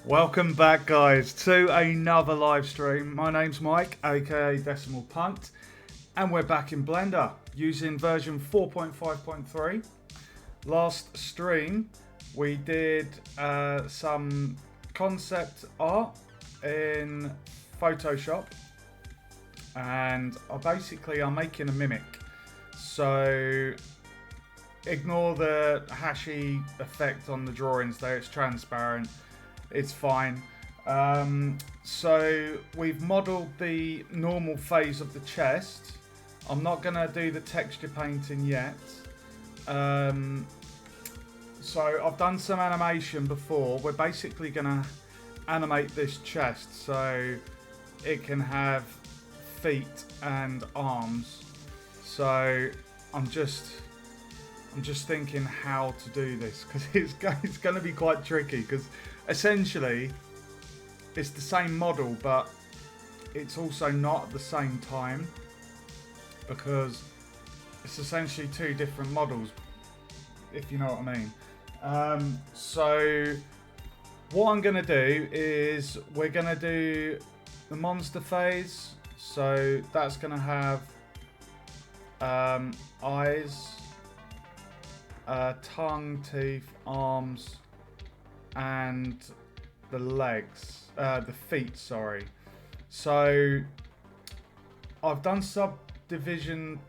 Welcome back, guys, to another live stream. My name's Mike, aka Decimal Punt, and we're back in Blender using version 4.5.3. Last stream, we did some concept art in Photoshop, and I'm making a mimic. So ignore the hashy effect on the drawings there, it's transparent. It's fine. So we've modelled the normal phase of the chest. I'm not going to do the texture painting yet. So I've done some animation before. We're basically going to animate this chest so it can have feet and arms. So I'm just thinking how to do this, because it's going to be quite tricky, because essentially it's the same model but it's also not at the same time, because it's essentially two different models, if you know what I mean. So what I'm going to do is we're going to do the monster phase. So that's going to have eyes, tongue, teeth, arms, and the legs, the feet, sorry. So I've done subdivision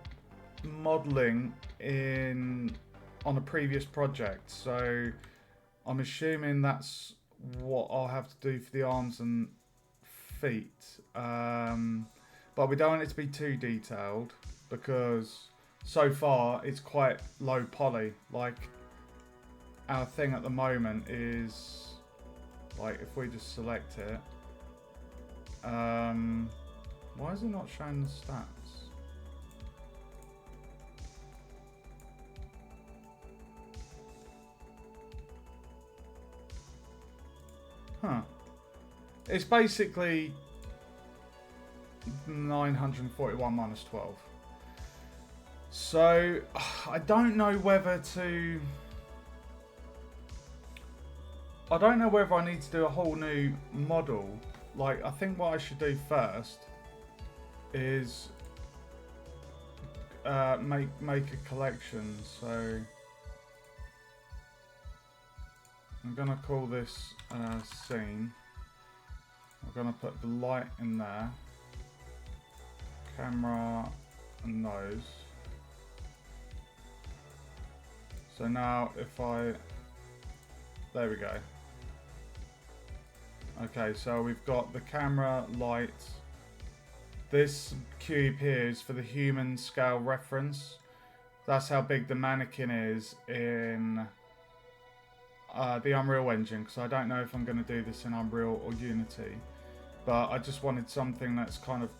modeling on a previous project, so I'm assuming that's what I'll have to do for the arms and feet. But we don't want it to be too detailed, because so far it's quite low poly. Like, our thing at the moment is, like, if we just select it, why is it not showing the stats? Huh. It's basically 941 minus 12. So I don't know whether I need to do a whole new model. Like, I think what I should do first is make a collection. So I'm gonna call this scene. I'm gonna put the light in there, camera and nose. So now there we go. Okay, so we've got the camera, light. This cube here is for the human scale reference. That's how big the mannequin is in the Unreal Engine, because I don't know if I'm going to do this in Unreal or Unity. But I just wanted something that's kind of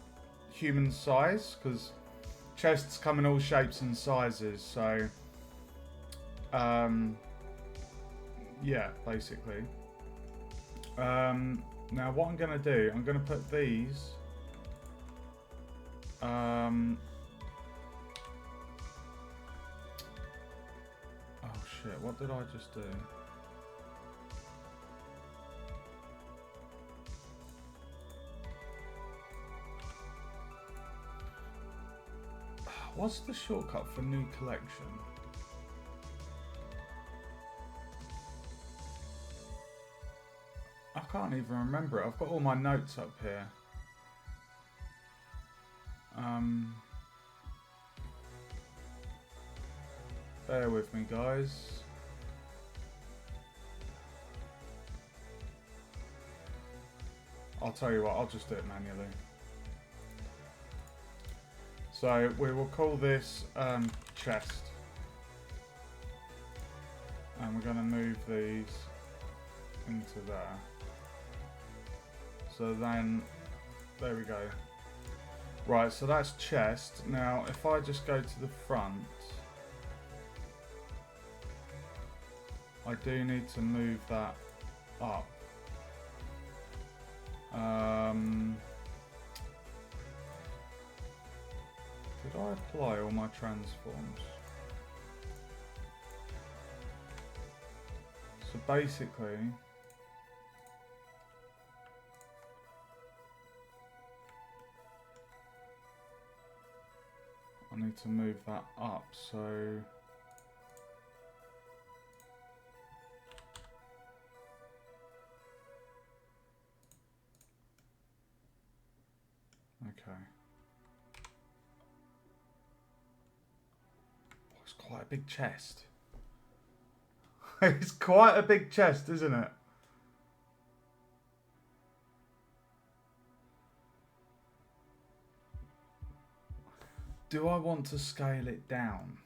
human size, because chests come in all shapes and sizes. So yeah, basically. Now what I'm going to do, I'm going to put these oh shit, what did I just do? What's the shortcut for new collection? I can't even remember it. I've got all my notes up here. Bear with me, guys. I'll tell you what, I'll just do it manually. So we will call this chest. And we're going to move these into there. So then, there we go. Right, so that's chest. Now, if I just go to the front, I do need to move that up. Did I apply all my transforms? So basically, need to move that up, so... Okay. Oh, it's quite a big chest. It's quite a big chest, isn't it? Do I want to scale it down?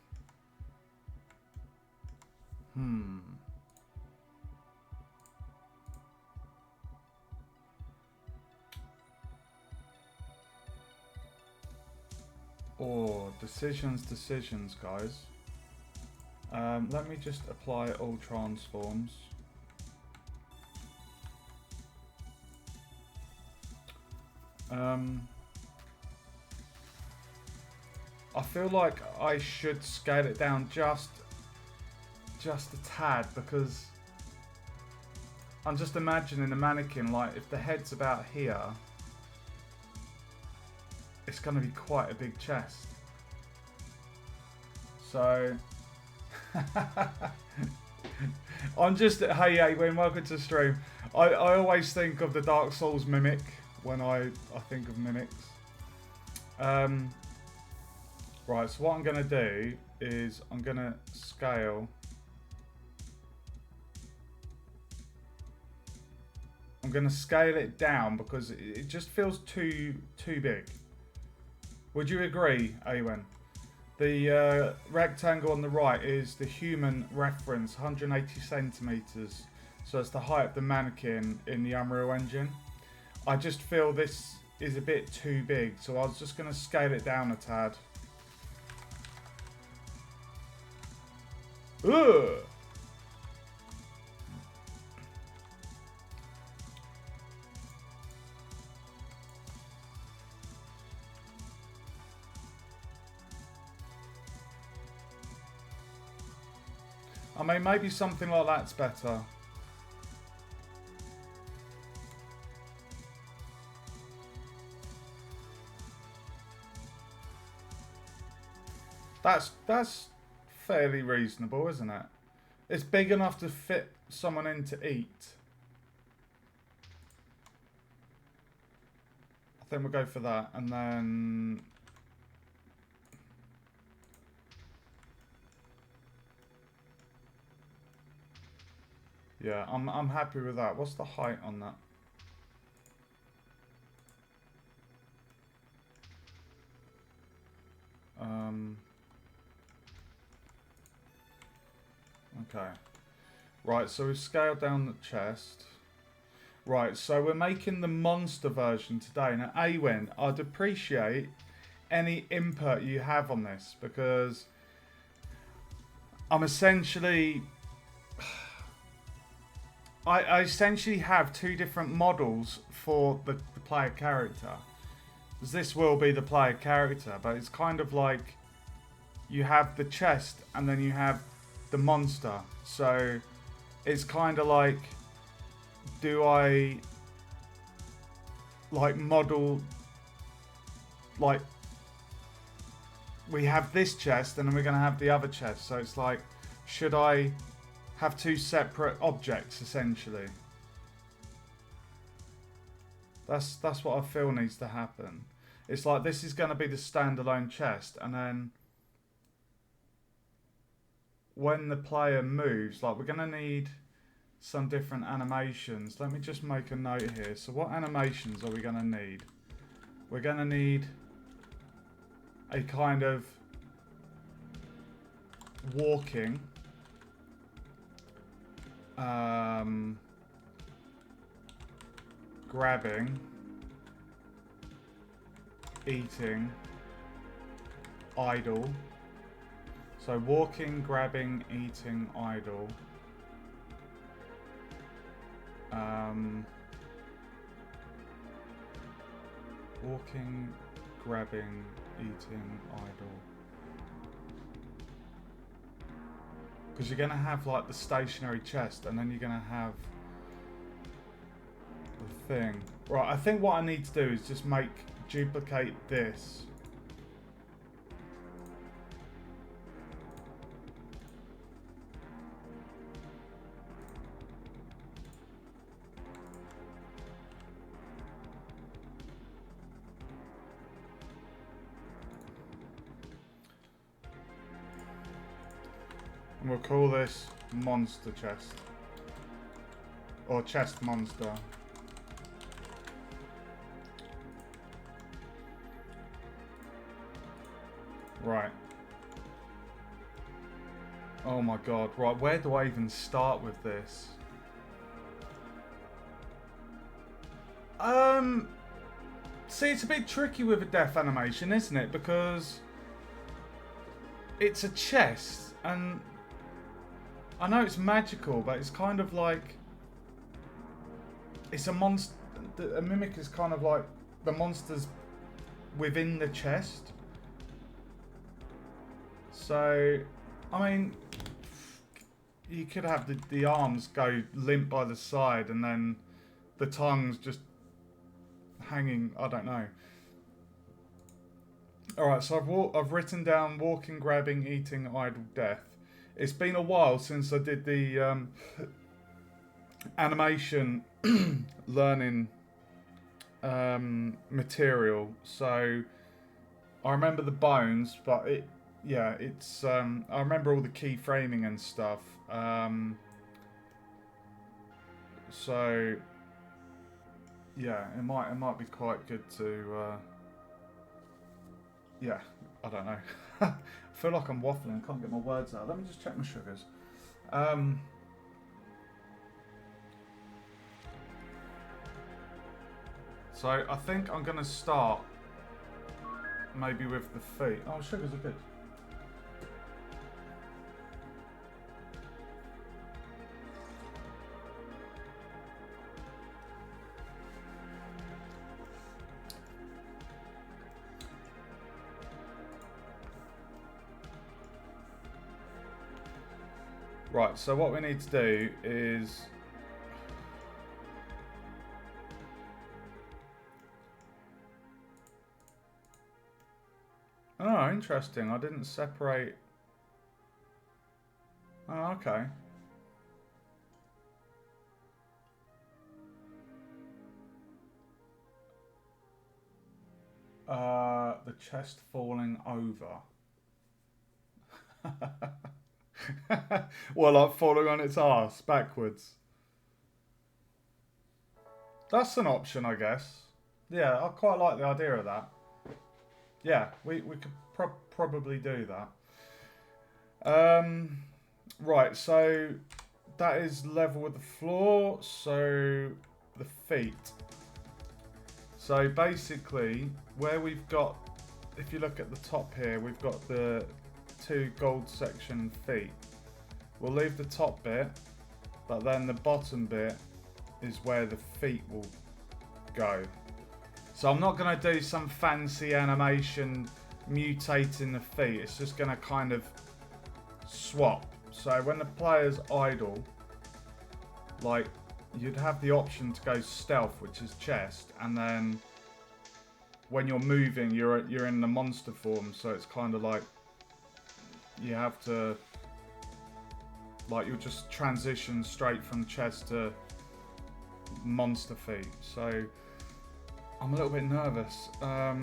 Oh, decisions, guys. Let me just apply all transforms. I feel like I should scale it down just a tad, because I'm just imagining the mannequin, like if the head's about here, it's going to be quite a big chest. So I'm just, hey, when welcome to the stream. I always think of the Dark Souls mimic when I think of mimics. Right, so what I'm going to do is I'm going to scale. I'm going to scale it down because it just feels too big. Would you agree, Awen? The rectangle on the right is the human reference, 180 centimeters. So it's the height of the mannequin in the Unreal Engine. I just feel this is a bit too big, so I was just going to scale it down a tad. Ugh! I mean, maybe something like that's better. That's fairly reasonable, isn't it? It's big enough to fit someone in to eat. I think we'll go for that, and then... Yeah, I'm happy with that. What's the height on that? Okay. Right, so we've scaled down the chest. Right, so we're making the monster version today. Now, Awen, I'd appreciate any input you have on this, because I'm essentially... I essentially have two different models for the player character. This will be the player character, but it's kind of like you have the chest and then you have the monster. So it's kind of like, do I like model, like we have this chest and then we're going to have the other chest. So it's like, should I have two separate objects essentially? That's what I feel needs to happen. It's like this is going to be the standalone chest, and then when the player moves, like we're going to need some different animations. Let me just make a note here. So what animations are we going to need? We're going to need a kind of walking, grabbing, eating, idle. So walking, grabbing, eating, idle. Walking, grabbing, eating, idle. Because you're going to have like the stationary chest, and then you're going to have the thing. Right, I think what I need to do is just duplicate this. And we'll call this monster chest. Or chest monster. Right. Oh my god. Right, where do I even start with this? See, it's a bit tricky with a death animation, isn't it? Because it's a chest, and I know it's magical, but it's kind of like it's a monster. A mimic is kind of like the monster's within the chest. So, I mean, you could have the arms go limp by the side, and then the tongue's just hanging. I don't know. All right, so I've written down walking, grabbing, eating, idle, death. It's been a while since I did the animation learning material, so I remember the bones, but it's I remember all the key framing and stuff. So yeah, it might be quite good to yeah, I don't know. I feel like I'm waffling, can't get my words out. Let me just check my sugars. So I think I'm going to start maybe with the feet. Oh, sugars are good. Right, so what we need to do is oh, interesting. I didn't separate. Oh, okay. The chest falling over. Well, like falling on its arse backwards. That's an option, I guess. Yeah, I quite like the idea of that. Yeah, we could probably do that. Right, so that is level with the floor. So the feet. So basically, where we've got, if you look at the top here, we've got the 2 gold section feet. We'll leave the top bit, but then the bottom bit is where the feet will go. So I'm not going to do some fancy animation mutating the feet. It's just going to kind of swap. So when the player's idle, like, you'd have the option to go stealth, which is chest, and then when you're moving, you're in the monster form. So it's kind of like you have to, like, you'll just transition straight from chest to monster feet. So I'm a little bit nervous. I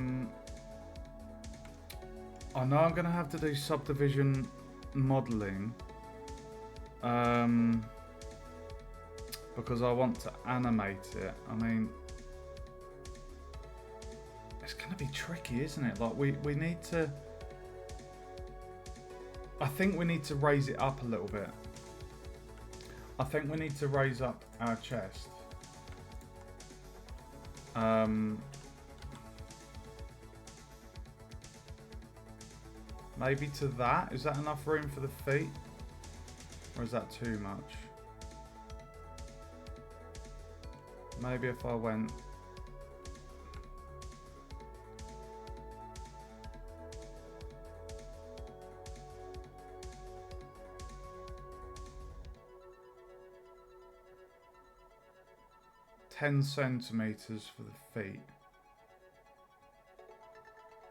know I'm going to have to do subdivision modelling because I want to animate it. I mean, it's going to be tricky, isn't it? Like, we need to, I think we need to raise it up a little bit. I think we need to raise up our chest. Maybe to that. Is that enough room for the feet? Or is that too much? Maybe if I went... $10 centimeters for the feet.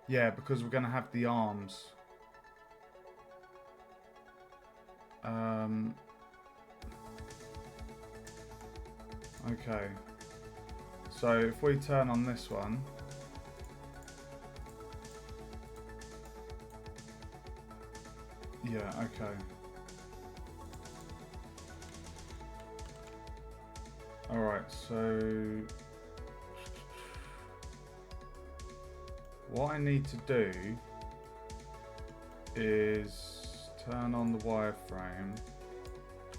Yeah, because we're going to have the arms. Okay. So if we turn on this one. Yeah, okay. Alright, so what I need to do is turn on the wireframe.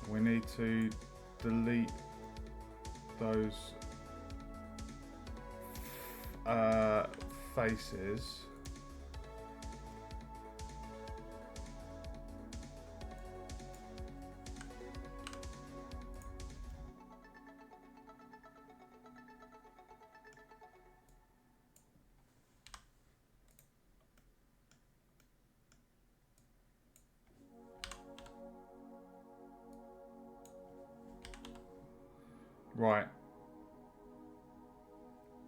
We need to delete those faces. Right.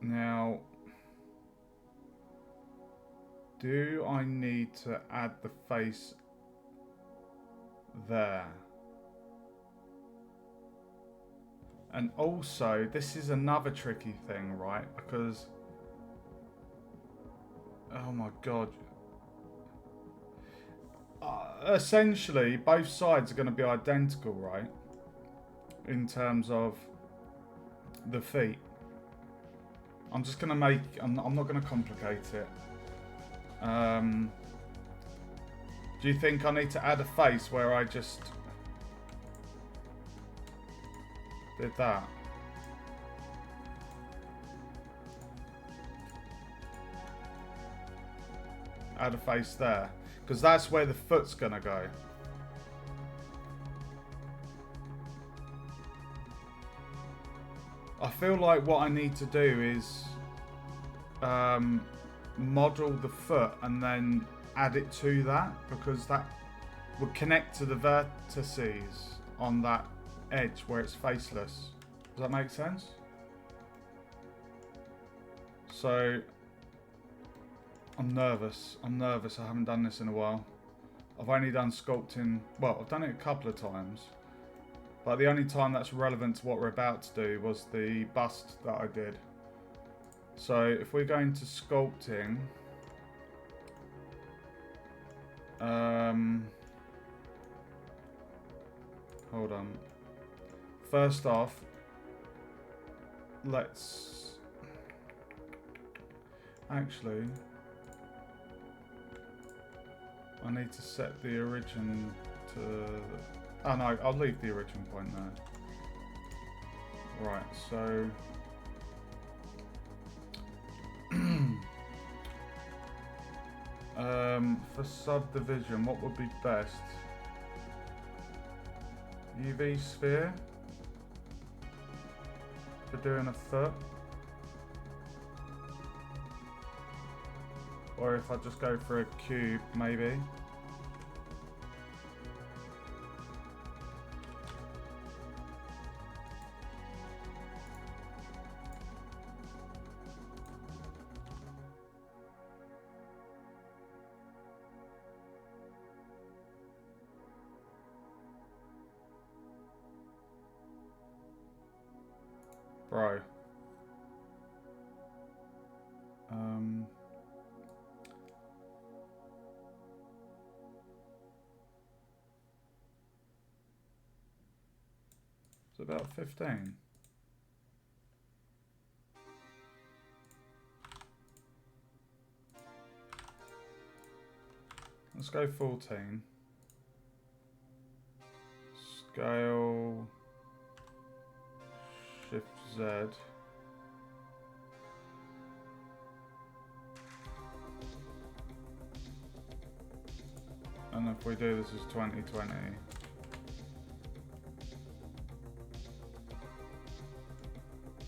Now, do I need to add the face there? And also, this is another tricky thing, right? Because, oh my god. Essentially, both sides are going to be identical, right? In terms of the feet. I'm just going to make... I'm not going to complicate it. Do you think I need to add a face where I just did that? Add a face there. Because that's where the foot's going to go. I feel like what I need to do is model the foot and then add it to that, because that would connect to the vertices on that edge where it's faceless. Does that make sense? So I'm nervous. I haven't done this in a while. I've only done sculpting. Well, I've done it a couple of times. But the only time that's relevant to what we're about to do was the bust that I did. So if we're going to sculpting, hold on. First off, let's actually, I need to set the origin to, oh no, I'll leave the origin point there. Right, so for subdivision, what would be best? UV sphere for doing a foot, or if I just go for a cube, maybe. Bro. It's about 15. Let's go 14. Scale. Shift Z. And if we do this as 2020.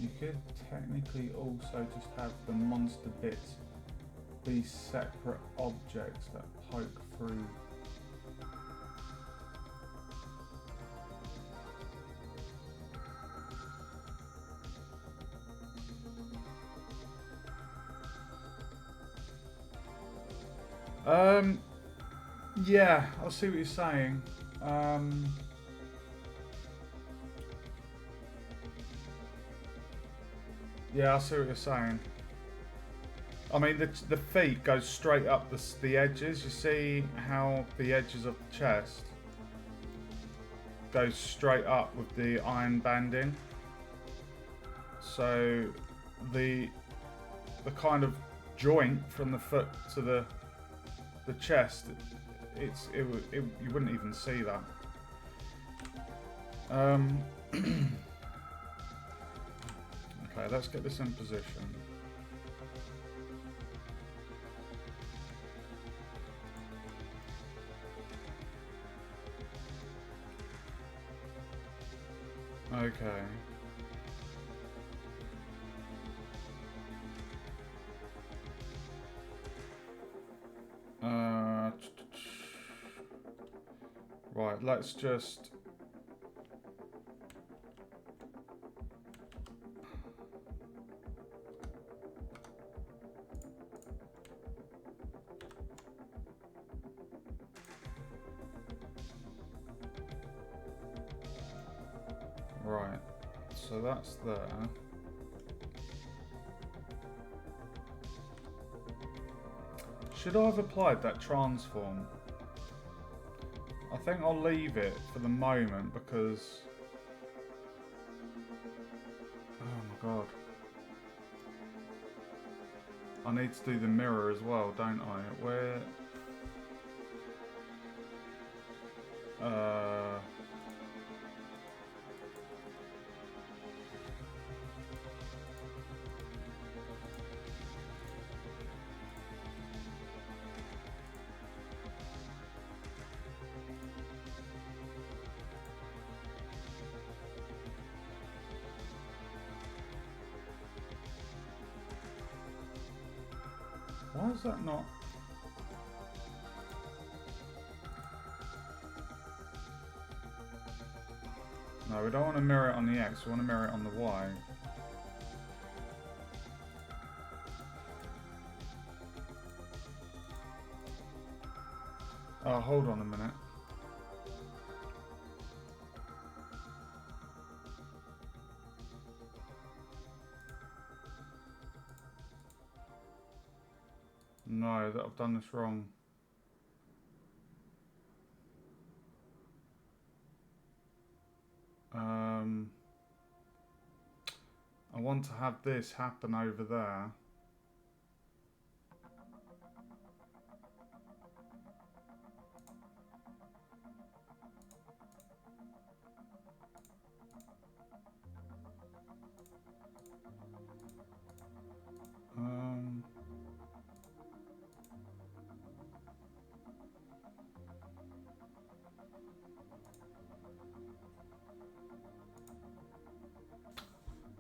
You could technically also just have the monster bits be separate objects that poke through. Yeah, I see what you're saying. Yeah, I see what you're saying. I mean, the feet go straight up the edges. You see how the edges of the chest go straight up with the iron banding? so the kind of joint from the foot to the chest, you wouldn't even see that. Okay, let's get this in position. Okay. Right, let's just... Right, so that's there. Should I have applied that transform? I think I'll leave it for the moment because... Oh my god. I need to do the mirror as well, don't I? Where... Why is that not... No, we don't want to mirror it on the X, we want to mirror it on the Y. Oh, hold on a minute. No, that I've done this wrong. I want to have this happen over there.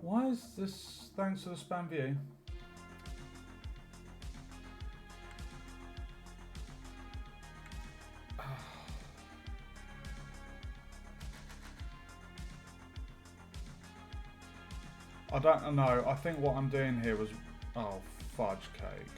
Why is this, thanks for the spam view? I don't know, I think what I'm doing here was, oh, fudge cake.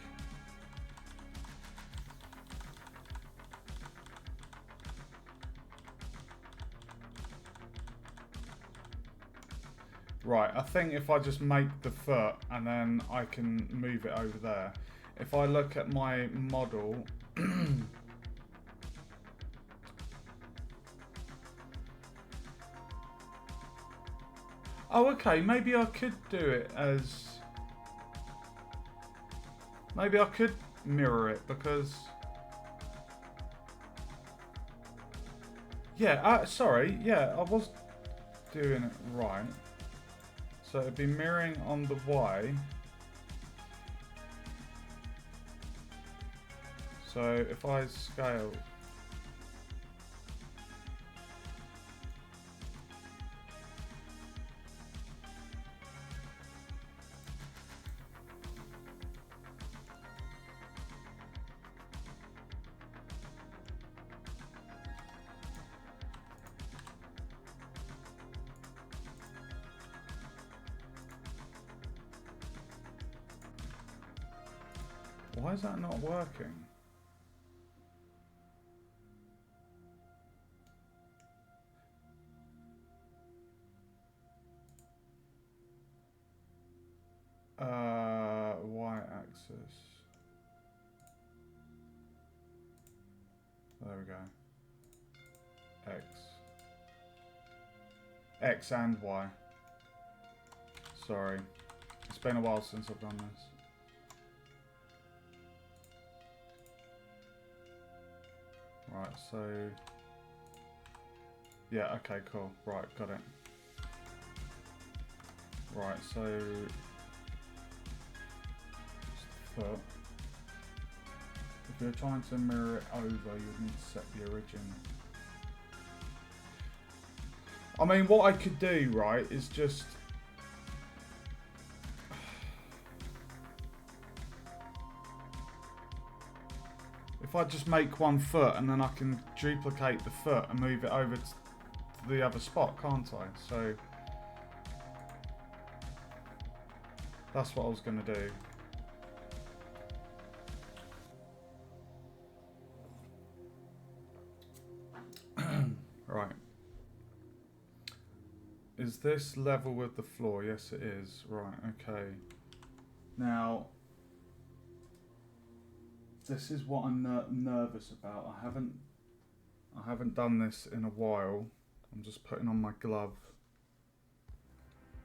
Right, I think if I just make the foot and then I can move it over there. If I look at my model, oh, okay, maybe I could do it as... Maybe I could mirror it because... Yeah, sorry, yeah, I was doing it right. So it'd be mirroring on the Y. So if I scale... Why is that not working? Y-axis. There we go. X. X and Y. Sorry. It's been a while since I've done this. Right, so... Yeah, okay, cool. Right, got it. Right, so... Foot. If you're trying to mirror it over, you'd need to set the origin. I mean, what I could do, right, is just... If I just make one foot and then I can duplicate the foot and move it over to the other spot, can't I? So that's what I was going to do. Right. Is this level with the floor? Yes, it is. Right, okay. Now... This is what I'm nervous about. I haven't done this in a while. I'm just putting on my glove.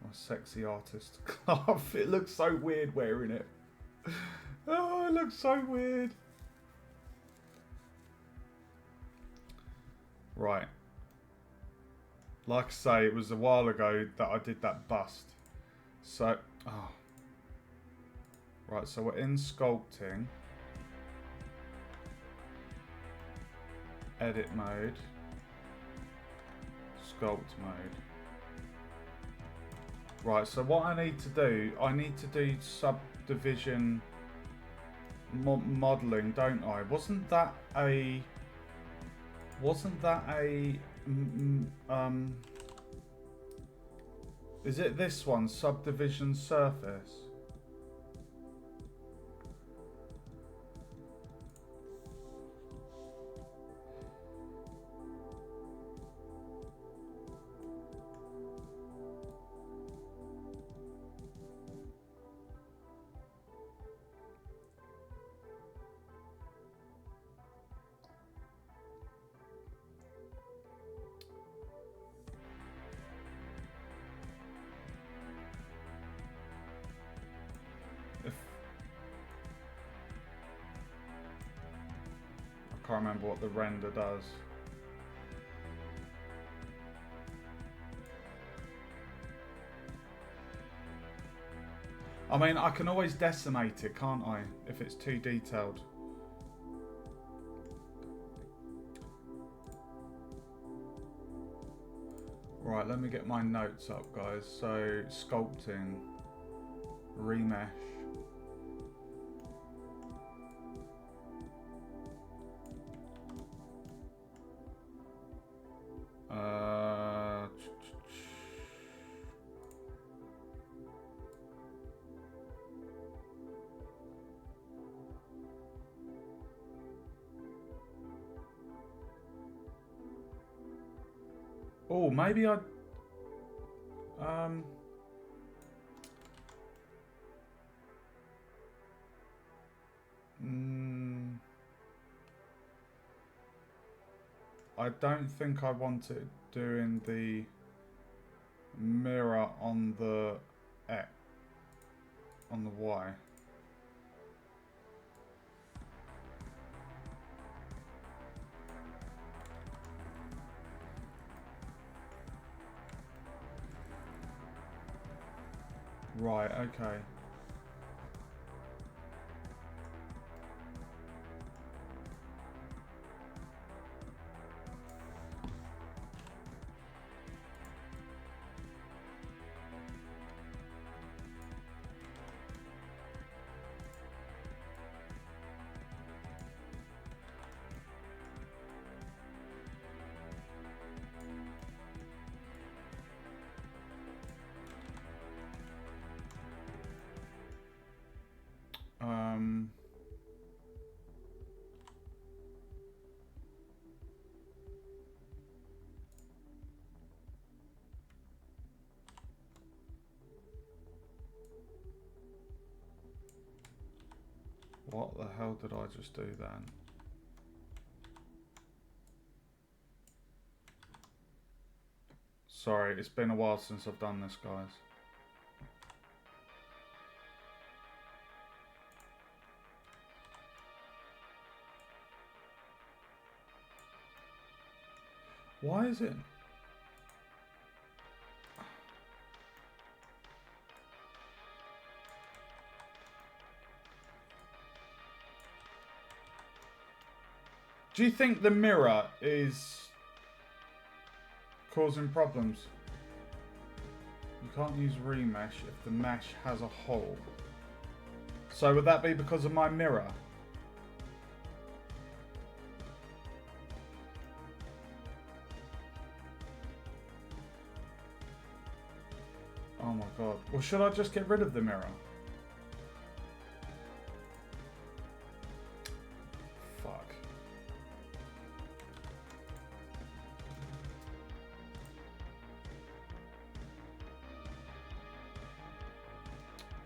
My sexy artist glove. It looks so weird wearing it. Oh, it looks so weird. Right. Like I say, it was a while ago that I did that bust. So, oh. Right, so we're in sculpting. Edit mode, sculpt mode. Right, so what I need to do subdivision modeling, don't I? Wasn't that a is it this one, subdivision surface? I can't remember what the render does. I mean, I can always decimate it, can't I? If it's too detailed. Right, let me get my notes up, guys. So, sculpting, remesh. Oh, maybe I... I don't think I want it doing the mirror on the X, on the Y. Right, okay. What the hell did I just do then? Sorry, it's been a while since I've done this, guys. Why is it? Do you think the mirror is causing problems? You can't use remesh if the mesh has a hole. So would that be because of my mirror? Oh my god. Well, should I just get rid of the mirror? Fuck.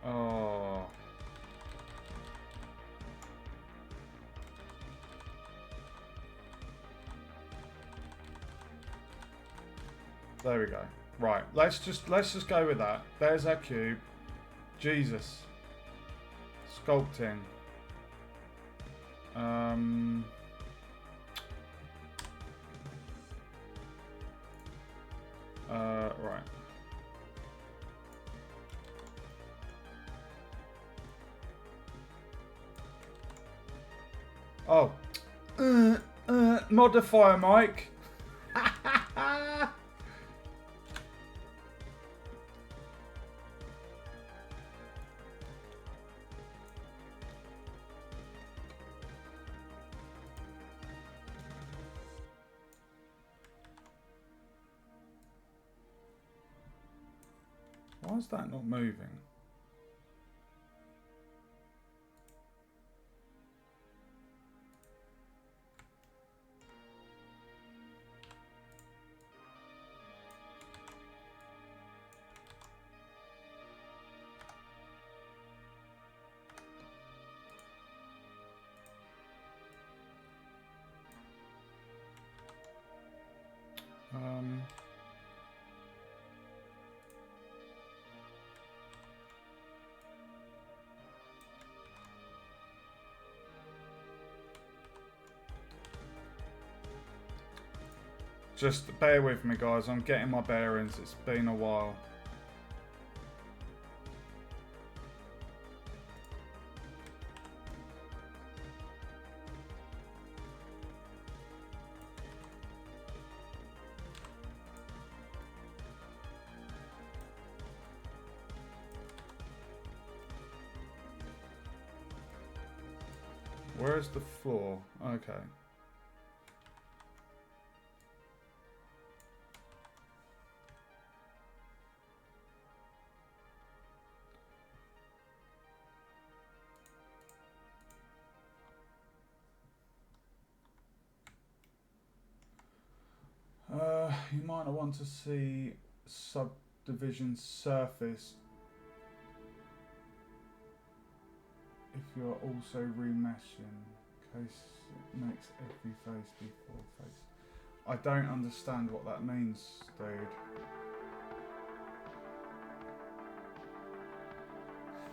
Oh. There we go. Right, let's just go with that. There's our cube. Jesus. Sculpting. Right. Oh. Modifier Mike. Why is that not moving? Just bear with me, guys. I'm getting my bearings. It's been a while. Where's the floor? Okay. You might not want to see subdivision surface if you're also remeshing, in case it makes every face be full face. I don't understand what that means, dude.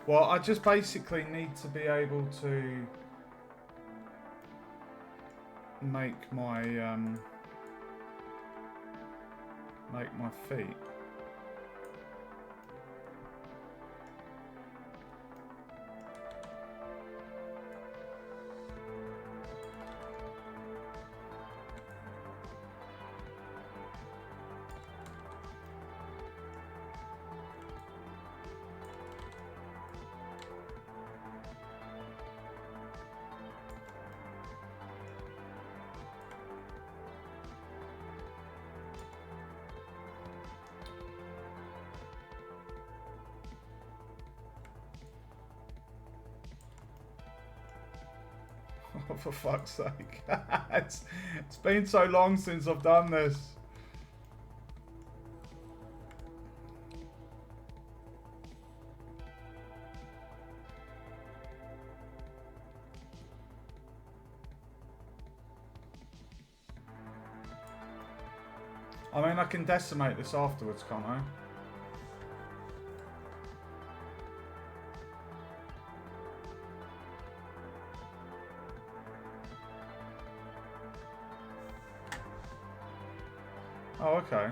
Well, I just basically need to be able to make my feet. Oh, for fuck's sake. it's been so long since I've done this. I mean, I can decimate this afterwards, can't I? Oh, okay.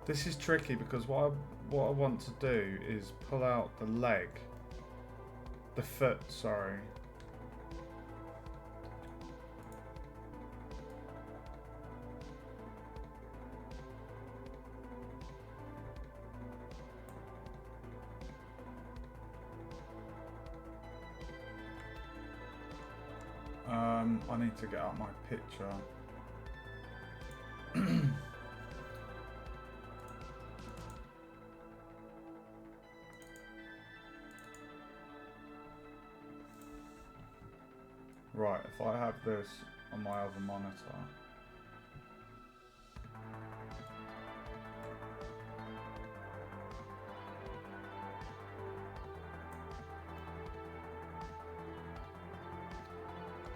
This is tricky because what I want to do is pull out the leg. The foot, sorry. I need to get out my picture. Right, if I have this on my other monitor.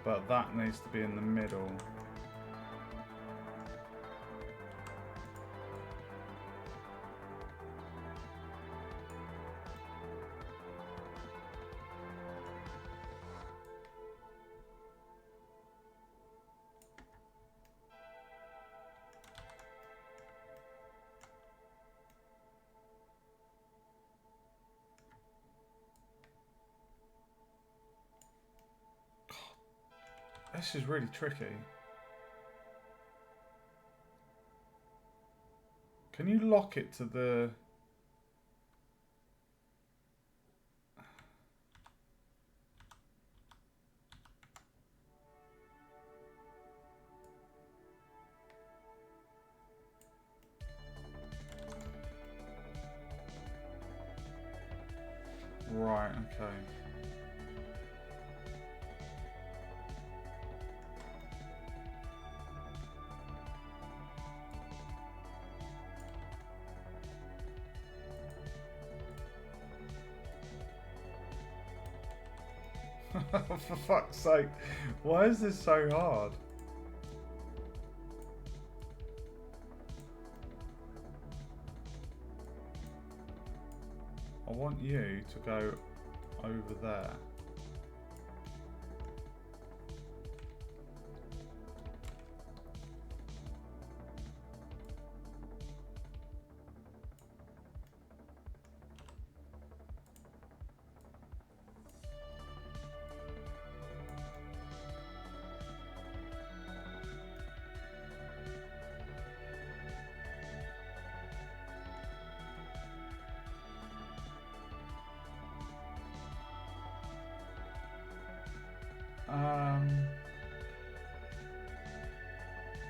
But that needs to be in the middle. This is really tricky. Can you lock it to the... Right, okay. For fuck's sake, why is this so hard? I want you to go over there.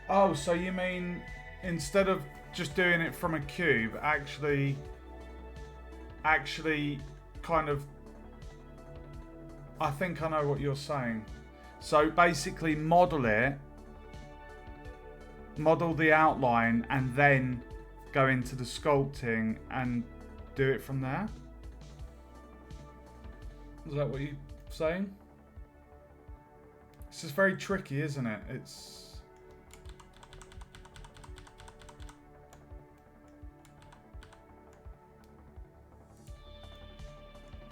Oh, so you mean instead of just doing it from a cube, actually kind of... I think I know what you're saying. So basically model it, model the outline, and then go into the sculpting and do it from there? Is that what you're saying? This is very tricky, isn't it? It's...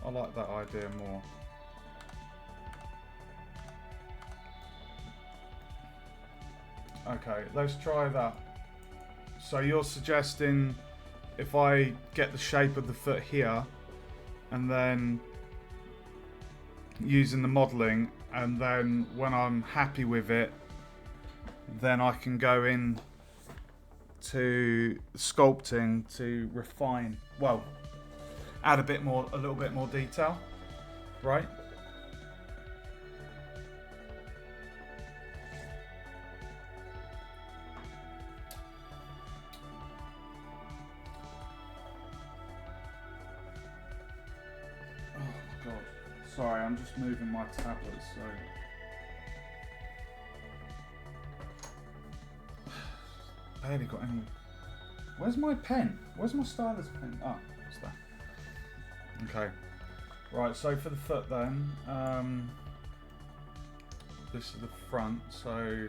I like that idea more. Okay, let's try that. So you're suggesting if I get the shape of the foot here and then using the modelling, and then when I'm happy with it, then I can go in to sculpting to refine, well, add a little bit more detail, right? Oh my god. Sorry, I'm just moving my tablet, so... Barely got any... Where's my pen? Where's my stylus pen? Oh, it's there. Okay. Right, so for the foot then, this is the front, so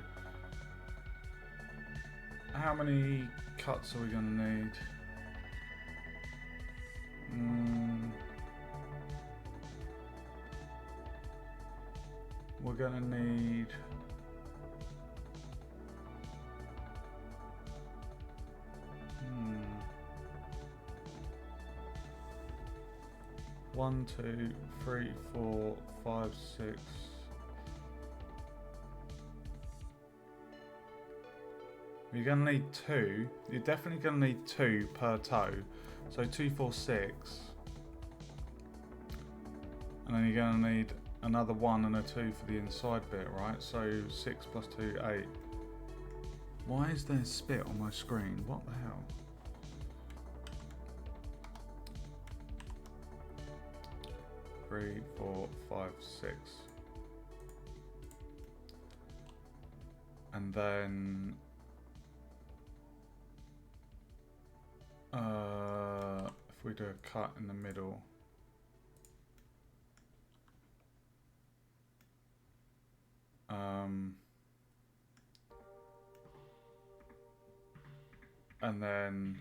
how many cuts are we going to need? We're going to need 1, 2, 3, 4, 5, 6. You're going to need 2. You're definitely going to need 2 per toe. So 2, 4, 6. And then you're going to need another 1 and a 2 for the inside bit, right? So 6 plus 2, 8. Why is there spit on my screen? What the hell? Three, 4, 5, 6. And then if we do a cut in the middle, and then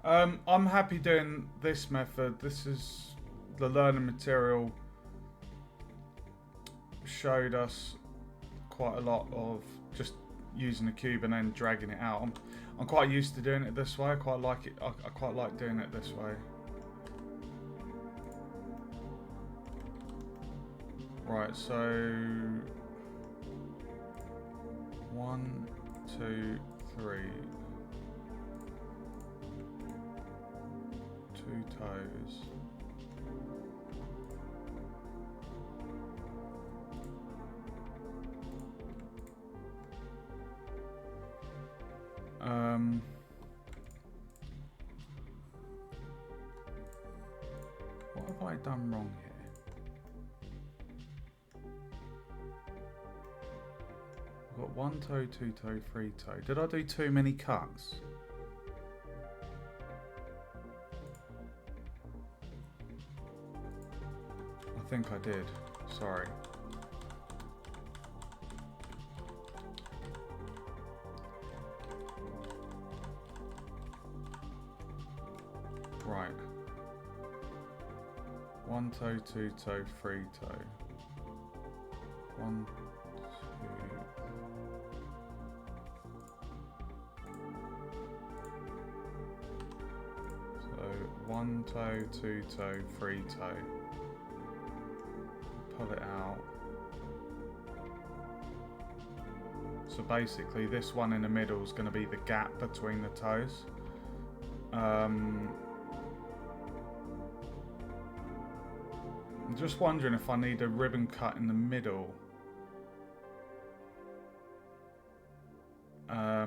I'm happy doing this method. This is the learning material showed us quite a lot of just using the cube and then dragging it out. I'm quite used to doing it this way. I quite like it. I quite like doing it this way. Right, so 1, 2, 3. 2 toes. What have I done wrong here? I've got 1 toe, 2 toe, 3 toe. Did I do too many cuts? I think I did. Sorry. Right. 1 toe, 2 toe, 3 toe. 1, 2. So 1 toe, 2 toe, 3 toe. Pull it out. So basically this one in the middle is going to be the gap between the toes. I'm just wondering if I need a ribbon cut in the middle.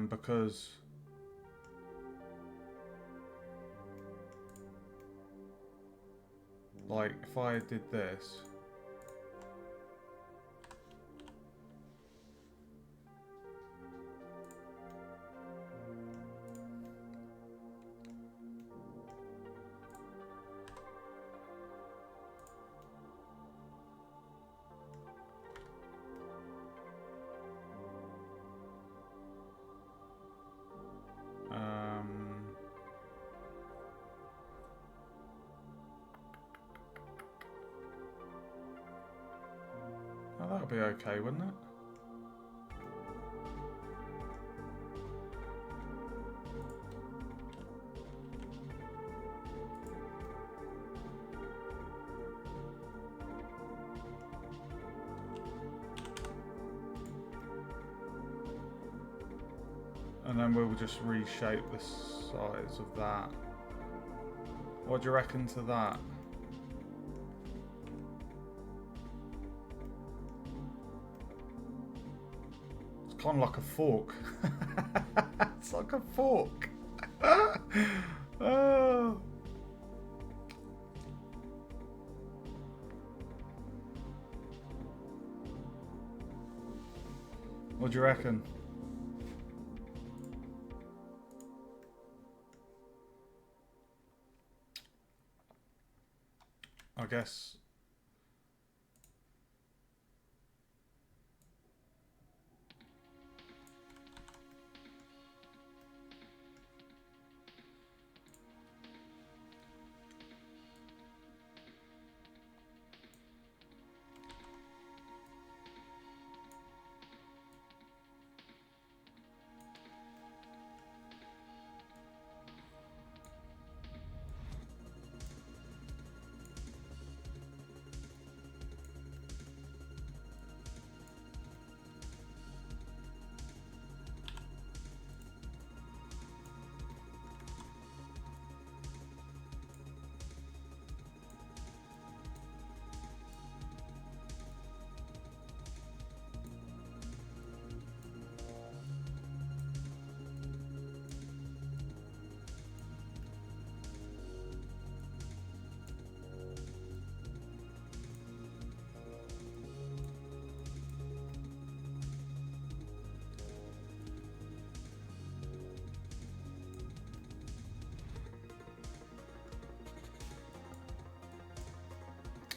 Because like if I did this, oh, that'll be okay, wouldn't it? And then we'll just reshape the size of that. What do you reckon to that? It's kind of like a fork. It's like a fork. Oh. What do you reckon? I guess.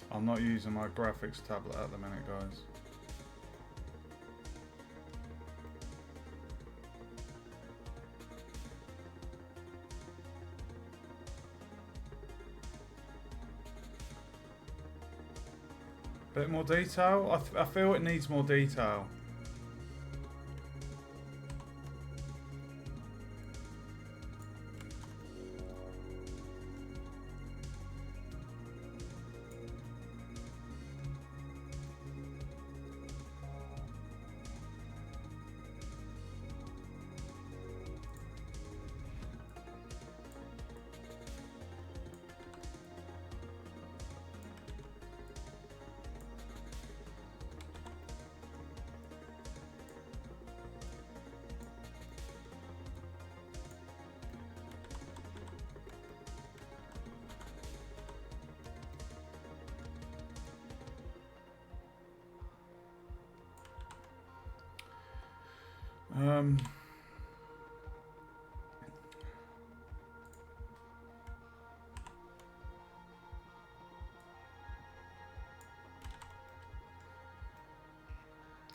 I'm not using my graphics tablet at the minute, guys. Bit more detail? I feel it needs more detail.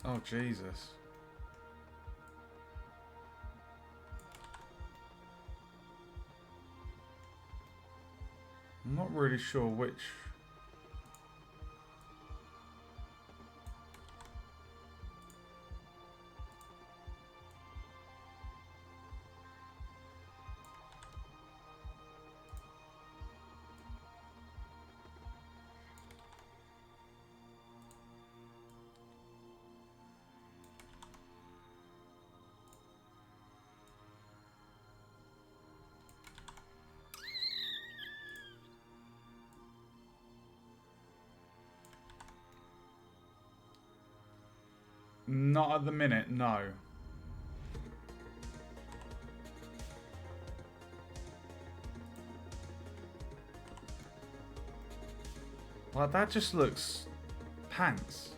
Oh, Jesus. I'm not really sure which... Not at the minute, no. Well, that just looks pants.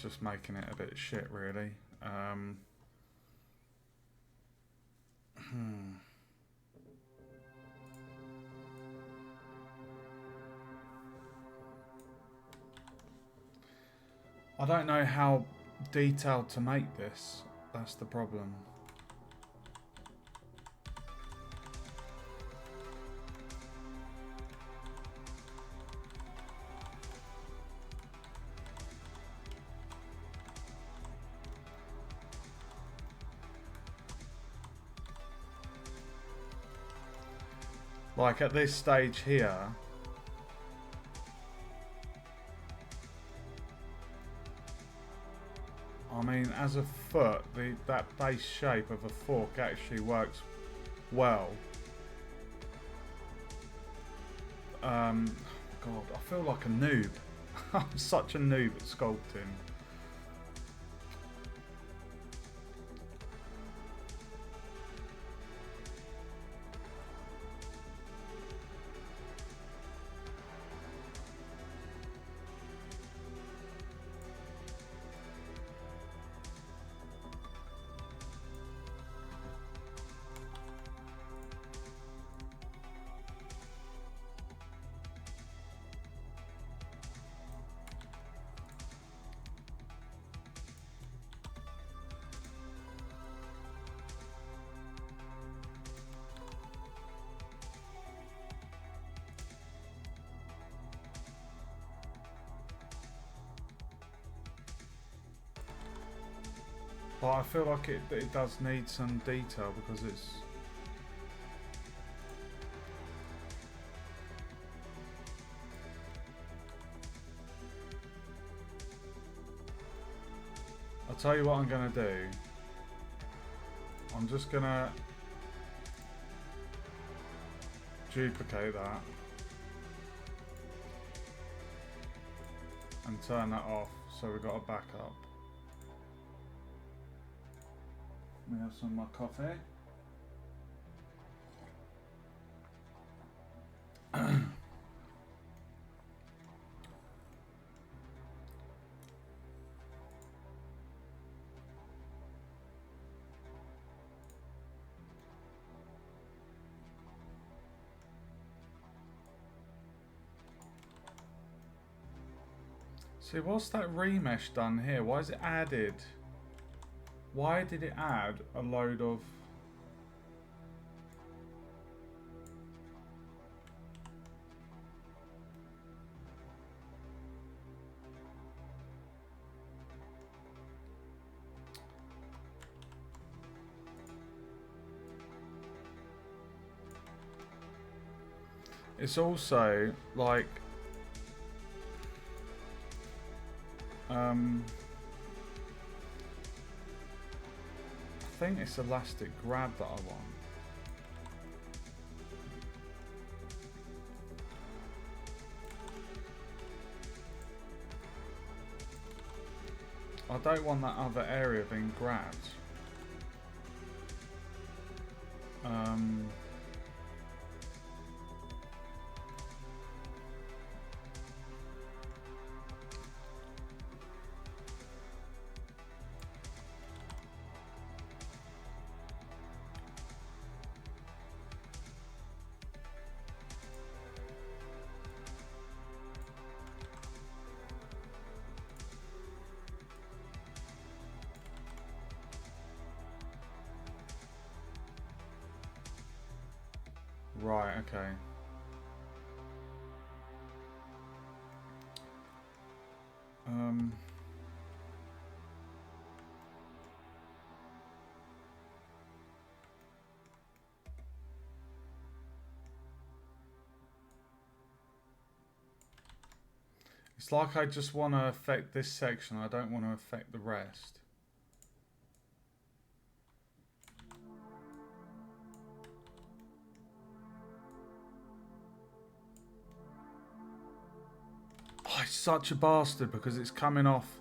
Just making it a bit shit, really. I don't know how detailed to make this. That's the problem. Like at this stage here, I mean, as a foot, that base shape of a fork actually works well. God, I feel like a noob. I'm such a noob at sculpting. But I feel like it does need some detail because it's... I'll tell you what I'm going to do. I'm just going to duplicate that and turn that off so we've got a backup. Let me have some of my coffee. See, what's that remesh done here? Why is it added? Why did it add a load of... It's also like... I think it's elastic grab that I want. I don't want that other area being grabbed. Right, okay. It's like I just want to affect this section. I don't want to affect the rest. Oh, it's such a bastard because it's coming off.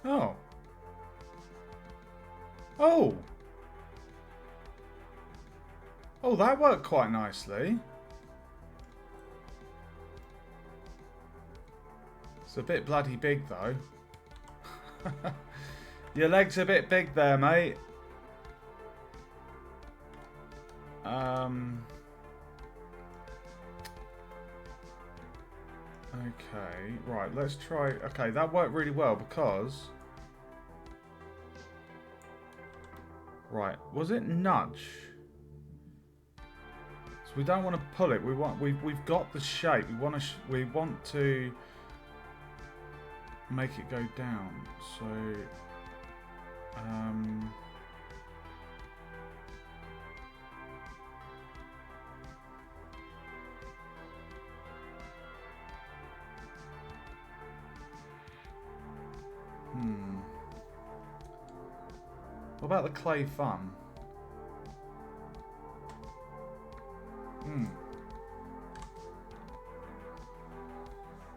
Oh. Oh. Oh, that worked quite nicely. It's a bit bloody big though. Your leg's a bit big there, mate. Okay, right, let's try... Okay, that worked really well because... Right, was it nudge? So we don't want to pull it. We've got the shape. We want to make it go down. So Um, What about the clay fun?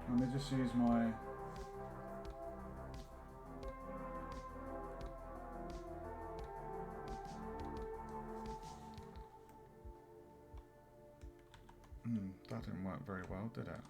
Let me just use my... that didn't work very well, did it?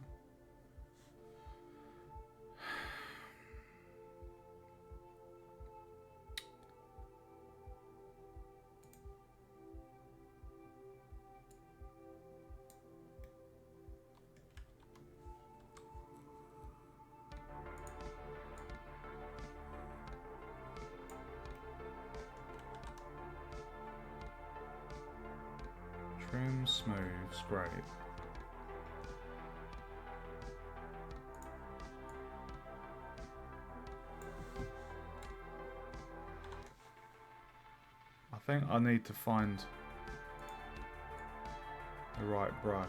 Trim, smooth, scrape. I think I need to find the right brush.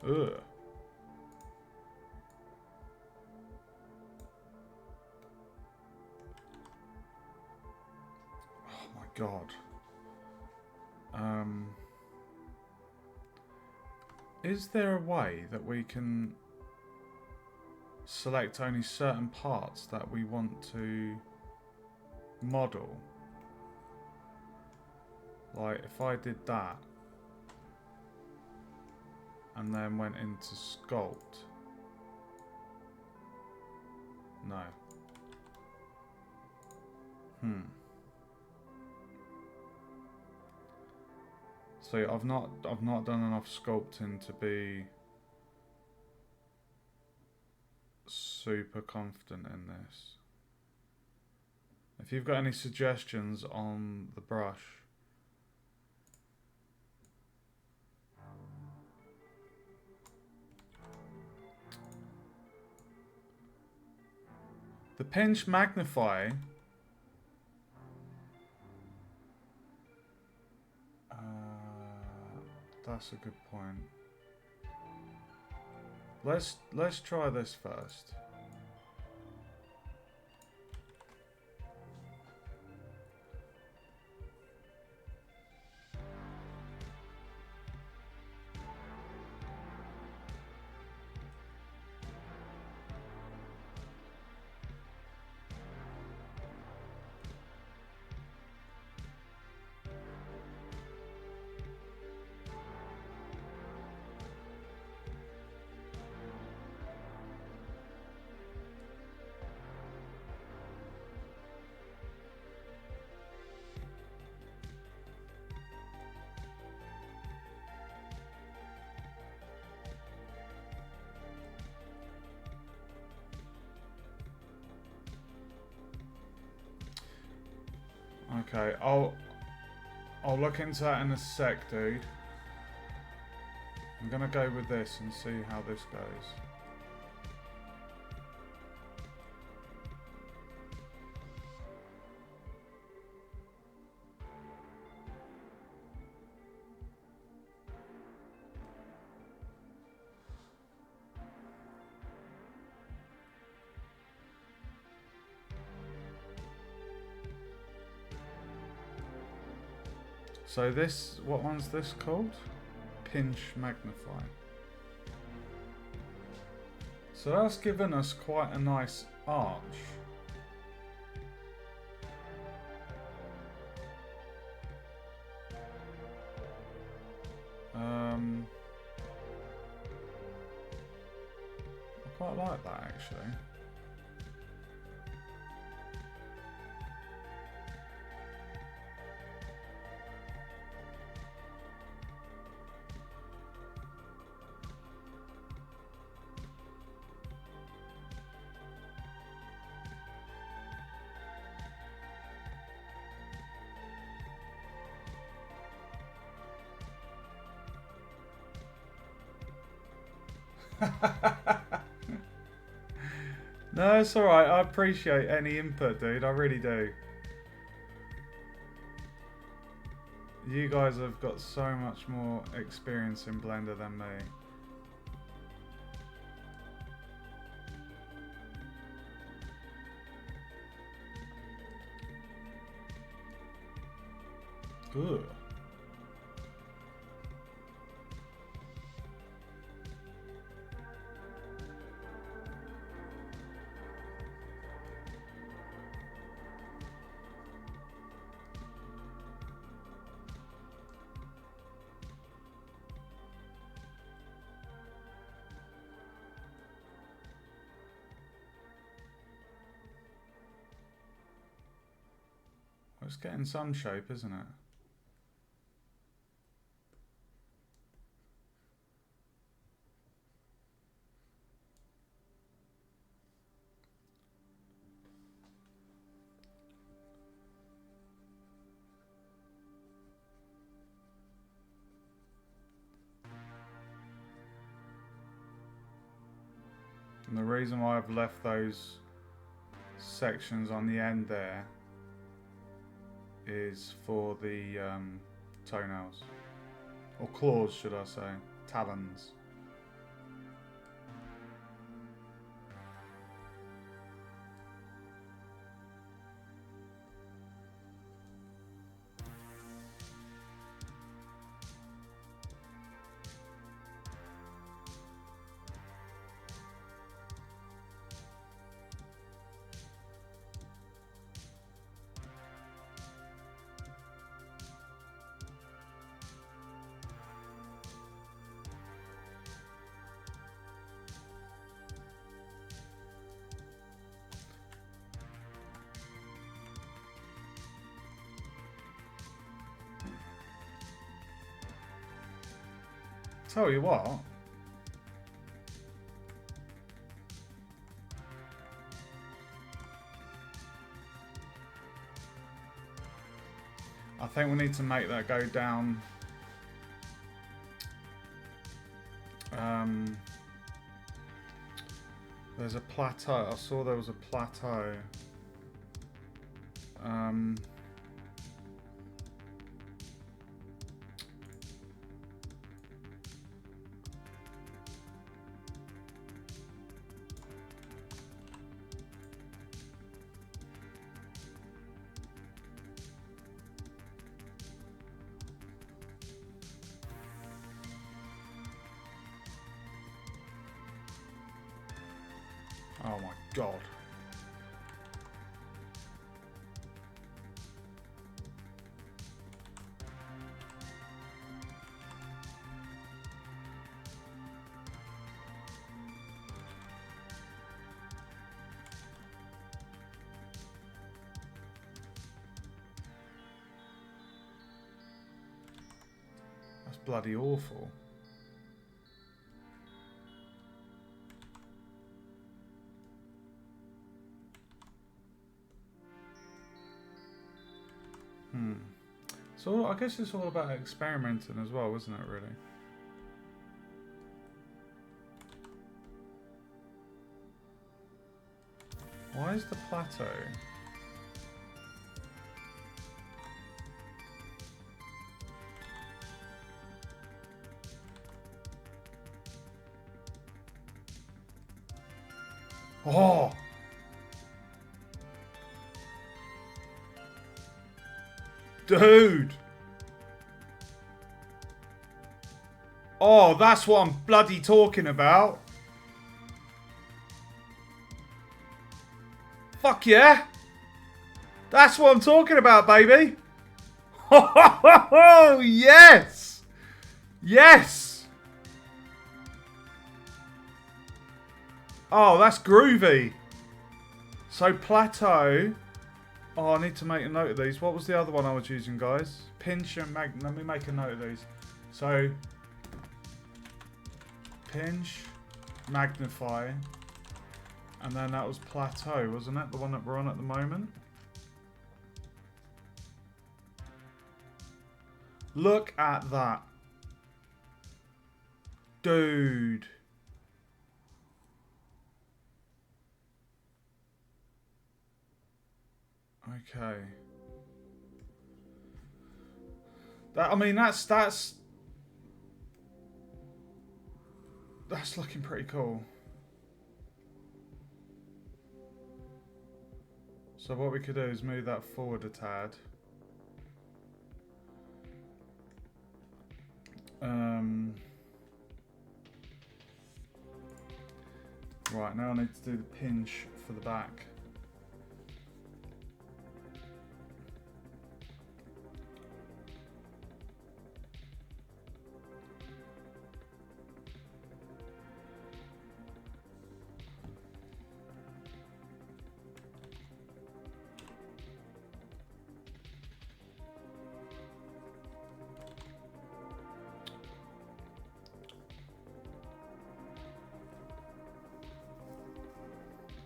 Ugh. Oh my god. Is there a way that we can select only certain parts that we want to model? Like if I did that and then went into sculpt. No. So I've not done enough sculpting to be super confident in this. If you've got any suggestions on the brush, the pinch magnify. That's a good point. Let's try this first. Okay, I'll look into that in a sec, dude. I'm gonna go with this and see how this goes. So this, what one's this called? Pinch Magnify. So that's given us quite a nice arch. quite like that actually. No, it's alright. I appreciate any input, dude. I really do. You guys have got so much more experience in Blender than me. Good. It's getting some shape, isn't it? And the reason why I've left those sections on the end there is for the toenails. Or claws, should I say. Talons. Tell you what. I think we need to make that go down. There's a plateau. I saw there was a plateau. Oh my god. That's bloody awful. So I guess it's all about experimenting as well, isn't it, really? Why is the plateau? Oh! Dude! Oh, that's what I'm bloody talking about. Fuck yeah! That's what I'm talking about, baby! Oh, yes! Yes! Oh, that's groovy. So plateau. Oh, I need to make a note of these. What was the other one I was using, guys? Pinch and mag. Let me make a note of these. So pinch, magnify, and then that was plateau, wasn't it? The one that we're on at the moment. Look at that. Dude. Okay. That, I mean, that's looking pretty cool. So what we could do is move that forward a tad. Right, now I need to do the pinch for the back.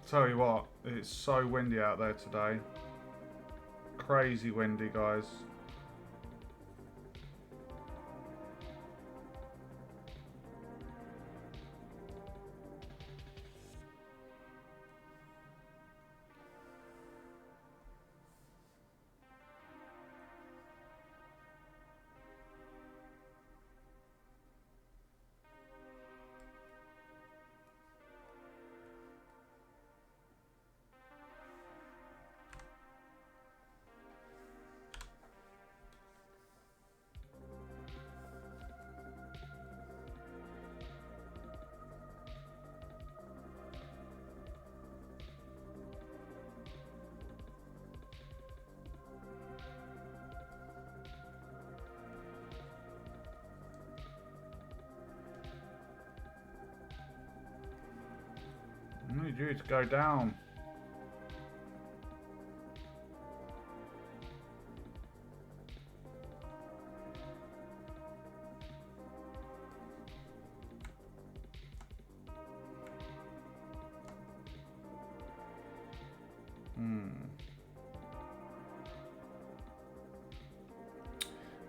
Tell you what, it's so windy out there today. Crazy windy, guys. I need you to go down.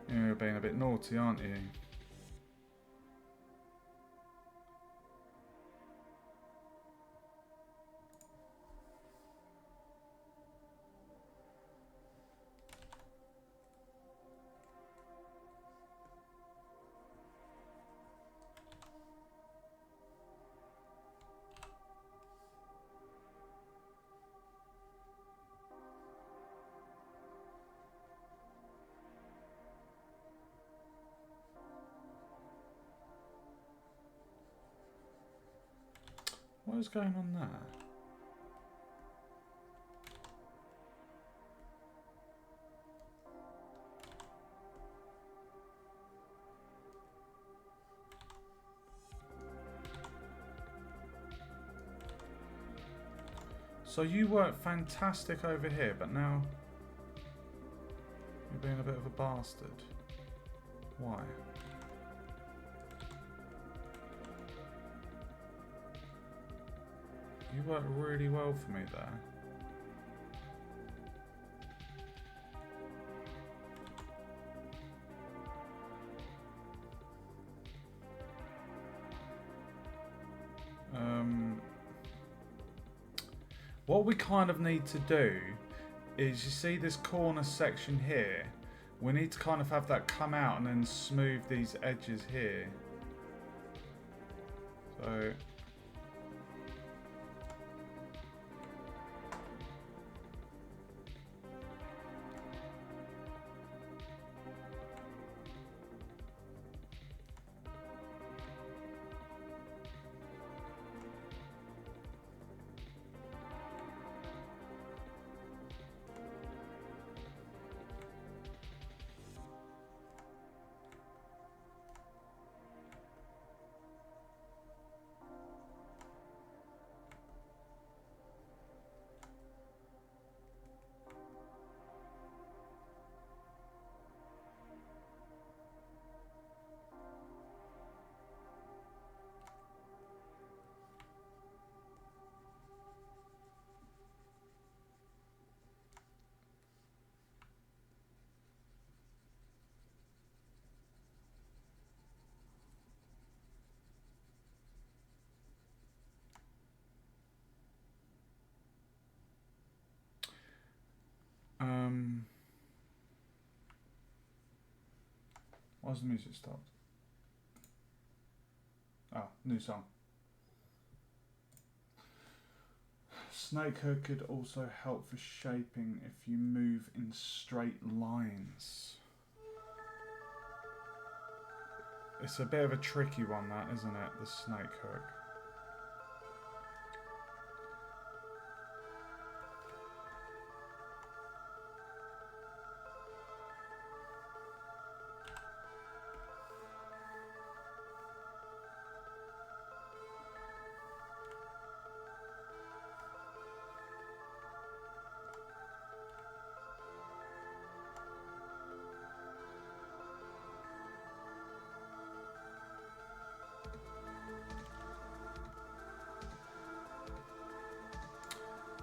You're being a bit naughty, aren't you? What is going on there? So you work fantastic over here, but now you're being a bit of a bastard. Why? You work really well for me there. What we kind of need to do is, you see this corner section here, we need to kind of have that come out and then smooth these edges here. So Why's the music stopped? Ah, new song. Snake hook could also help for shaping if you move in straight lines. It's a bit of a tricky one, that, isn't it? The snake hook.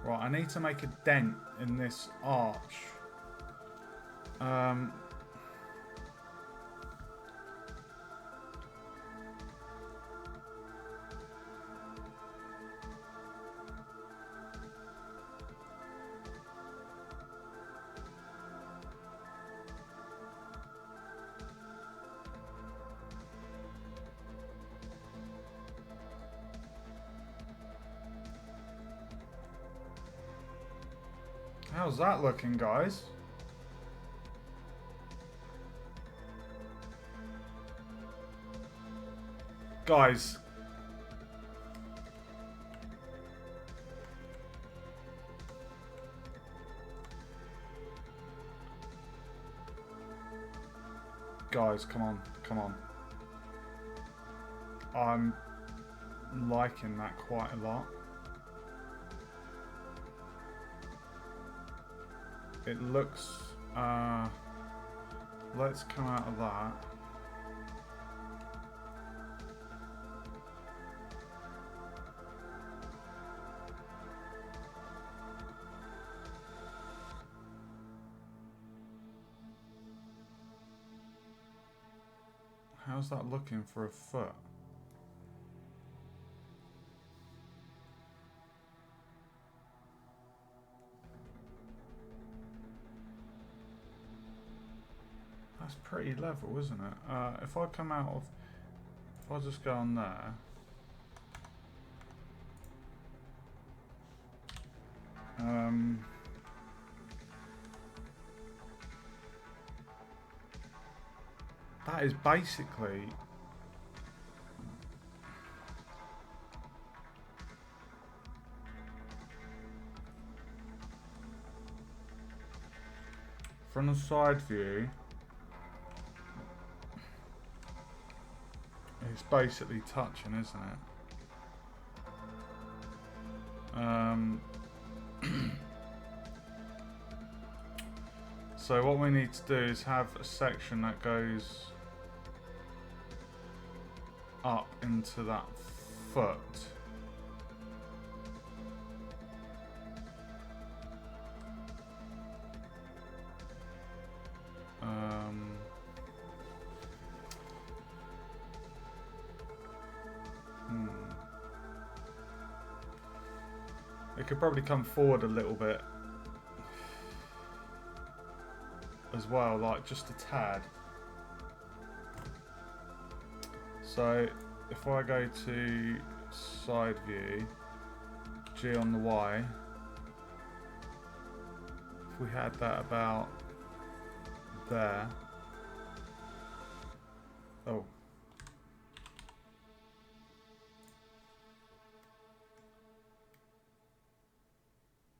Right, I need to make a dent in this arch. How's that looking, guys? Guys. Guys, come on, come on. I'm liking that quite a lot. It looks, let's come out of that. How's that looking for a foot? That's pretty level, isn't it? If I come out of, if I just go on there. That is basically from the side view. It's basically touching, isn't it? So what we need to do is have a section that goes up into that foot. It could probably come forward a little bit as well, like just a tad. So if I go to side view, G on the Y, if we had that about there. Oh.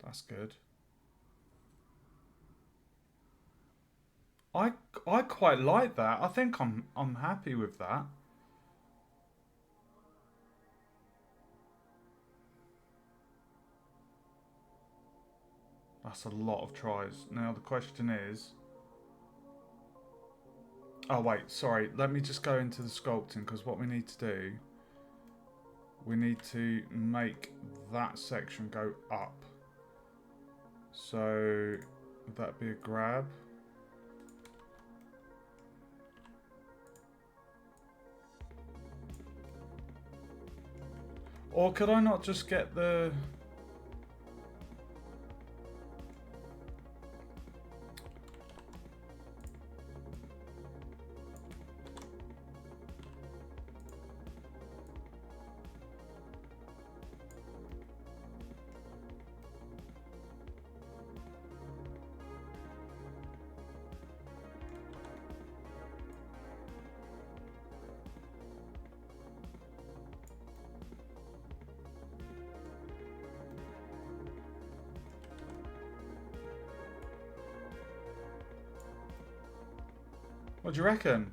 That's good. I quite like that. I think I'm happy with that. That's a lot of tries. Now the question is, oh wait, sorry, let me just go into the sculpting, because what we need to do, we need to make that section go up. So would that be a grab? Or could I not just get the... What do you reckon?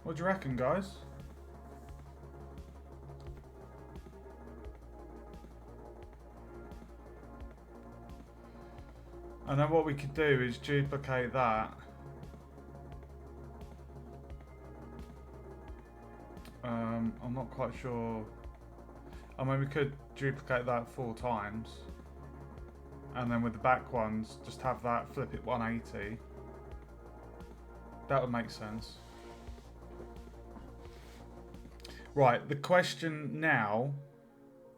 What do you reckon, guys? And then what we could do is duplicate that. I'm not quite sure. I mean, we could duplicate that 4 times. And then with the back ones, just have that, flip it 180. That would make sense. Right, the question now,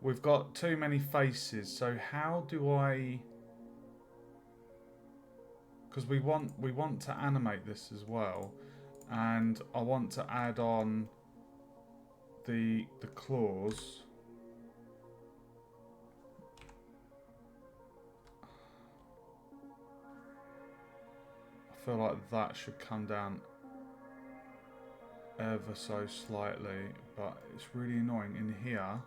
we've got too many faces, so how do I... Because we want to animate this as well, and I want to add on the claws. I feel like that should come down ever so slightly, but it's really annoying in here.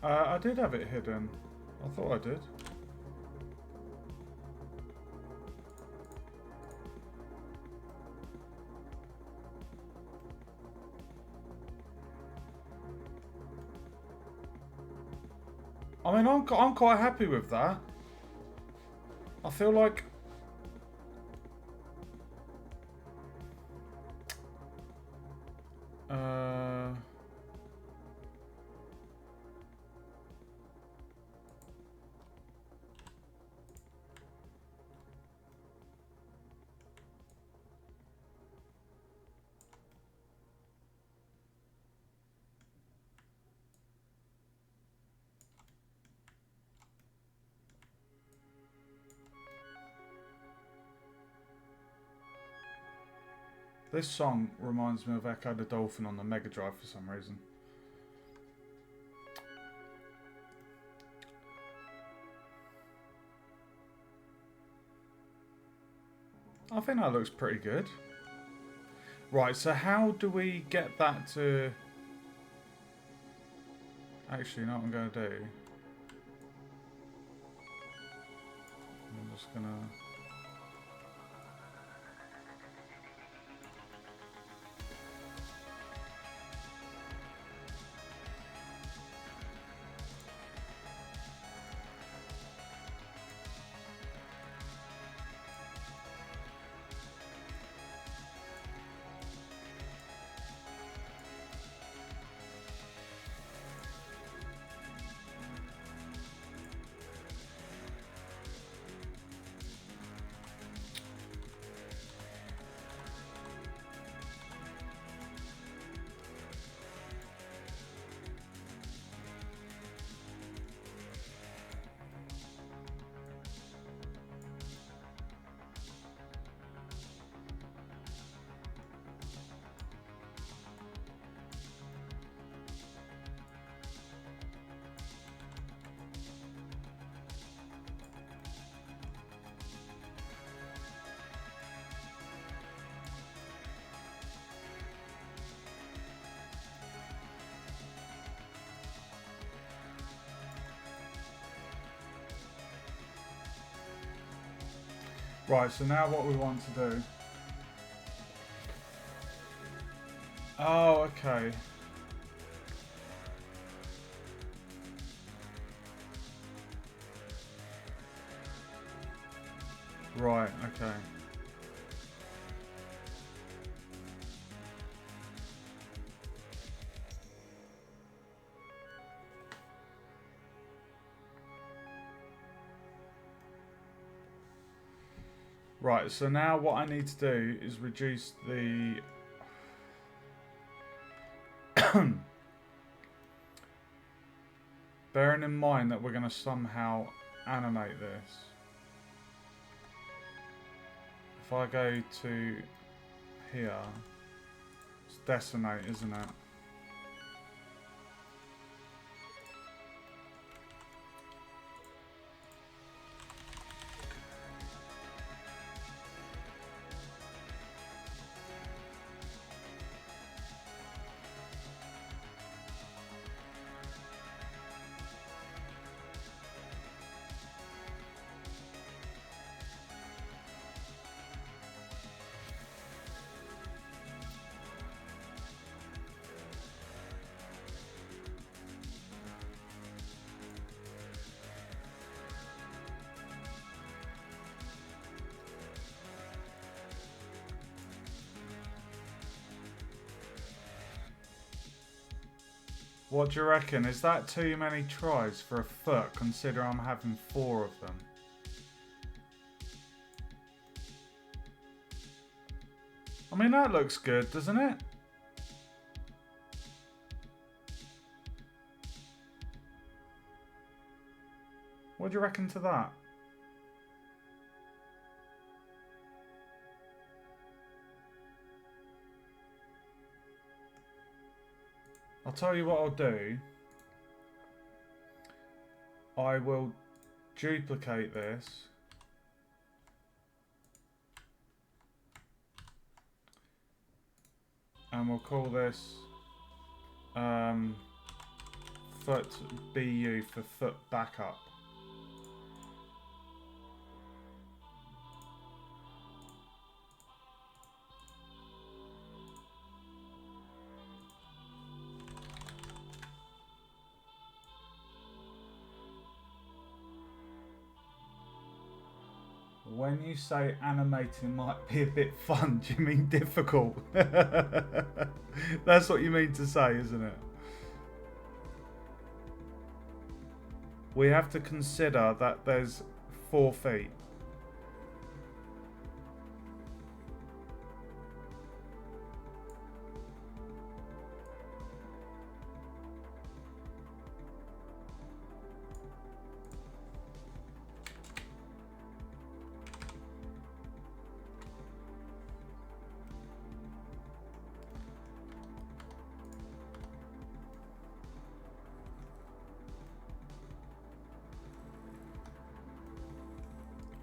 I did have it hidden. I thought I did. I mean, I'm quite happy with that. I feel like... This song reminds me of Echo the Dolphin on the Mega Drive for some reason. I think that looks pretty good. Right, so how do we get that to... Actually, you know what I'm going to do? I'm just going to... Right, so now what we want to do... Oh, okay. Right, okay. Right, so now what I need to do is reduce the... Bearing in mind that we're going to somehow animate this. If I go to here, it's decimate, isn't it? What do you reckon? Is that too many tries for a foot, consider I'm having 4 of them? I mean, that looks good, doesn't it? What do you reckon to that? I'll tell you what I'll do. I will duplicate this. And we'll call this foot BU for foot backup. When you say animating might be a bit fun, do you mean difficult? That's what you mean to say, isn't it? We have to consider that there's 4 feet.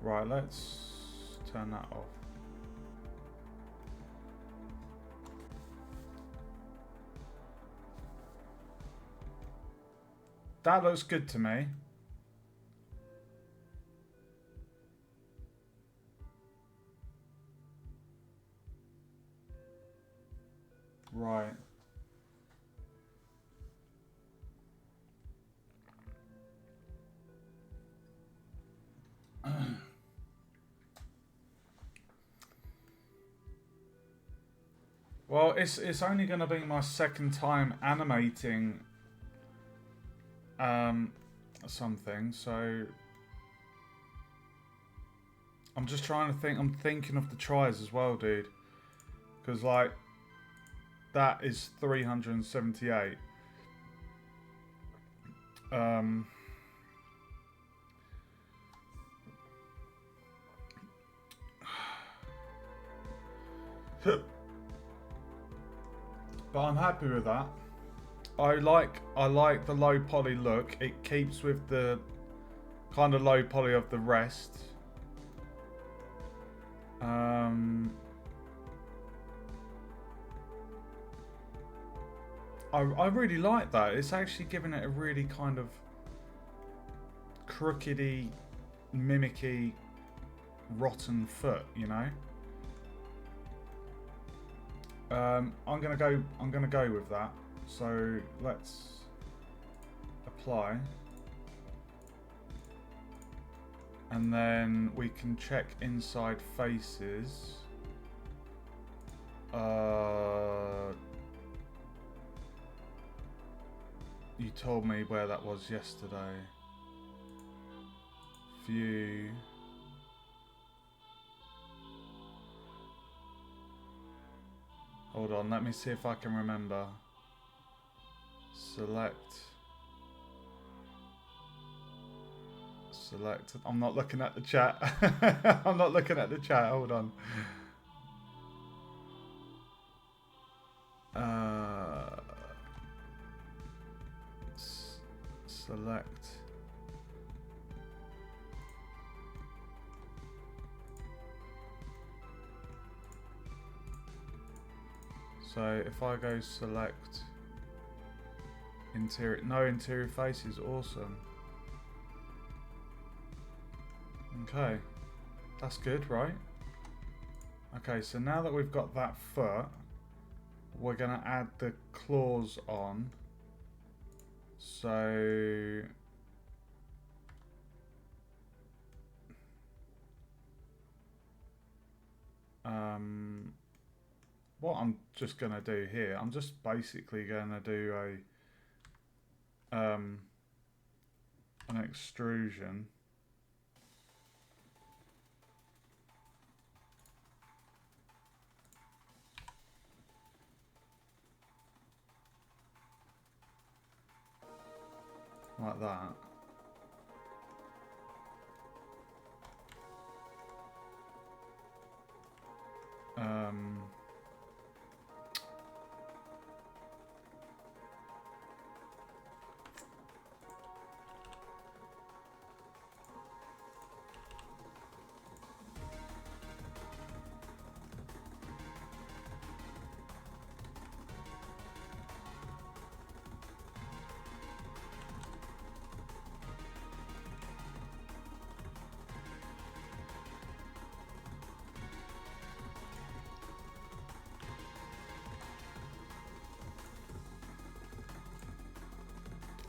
Right, let's turn that off. That looks good to me. Right. Well, it's only going to be my second time animating something, so I'm just trying to think. I'm thinking of the tries as well, dude, because like that is 378. But I'm happy with that. I like the low poly look. It keeps with the kind of low poly of the rest. I really like that. It's actually giving it a really kind of crookedy, mimicky, rotten foot, you know. I'm gonna go with that. So let's apply. And then we can check inside faces. You told me where that was yesterday. View. Hold on, let me see if I can remember. Select. Select. I'm not looking at the chat. I'm not looking at the chat. Hold on. Select. So if I go select interior, no interior faces, awesome. Okay, that's good, right? Okay, so now that we've got that foot, we're gonna add the claws on. So what I'm just gonna do here, I'm just basically gonna do an extrusion. Like that.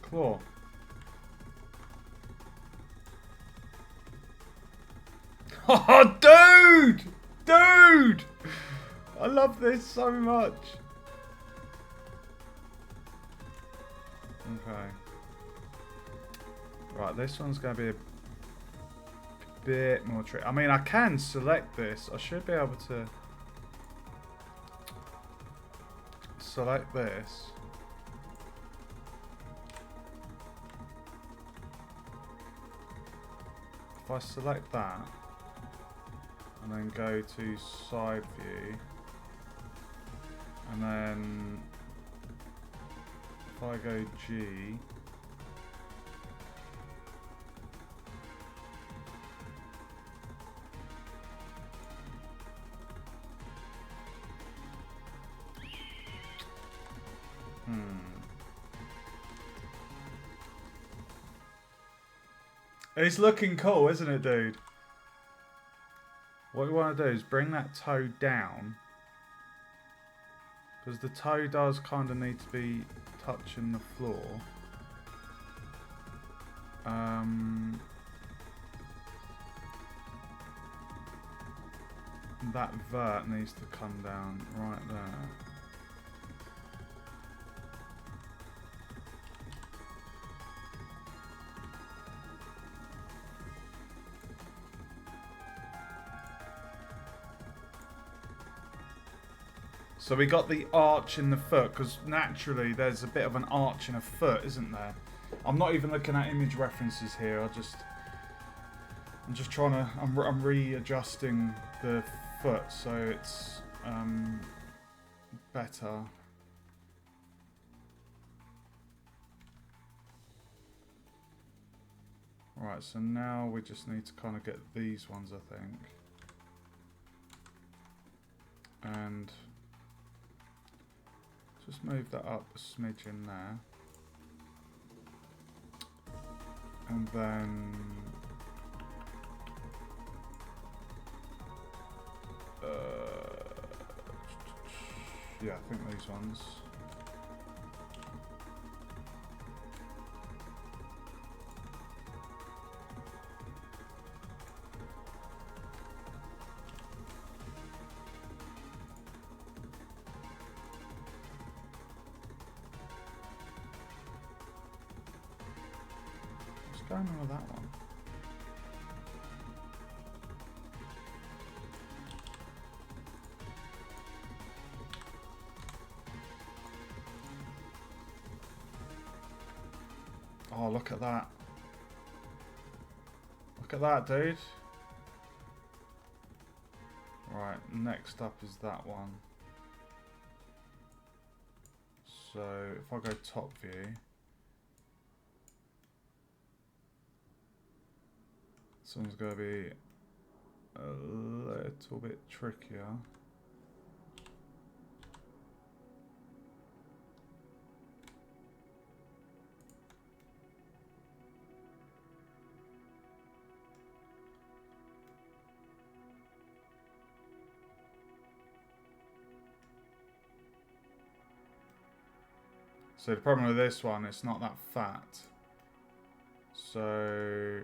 Claw. Oh, dude! Dude! I love this so much. Okay. Right, this one's going to be a bit more tricky. I mean, I can select this. I should be able to select this. If I select that and then go to side view, and then if I go G, It's looking cool, isn't it, dude? What we want to do is bring that toe down, because the toe does kind of need to be touching the floor. That vert needs to come down right there. So we got the arch in the foot, because naturally there's a bit of an arch in a foot, isn't there? I'm not even looking at image references here. I'm just trying to. I'm readjusting the foot so it's better. Right. So now we just need to kind of get these ones, I think, and just move that up a smidgen there. And then yeah, I think these ones. going on with that one? Oh, look at that. Look at that, dude. Right, next up is that one. So, if I go top view, this one's going to be a little bit trickier. So the problem with this one, it's not that fat. So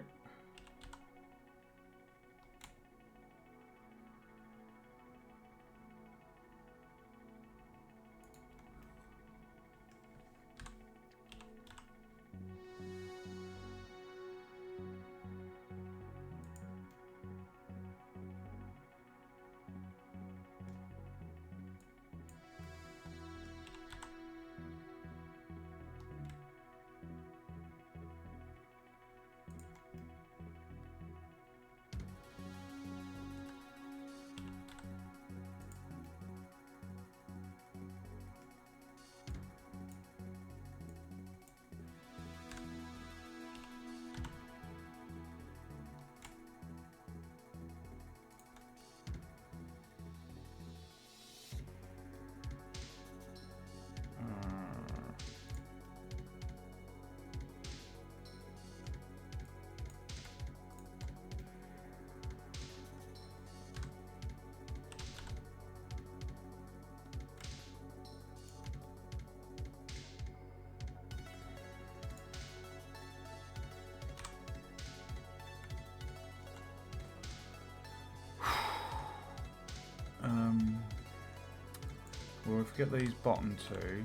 well, if we get these bottom two,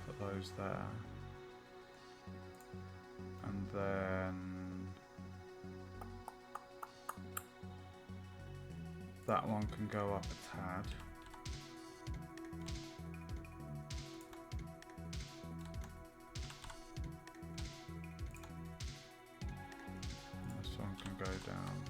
put those there, and then that one can go up a tad. This one can go down.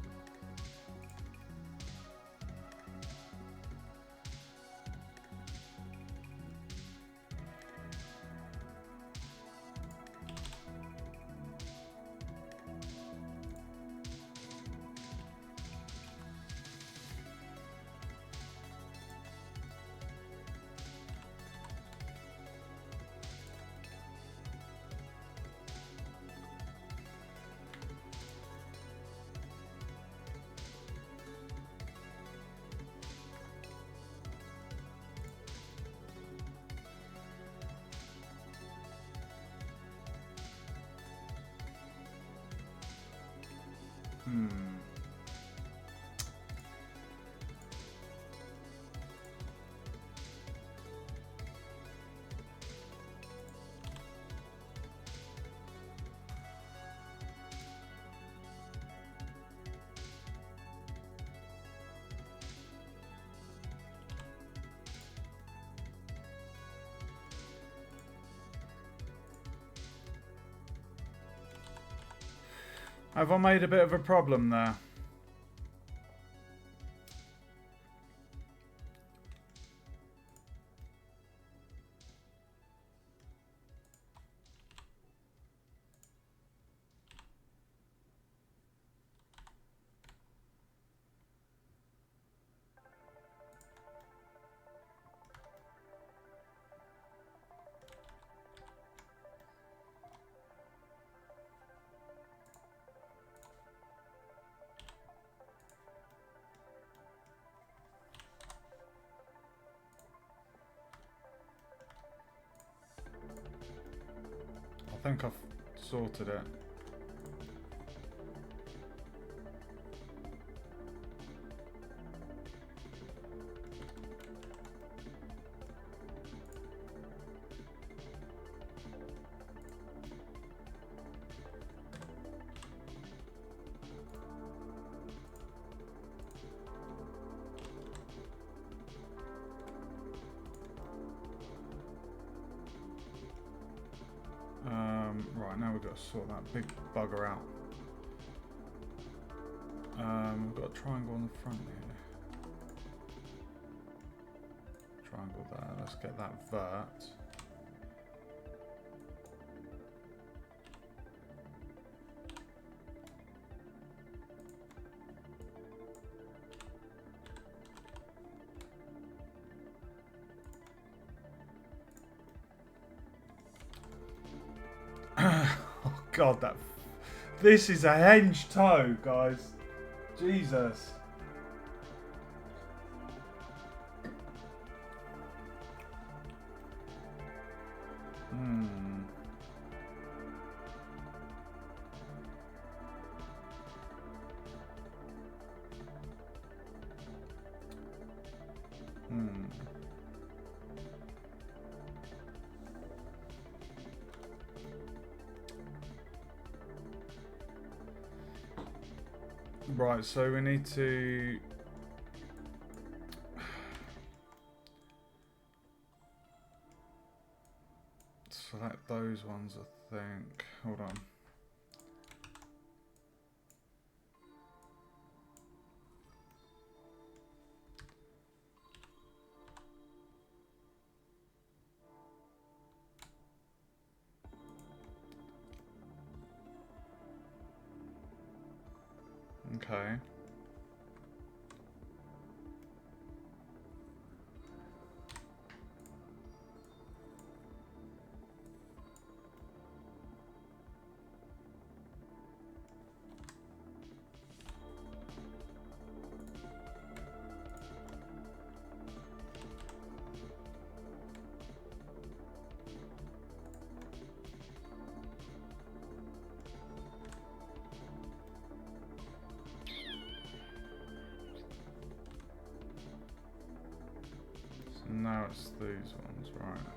Have I made a bit of a problem there? I think I've sorted it. we've got to sort that big bugger out. We've got a triangle on the front here. Triangle there. Let's get that vert. Oh God, this is a henge toe, guys. Jesus. Right, so we need to select those ones, I think. Hold on. Okay. Now it's these ones, right?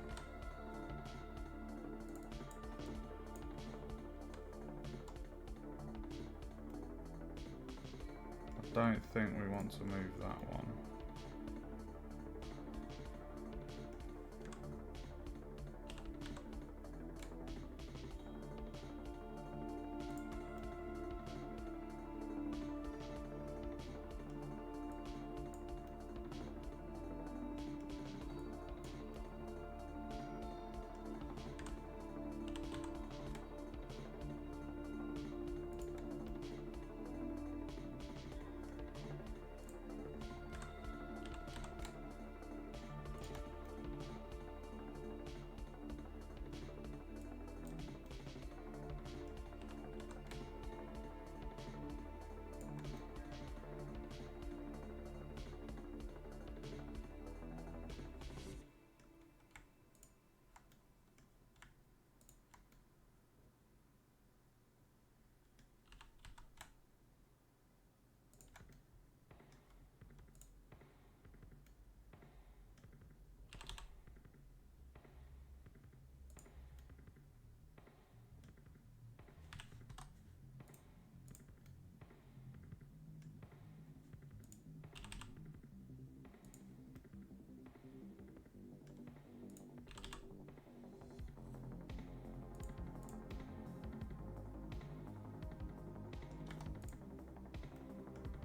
I don't think we want to move that one.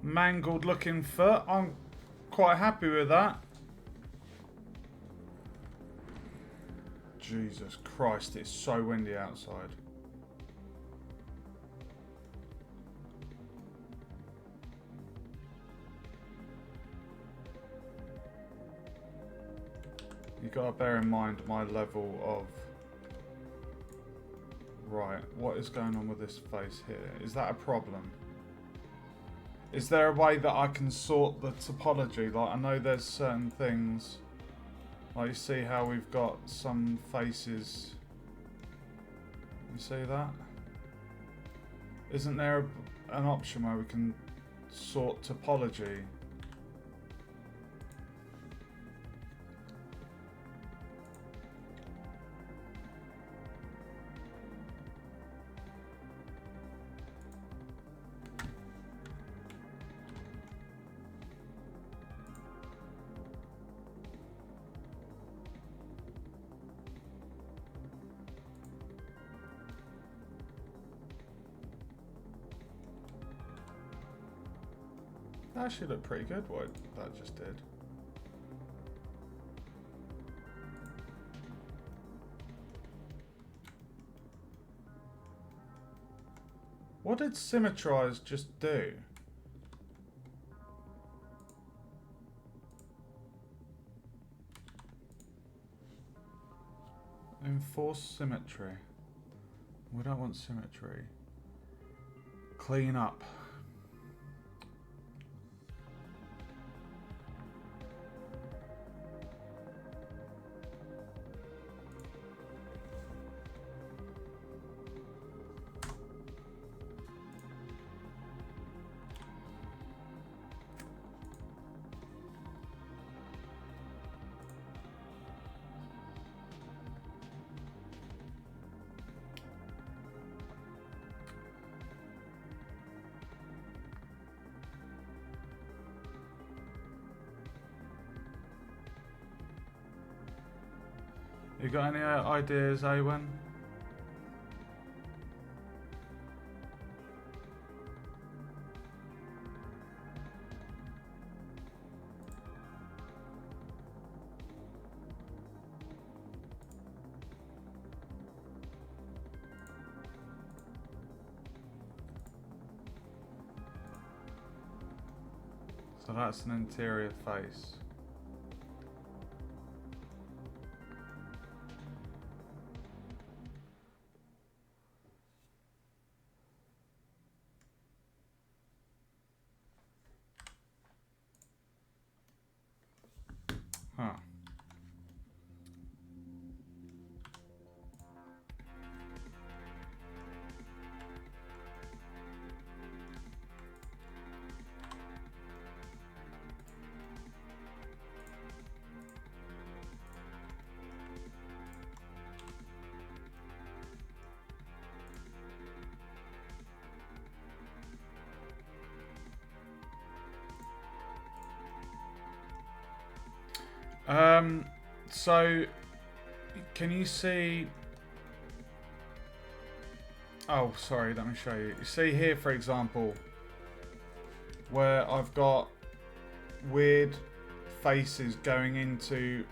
Mangled looking foot. I'm quite happy with that. Jesus Christ, it's so windy outside. You gotta bear in mind my level of... Right, what is going on with this face here? Is that a problem? Is there a way that I can sort the topology? Like, I know there's certain things, like you see how we've got some faces. You see that? Isn't there an option where we can sort topology? That actually looked pretty good, what that just did. What did Symmetrize just do? Enforce symmetry. We don't want symmetry. Clean up. You got any ideas, Awen? So that's an interior face. Huh. So can you see? Oh, sorry, let me show you. You see here, for example, where I've got weird faces going into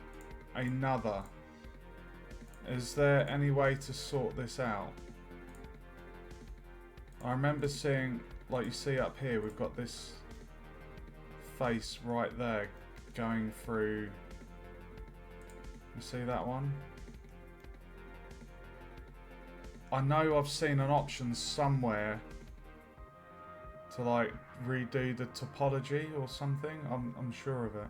another. Is there any way to sort this out? I remember seeing, like you see up here, we've got this face right there going through. You see that one? I know I've seen an option somewhere to like redo the topology or something. I'm sure of it.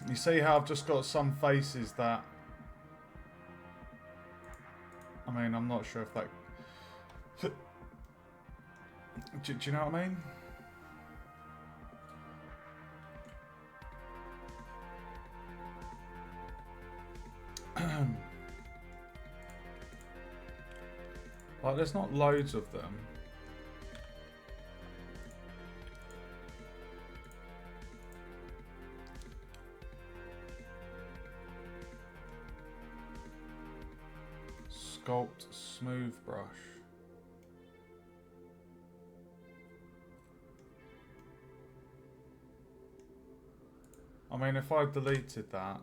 You see how I've just got some faces that, I mean, I'm not sure if that do you know what I mean? Like, there's not loads of them. Sculpt smooth brush. I mean, if I deleted that,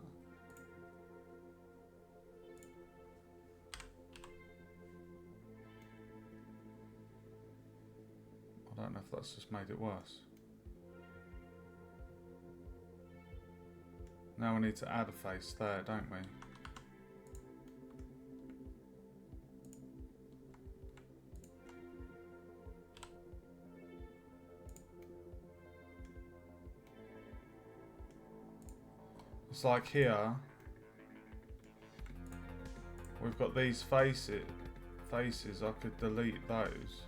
I don't know if that's just made it worse. Now we need to add a face there, don't we? It's like here, we've got these faces. I could delete those.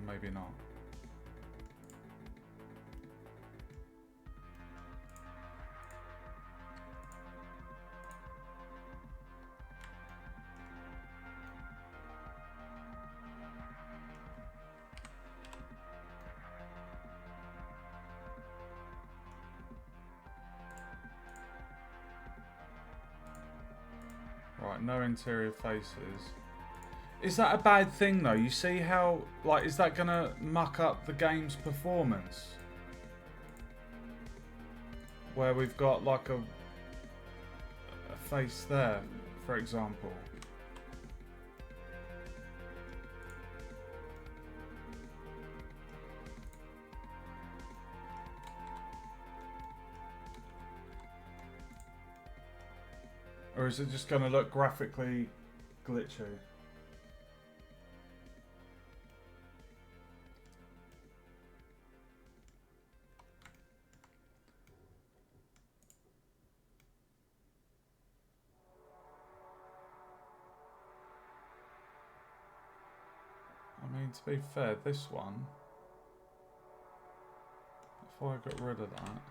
Maybe not. Right, no interior faces. Is that a bad thing though? You see how, like, is that gonna muck up the game's performance? Where we've got like a face there, for example. Or is it just gonna look graphically glitchy? I mean, to be fair, this one, if I got rid of that,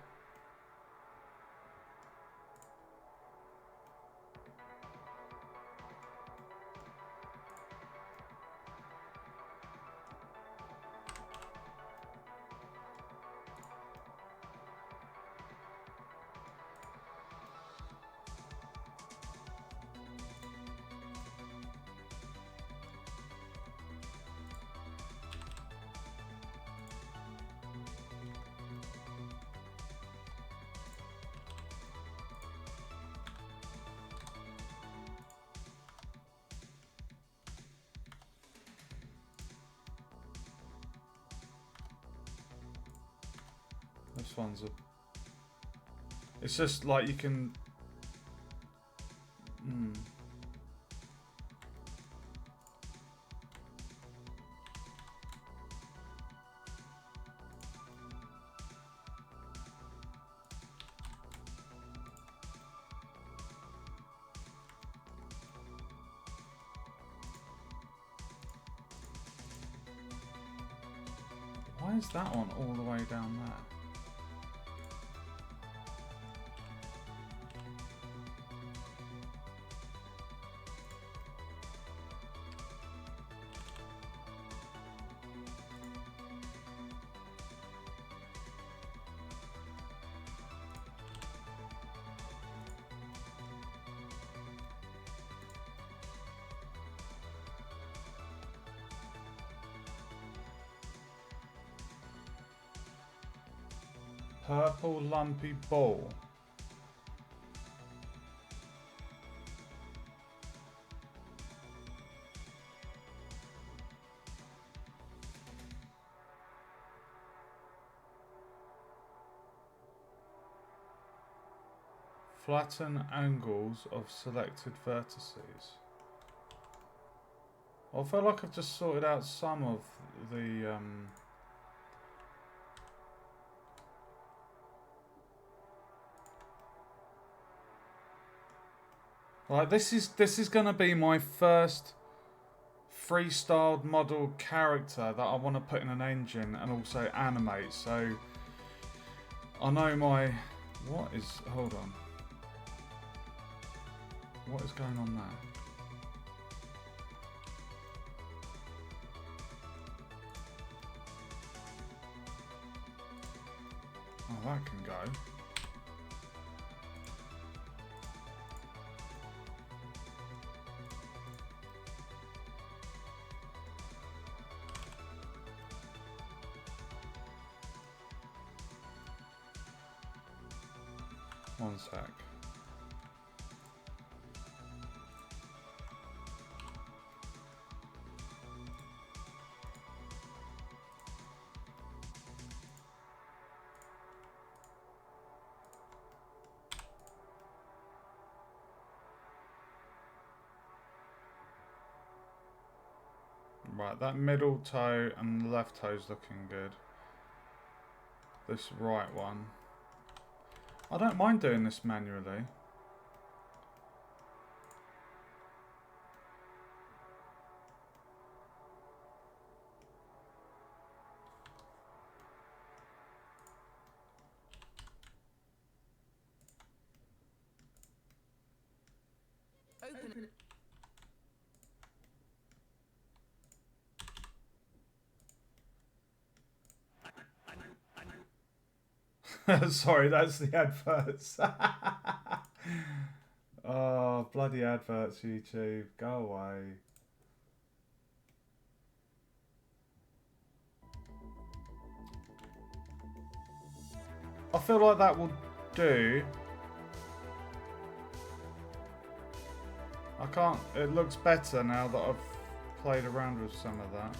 this one's a... It's just like you can... Why is that one all the way down there? Purple lumpy ball. Flatten angles of selected vertices. Well, I feel like I've just sorted out some of the like this is gonna be my first freestyled model character that I want to put in an engine and also animate. So I know my hold on. What is going on there? Oh, that can go. One sec. Right, that middle toe and the left toe's looking good. This right one. I don't mind doing this manually. Open. Sorry, that's the adverts. Oh, bloody adverts, YouTube. Go away. I feel like that will do. I can't... It looks better now that I've played around with some of that.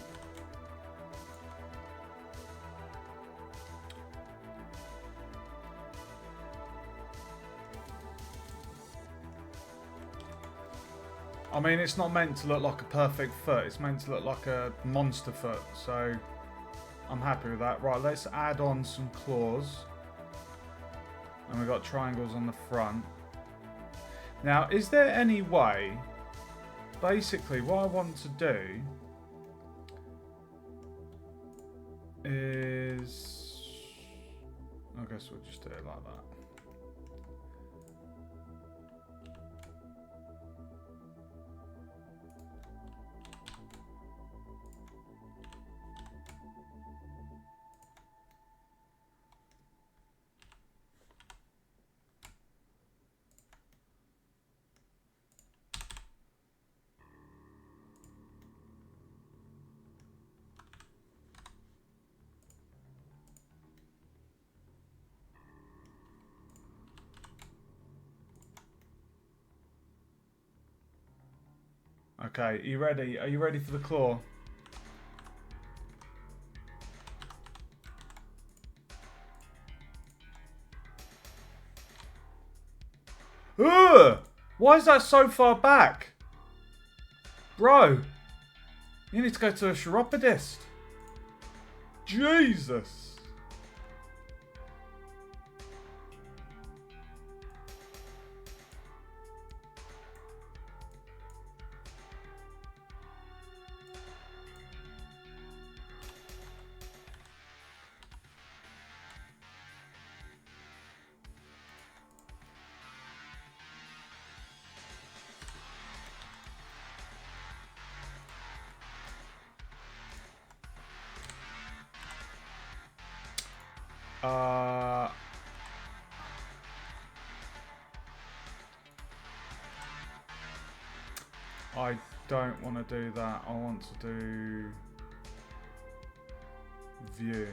I mean, it's not meant to look like a perfect foot. It's meant to look like a monster foot. So, I'm happy with that. Right, let's add on some claws. And we've got triangles on the front. Now, is there any way... Basically, what I want to do... is... I guess we'll just do it like that. Okay, are you ready? Are you ready for the claw? Ugh! Why is that so far back? Bro! You need to go to a chiropodist. Jesus! I don't want to do that. I want to do view.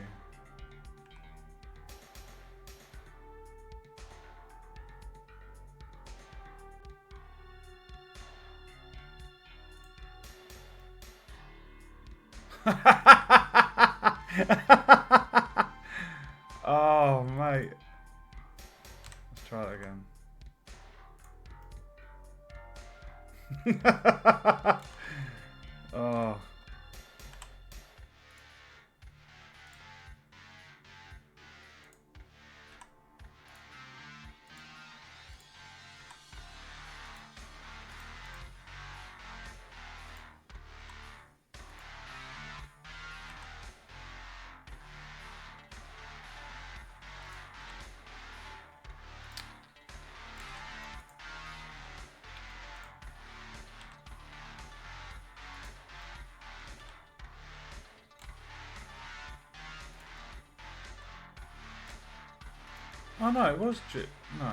Oh, mate. Let's try it again. Oh. Oh no, it was no.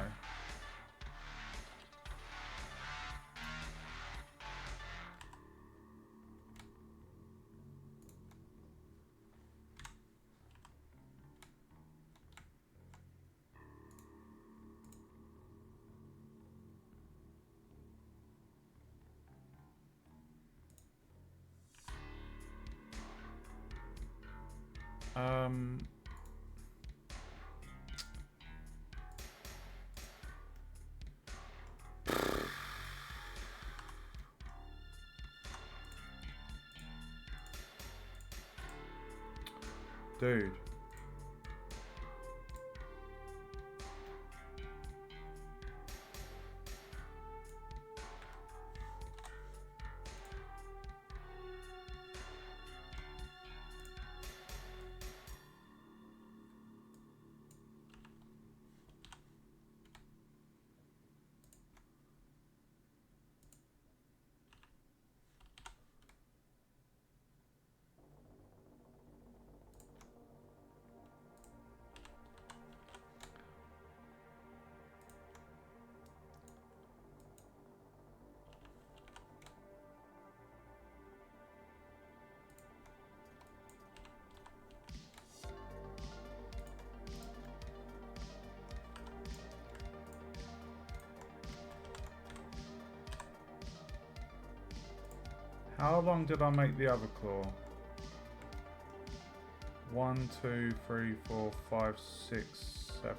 Dude. How long did I make the other claw? 1, 2, 3, 4, 5, 6, 7.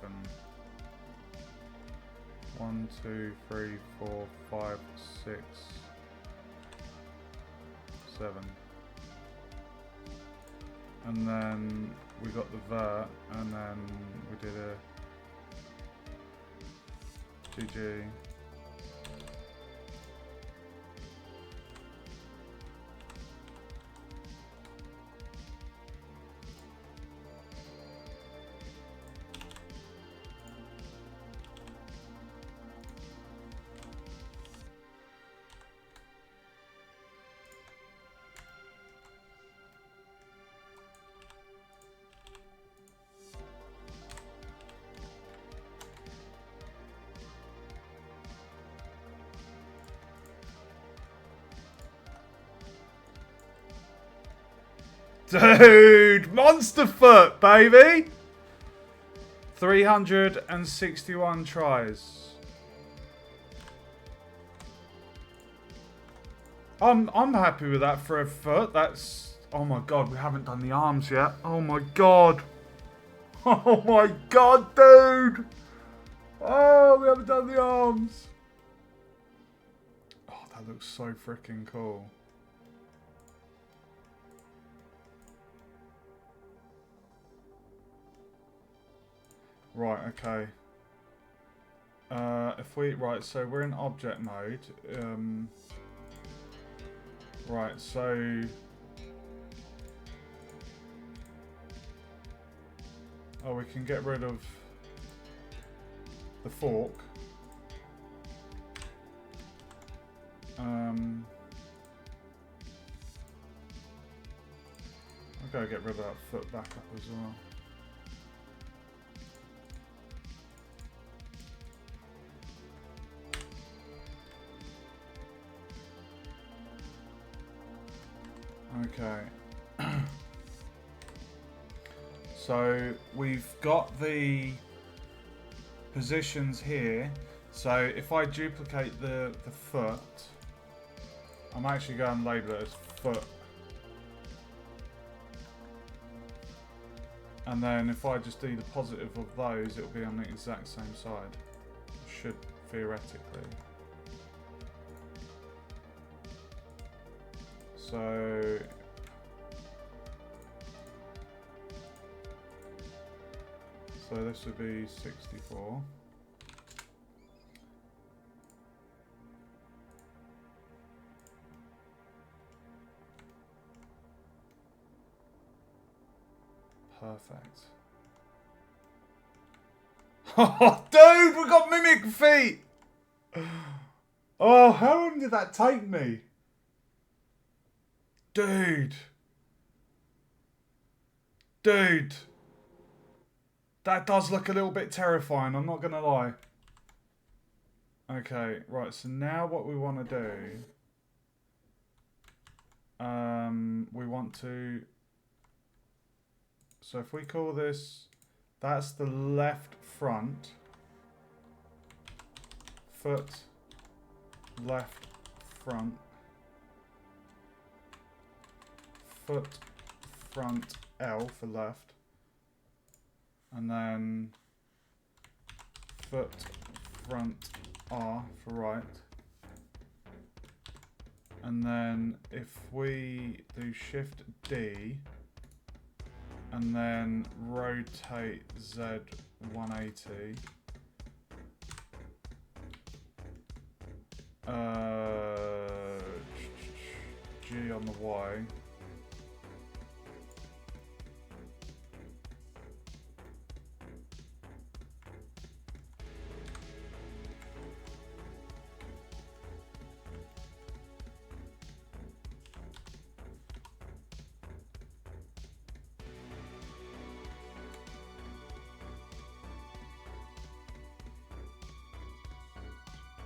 1, 2, 3, 4, 5, 6, 7. And then we got the vert, and then we did a GG. Dude, monster foot, baby. 361 tries. I'm happy with that for a foot. That's, oh my god, we haven't done the arms yet. Oh my god. Oh my god, dude. Oh, we haven't done the arms. Oh, that looks so freaking cool. Right, okay. If we, right, so we're in object mode. Right, so... Oh, we can get rid of the fork. I'll go get rid of that foot back up as well. Okay. So we've got the positions here. So if I duplicate the foot, I'm actually going to label it as foot. And then if I just do the positive of those, it'll be on the exact same side. Should theoretically. So this would be 64. Perfect. Oh, dude, we got mimic feet. Oh, how long did that take me? Dude. Dude. That does look a little bit terrifying, I'm not going to lie. Okay, right, so now what we want to do... we want to... So if we call this... That's the left front. Foot. Left front. Foot front L for left. And then foot front R for right. And then if we do shift D and then rotate Z 180, G on the Y.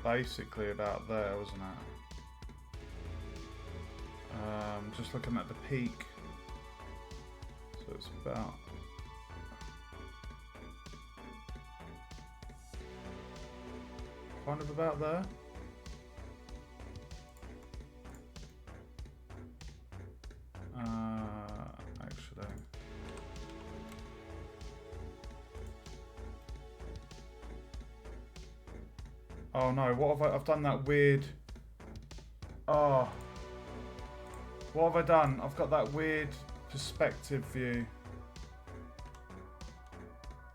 Basically about there, wasn't it? Just looking at the peak. So it's about... kind of about there. Oh no, what have I've done that weird... Oh. What have I done? I've got that weird perspective view.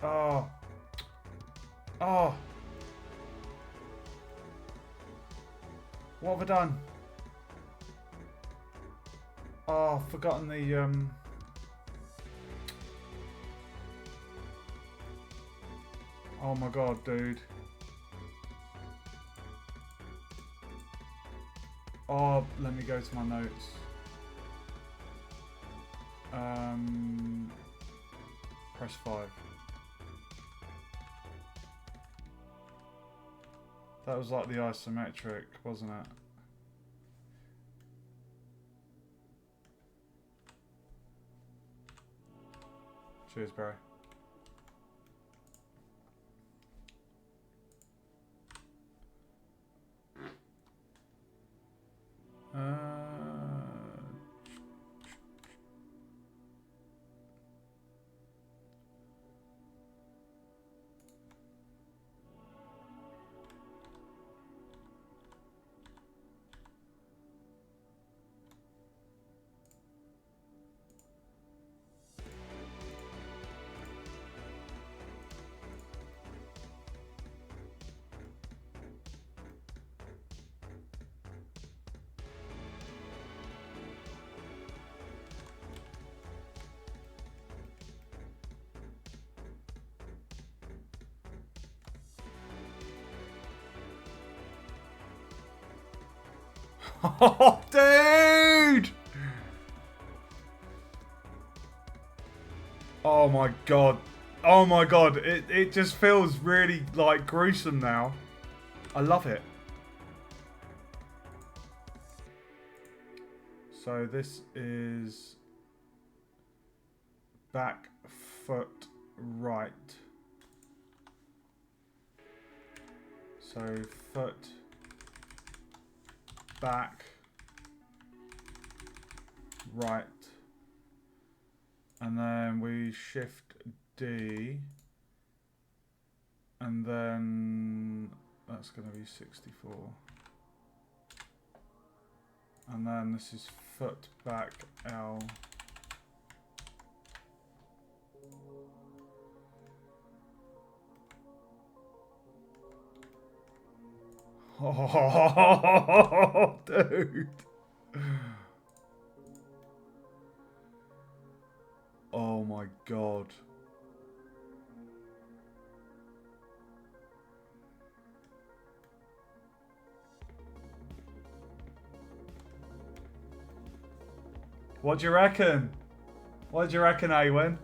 Oh. Oh. What have I done? Oh, I've forgotten the... Oh my god, dude. Oh, let me go to my notes. Press 5. That was like the isometric, wasn't it? Cheers, bro. Oh, dude! Oh my god. Oh my god. It just feels really like gruesome now. I love it. So this is back foot right. So foot back right, and then we shift D, and then that's going to be 64, and then this is foot back L. Oh, dude. Oh my god. What do you reckon? What do you reckon, Awen?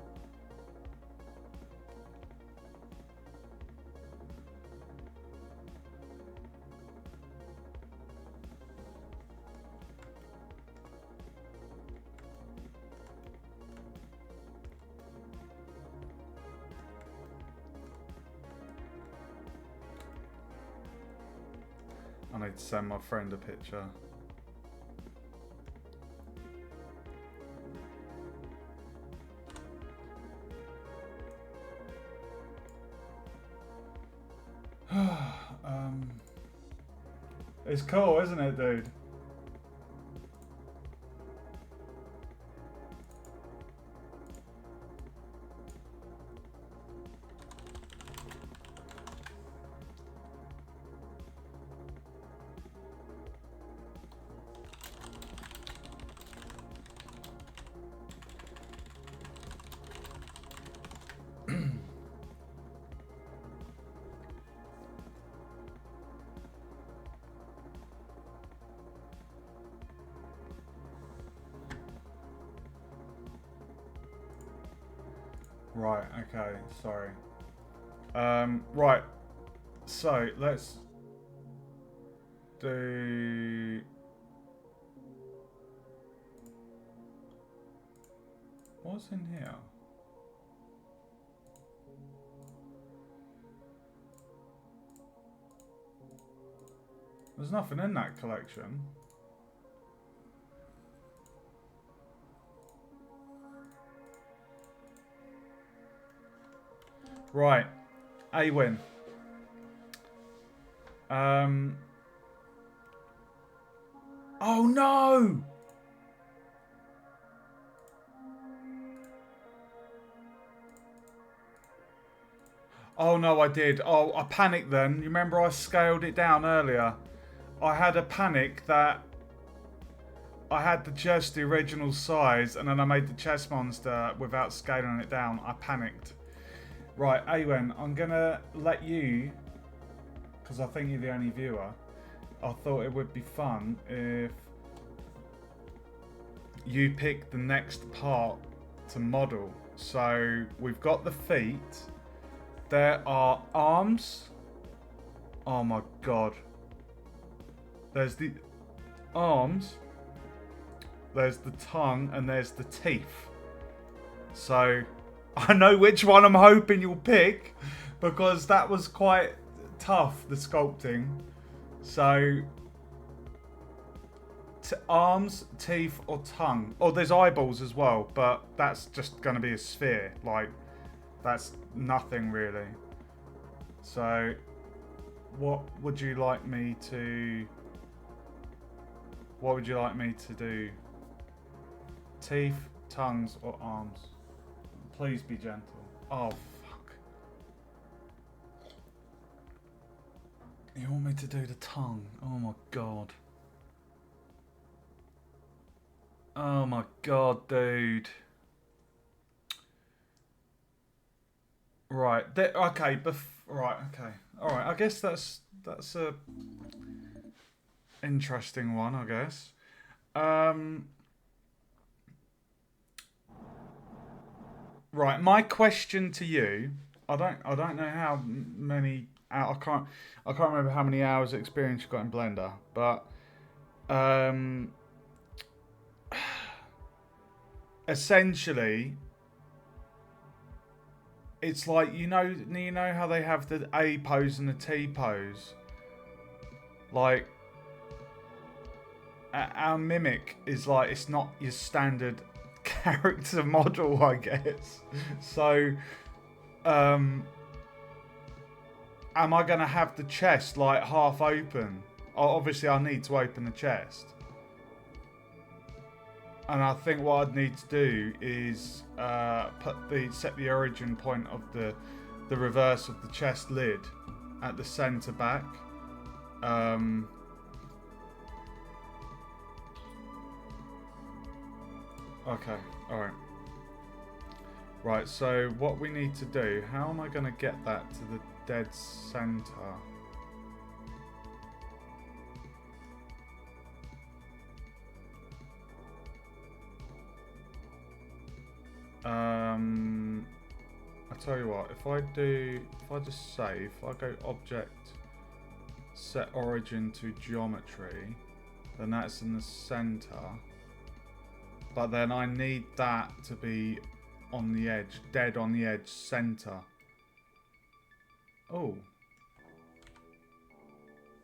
I need to send my friend a picture. It's cool, isn't it, dude? Right, okay, sorry. Right, so let's do... What's in here? There's nothing in that collection. Right, Awen. Oh no! Oh no, I did. Oh, I panicked then. You remember I scaled it down earlier? I had a panic that I had the chest the original size and then I made the chest monster without scaling it down. I panicked. Right, Awen, I'm gonna let you, because I think you're the only viewer, I thought it would be fun if you pick the next part to model. So we've got the feet. There are arms. Oh my god. There's the arms. There's the tongue and there's the teeth. So I know which one I'm hoping you'll pick because that was quite tough, the sculpting. So arms, teeth or tongue. Oh, there's eyeballs as well, but that's just going to be a sphere. Like, that's nothing really. So what would you like me to do? Teeth, tongues or arms? Please be gentle. Oh fuck. You want me to do the tongue? Oh my god. Oh my god, dude. Right. Okay. Right. Okay. All right. I guess that's a interesting one. I guess. Right. My question to you. I don't know how many. I can't remember how many hours of experience you got in Blender, but essentially, it's like you know how they have the A pose and the T pose. Like our Mimic is like, it's not your standard character model, I guess. So, am I gonna have the chest like half open? Obviously, I need to open the chest. And I think what I'd need to do is set the origin point of the reverse of the chest lid at the centre back. Okay, alright. Right, so what we need to do, how am I going to get that to the dead centre? I tell you what, if I just save, if I go object, set origin to geometry, then that's in the center. But then I need that to be on the edge, dead on the edge, center. Oh.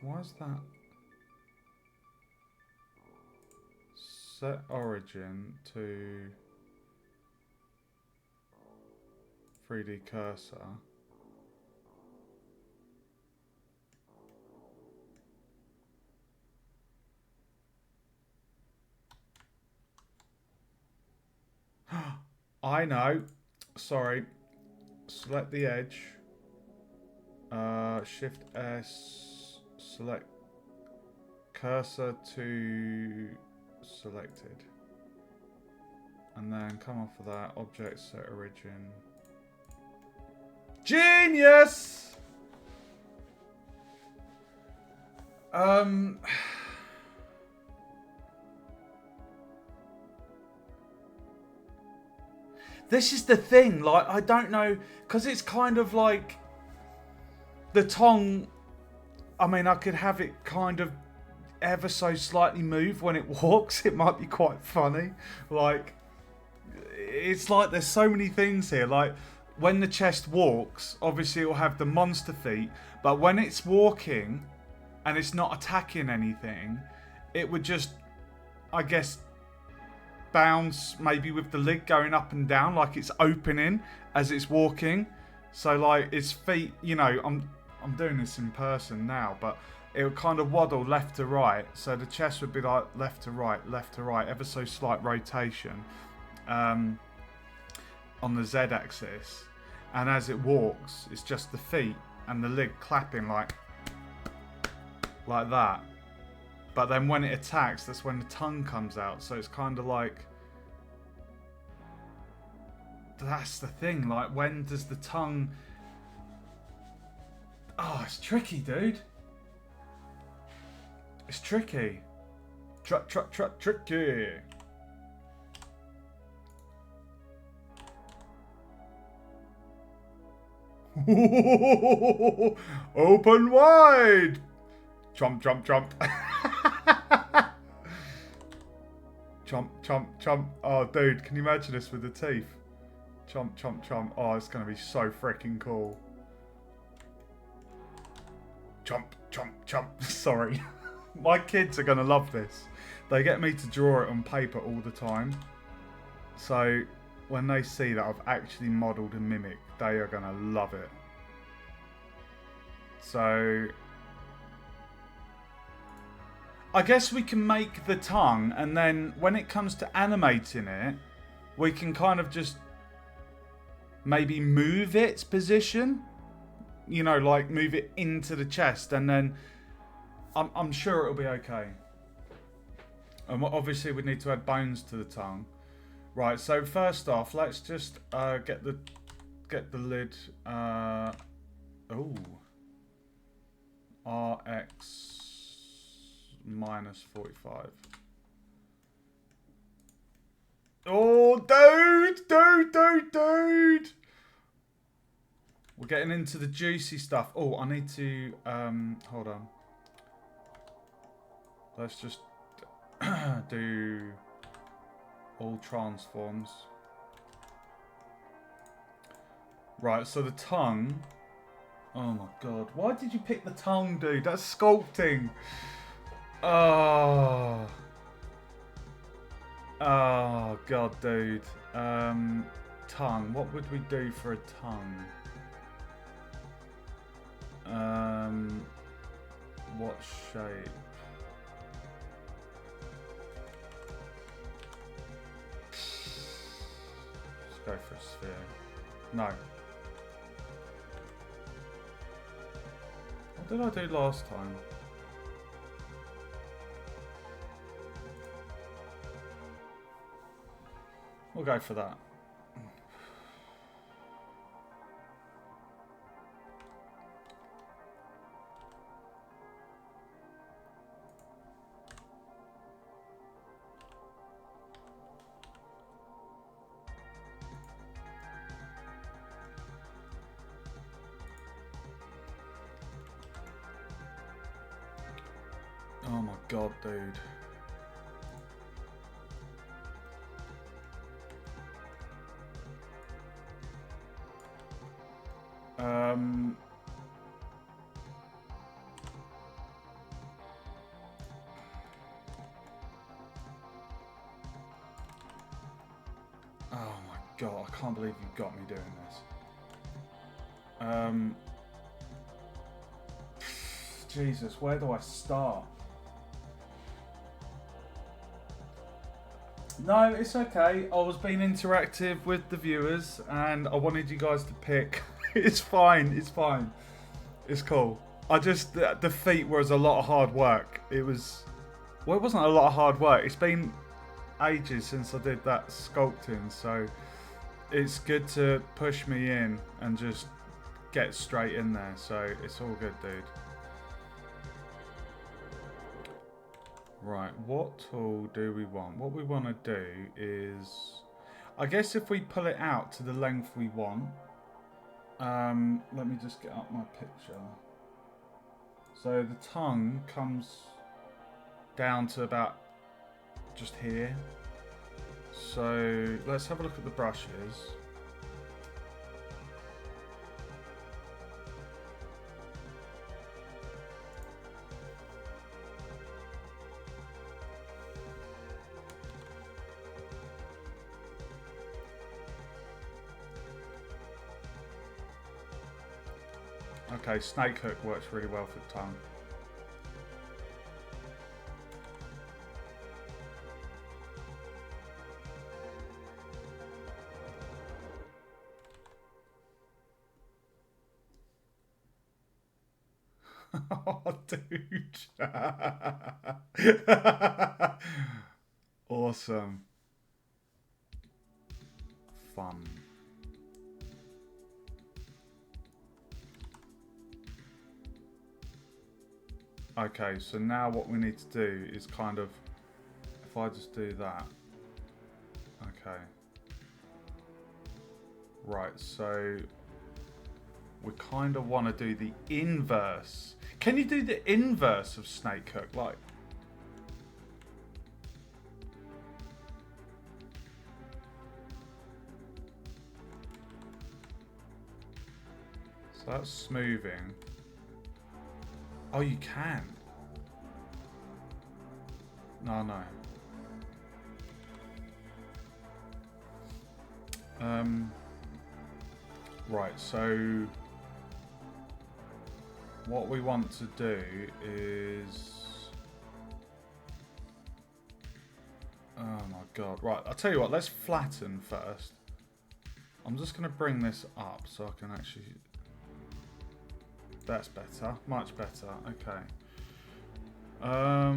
Why is that? Set origin to 3D cursor. I know. Sorry. Select the edge. Shift S. Select cursor to selected. And then come off of that. Object set origin. Genius! This is the thing, like, I don't know, because it's kind of like the tongue. I mean, I could have it kind of ever so slightly move when it walks. It might be quite funny. Like, it's like there's so many things here. Like, when the chest walks, obviously it will have the monster feet, but when it's walking and it's not attacking anything, it would just, I guess, bounce maybe with the lid going up and down, like it's opening as it's walking. So like its feet, you know, I'm doing this in person now, but it would kind of waddle left to right. So the chest would be like left to right, ever so slight rotation on the Z-axis. And as it walks, it's just the feet and the leg clapping like that. But then when it attacks, that's when the tongue comes out. So it's kind of like... That's the thing. Like, when does the tongue... Oh, it's tricky, dude. It's tricky. Tricky. Open wide. Chomp, chomp, chomp. Chomp, chomp, chomp. Oh, dude, can you imagine this with the teeth? Chomp, chomp, chomp. Oh, it's going to be so freaking cool. Chomp, chomp, chomp. Sorry. My kids are going to love this. They get me to draw it on paper all the time. So when they see that I've actually modelled a mimic, they are going to love it. So I guess we can make the tongue, and then when it comes to animating it, we can kind of just maybe move its position. You know, like move it into the chest, and then I'm sure it'll be okay. And obviously we need to add bones to the tongue. Right, so first off, let's just get the lid. RX minus 45. Oh, dude! We're getting into the juicy stuff. Oh, I need to hold on. Let's just do all transforms. Right, so the tongue. Oh my god. Why did you pick the tongue, dude? That's sculpting. Oh. Oh god, dude. Tongue. What would we do for a tongue? What shape? Let's go for a sphere. No. What did I do last time? We'll go for that. Oh my god, dude. Oh my god, I can't believe you got me doing this. Jesus, where do I start? No, it's okay. I was being interactive with the viewers and I wanted you guys to pick. It's fine, it's fine. It's cool. I just, the feet was a lot of hard work. It was, well, it wasn't a lot of hard work. It's been ages since I did that sculpting, so it's good to push me in and just get straight in there. So it's all good, dude. Right, what tool do we want? What we want to do is, I guess if we pull it out to the length we want, let me just get up my picture. So the tongue comes down to about just here. So let's have a look at the brushes. Okay, snake hook works really well for tongue. Oh, dude. Awesome. Fun. Okay, so now what we need to do is kind of, if I just do that. Okay. Right, so we kind of want to do the inverse. Can you do the inverse of snake hook? Like, so that's smoothing. Oh, you can. No, no. Right, so what we want to do is... Oh my god. Right, I'll tell you what, let's flatten first. I'm just going to bring this up so I can actually... That's better. Much better. Okay. Uh.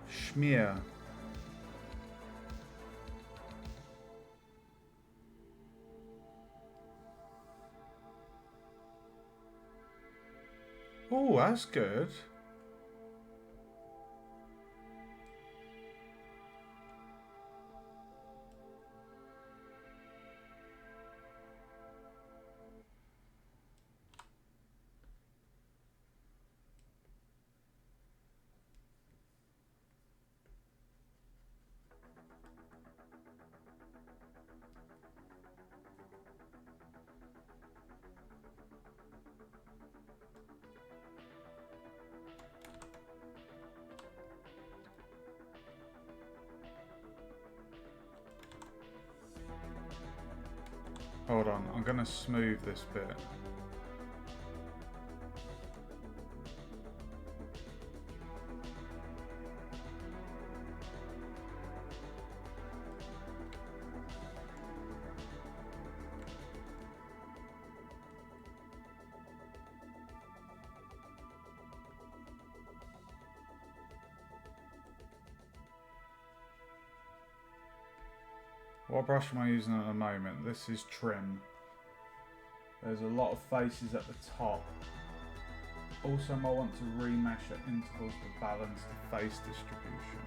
Schmear. Oh, that's good. Hold on, I'm going to smooth this bit. What brush am I using at the moment? This is trim. There's a lot of faces at the top. Also, I want to remesh at intervals to balance the face distribution.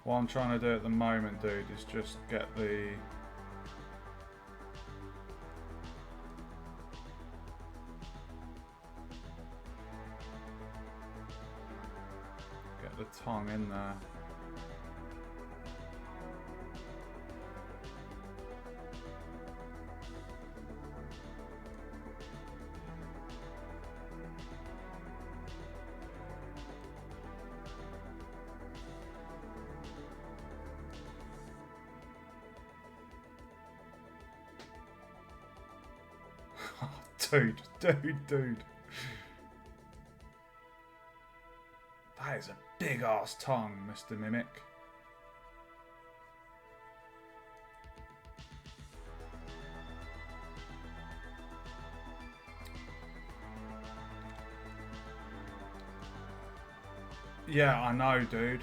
What I'm trying to do at the moment, dude, is just get the... get the tongue in there. Dude. That is a big ass tongue, Mr. Mimic. Yeah, I know, dude.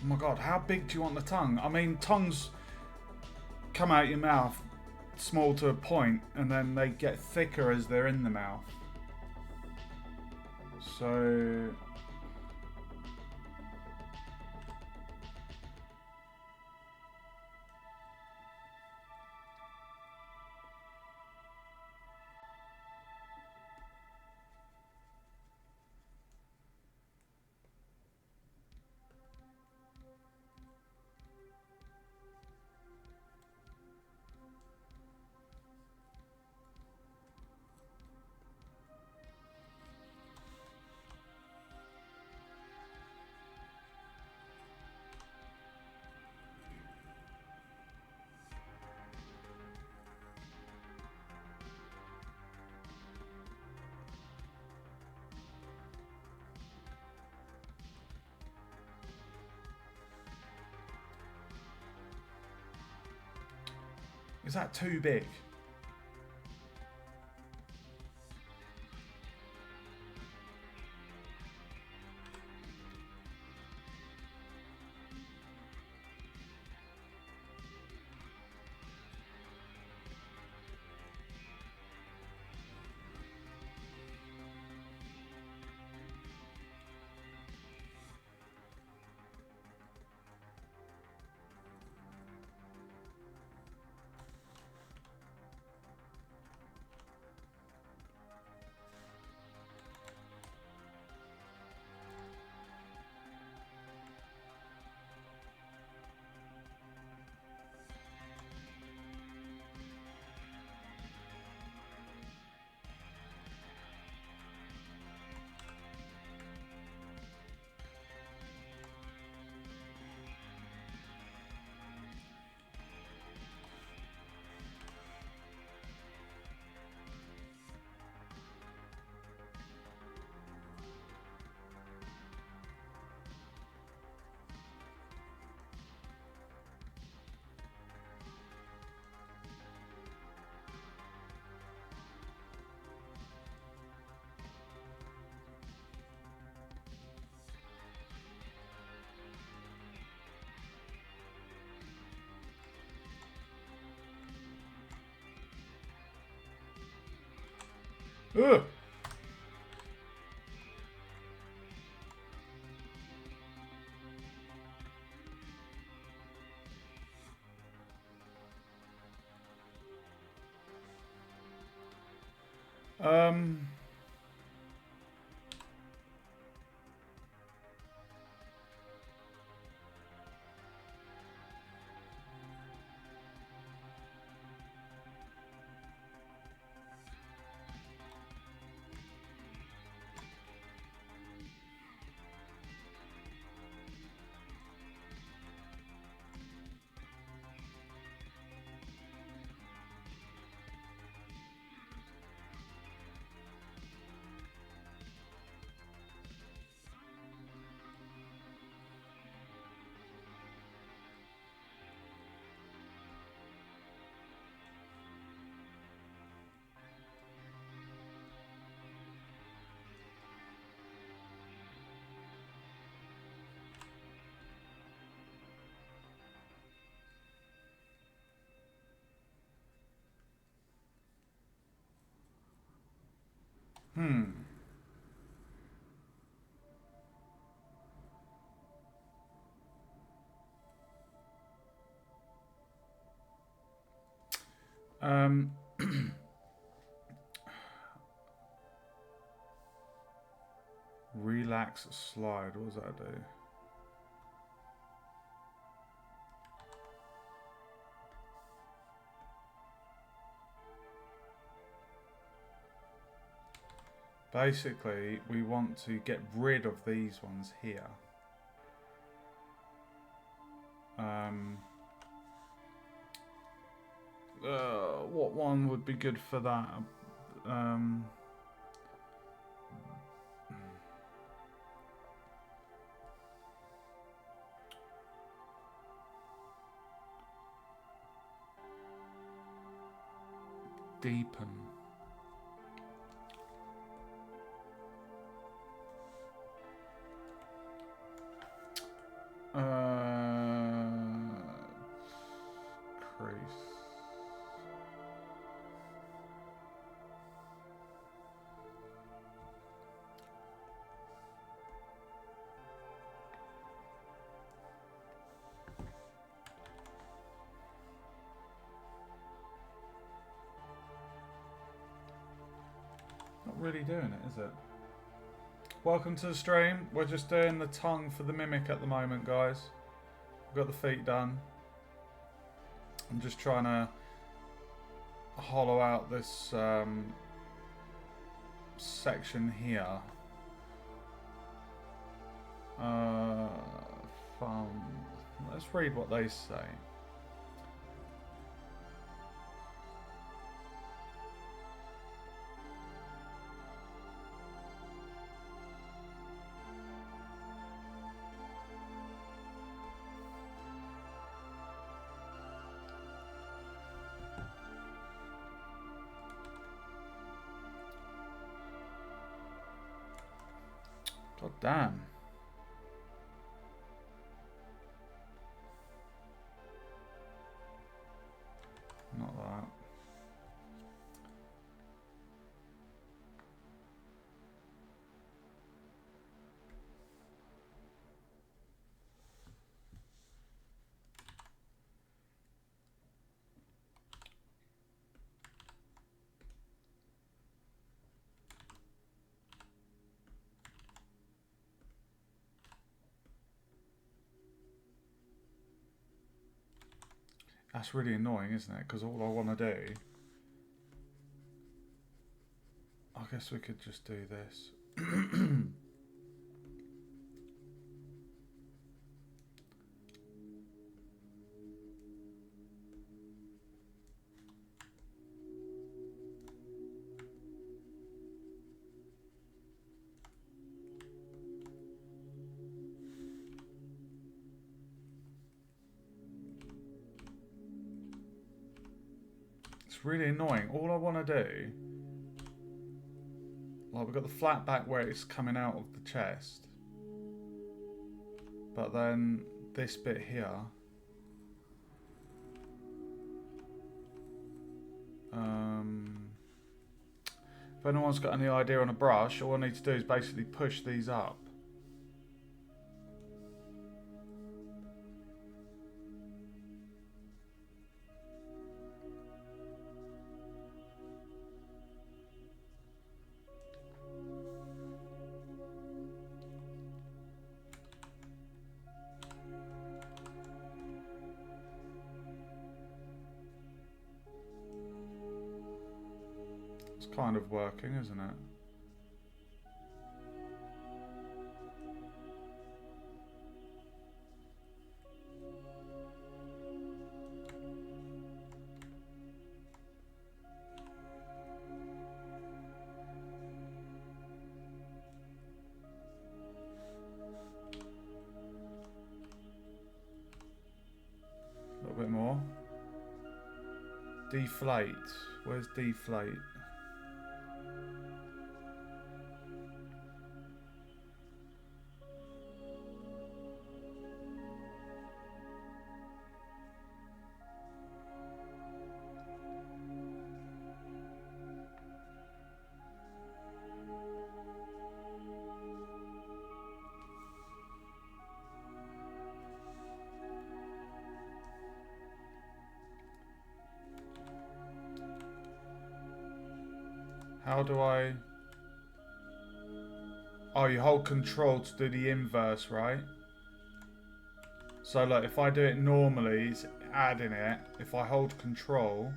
Oh my god, how big do you want the tongue? I mean, tongues come out your mouth small to a point and then they get thicker as they're in the mouth. So... is that too big? Ugh. Um... Hmm. Um. Relax slide. What does that do? Basically, we want to get rid of these ones here. What one would be good for that? Um, deepen. Crease. Not really doing it, is it? Welcome to the stream. We're just doing the tongue for the mimic at the moment, guys. We've got the feet done. I'm just trying to hollow out this section here. Let's read what they say. God damn. Not that. That's really annoying, isn't it? Because all I want to do... I guess we could just do this. It's really annoying. All I want to do... Like, we've got the flat back where it's coming out of the chest. But then this bit here... if anyone's got any idea on a brush, all I need to do is basically push these up. It's kind of working, isn't it? A little bit more. Deflate. Where's deflate? How do I... Oh, you hold control to do the inverse, right? So look, if I do it normally, it's adding it. If I hold control...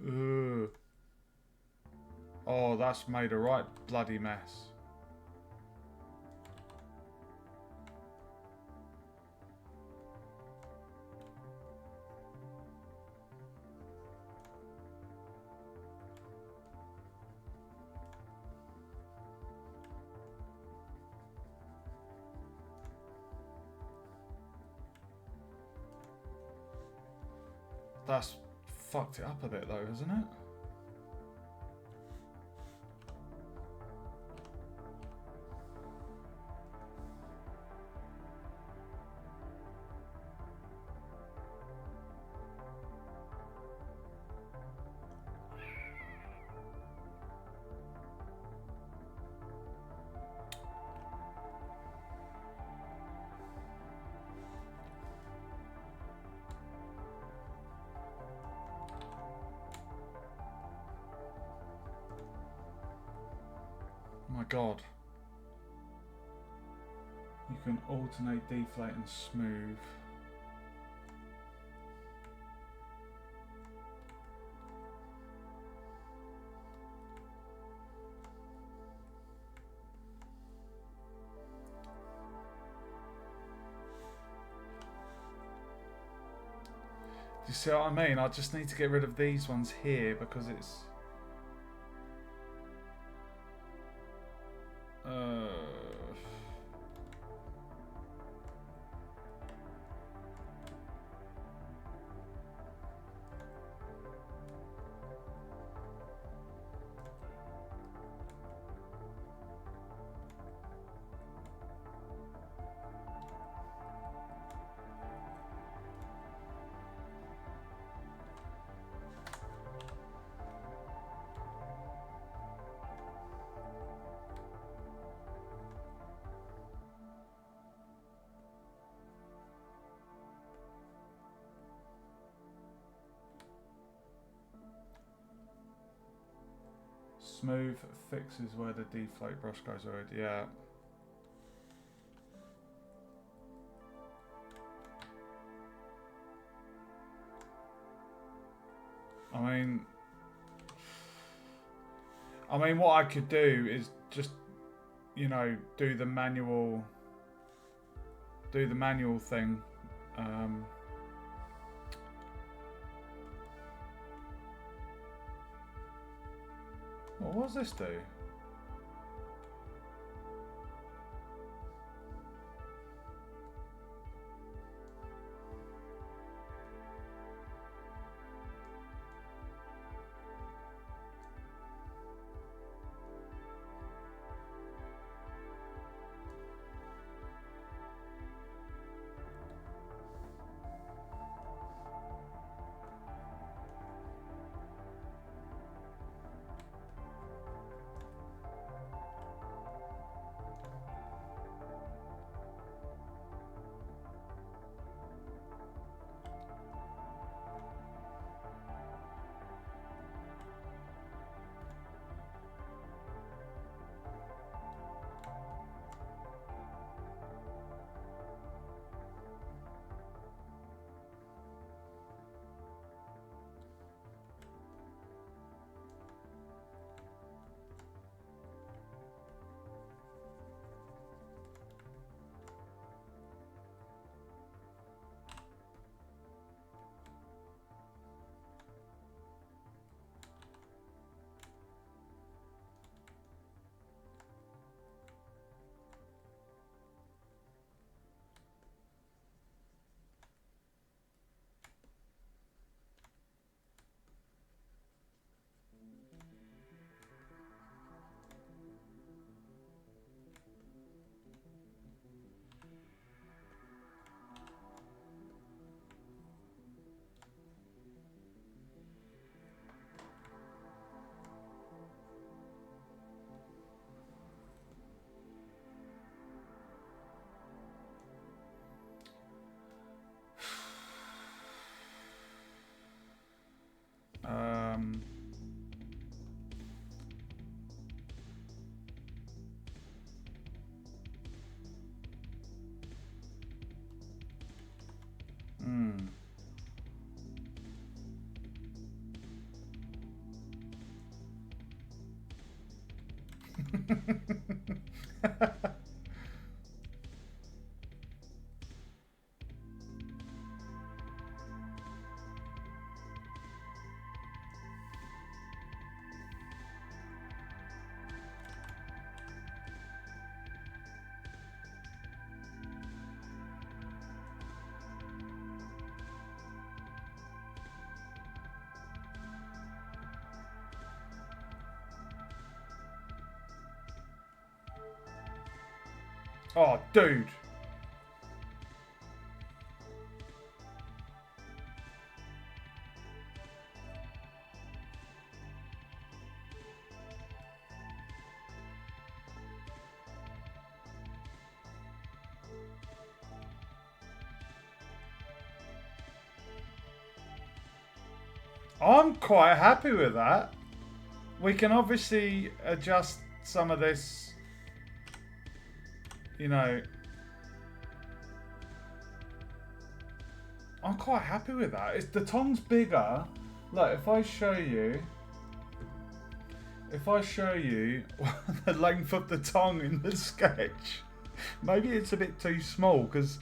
Ugh. Oh, that's made a right bloody mess. That's fucked it up a bit though, isn't it? Oh my god. You can alternate, deflate and smooth. Do you see what I mean? I just need to get rid of these ones here because it's... Smooth fixes where the deflate brush goes already. Yeah. I mean, what I could do is just, you know, do the manual thing. Well, what does this do? Oh, dude. I'm quite happy with that. We can obviously adjust some of this, you know. I'm quite happy with that. It's, the tongue's bigger. Look, if I show you the length of the tongue in the sketch, maybe it's a bit too small because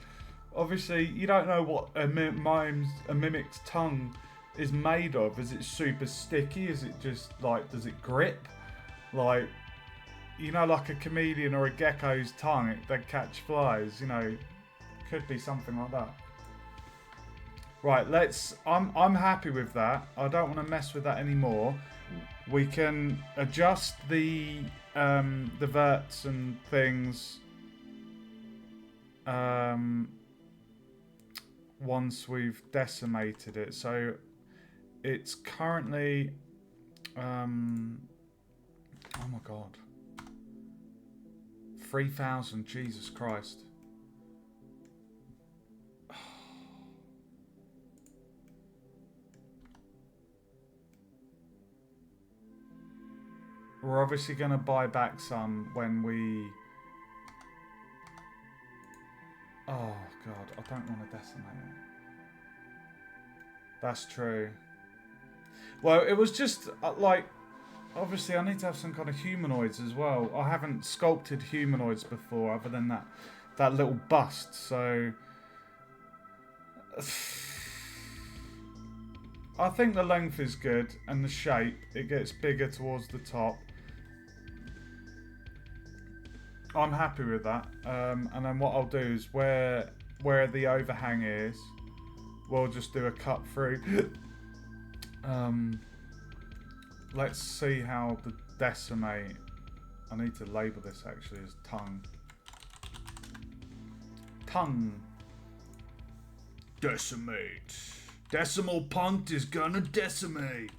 obviously you don't know what a mimic's tongue is made of. Is it super sticky? Is it just like, does it grip? Like, you know, like a chameleon or a gecko's tongue, they catch flies, you know, could be something like that. Right, I'm happy with that. I don't want to mess with that anymore. We can adjust the verts and things once we've decimated it. So it's currently oh my god, 3,000. Jesus Christ. We're obviously going to buy back some when we... Oh, God. I don't want to decimate it. That's true. Well, it was just, like... Obviously, I need to have some kind of humanoids as well. I haven't sculpted humanoids before, other than that little bust, so... I think the length is good, and the shape. It gets bigger towards the top. I'm happy with that. And then what I'll do is where the overhang is, we'll just do a cut through. Let's see how the decimate. I need to label this actually as tongue. Tongue. Decimate. Decimal punt is gonna decimate.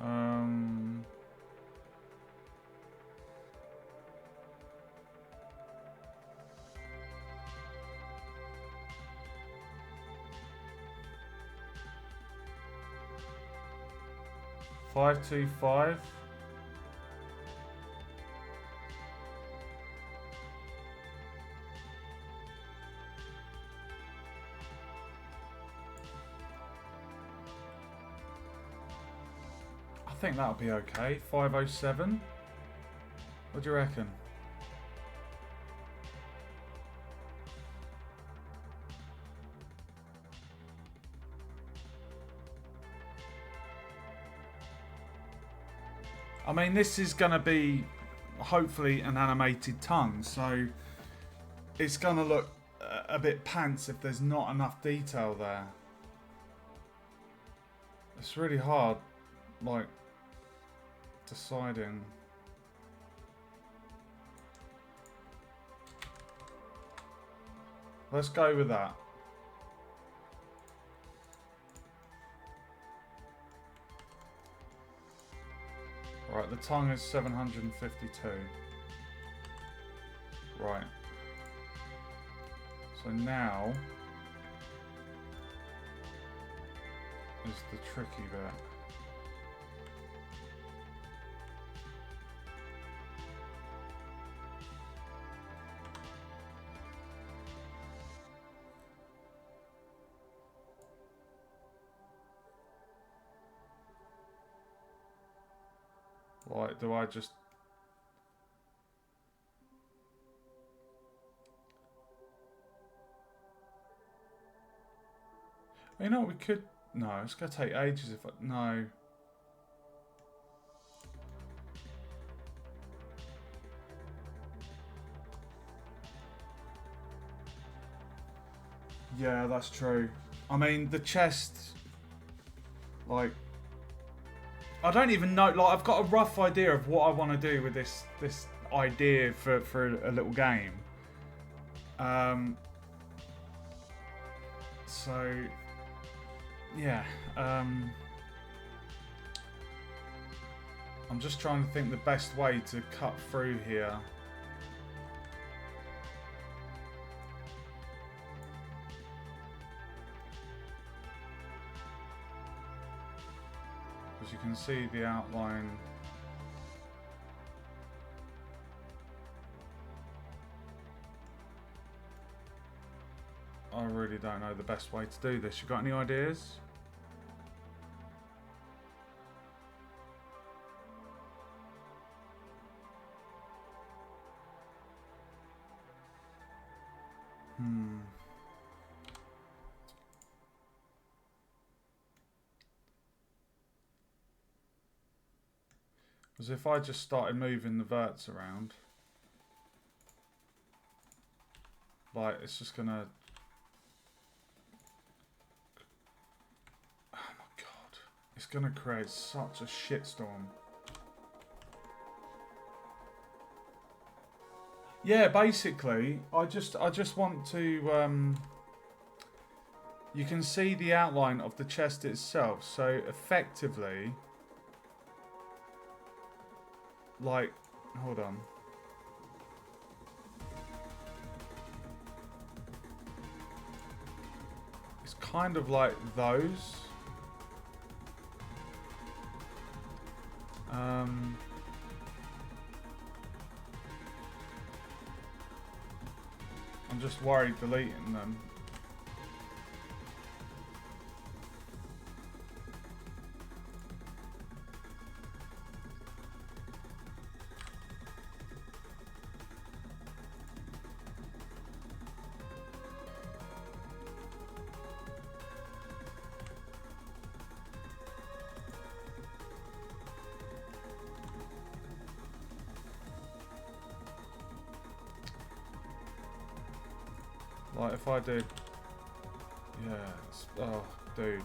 Um, 525. I think that'll be okay. 507. What do you reckon? I mean, this is going to be hopefully an animated tongue, so it's going to look a bit pants if there's not enough detail there. It's really hard, like, deciding. Let's go with that. Right, the tongue is 752. Right. So now is the tricky bit. Like, do I just... You know, we could... No, it's going to take ages if I... No. Yeah, that's true. I mean, the chest... Like... I don't even know... Like, I've got a rough idea of what I want to do with this idea for a little game. So... Yeah. I'm just trying to think the best way to cut through here. As you can see the outline. I really don't know the best way to do this. You got any ideas? Because if I just started moving the verts around, like, it's just gonna... Oh my god. It's gonna create such a shitstorm. Yeah, basically, I just want to... you can see the outline of the chest itself, so effectively... Like, hold on. It's kind of like those. I'm just worried deleting them. Like, if I do... Yeah, oh, dude.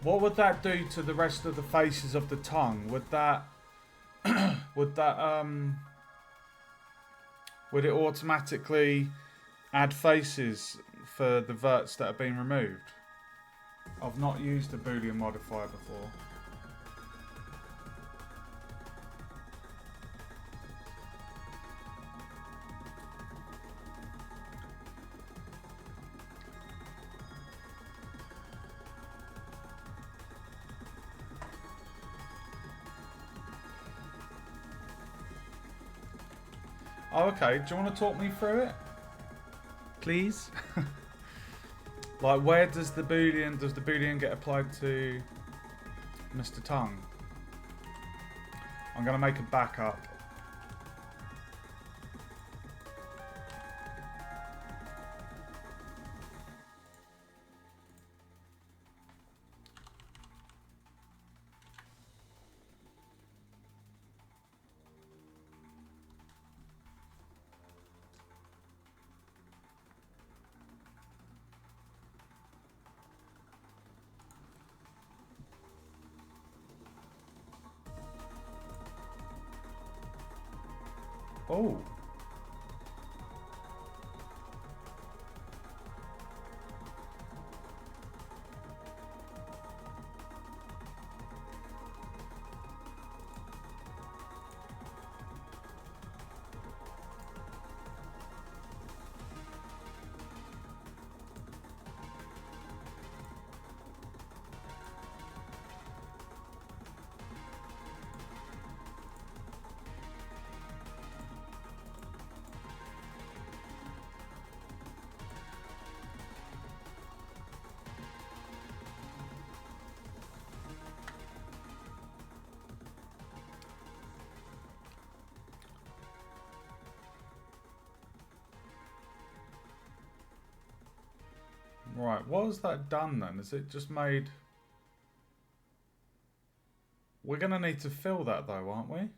What would that do to the rest of the faces of the tongue? Would that... would it automatically add faces for the verts that have been removed? I've not used a Boolean modifier before. Oh, okay. Do you want to talk me through it? Please? Like, where does the Boolean get applied to Mr. Tongue? I'm going to make a backup. Oh. Right, what has that done then? Has it just made... We're going to need to fill that though, aren't we?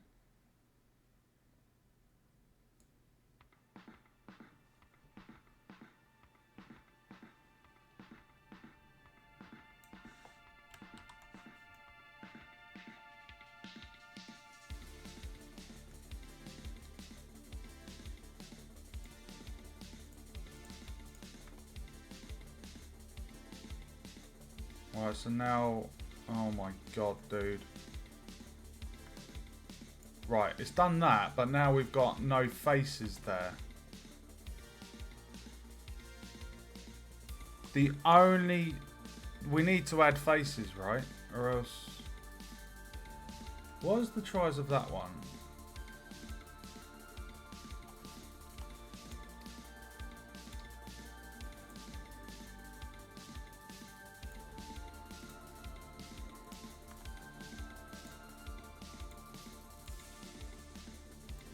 Alright, so now... Oh my god, dude. Right, it's done that, but now we've got no faces there. The only... We need to add faces, right? Or else... What is the tries of that one?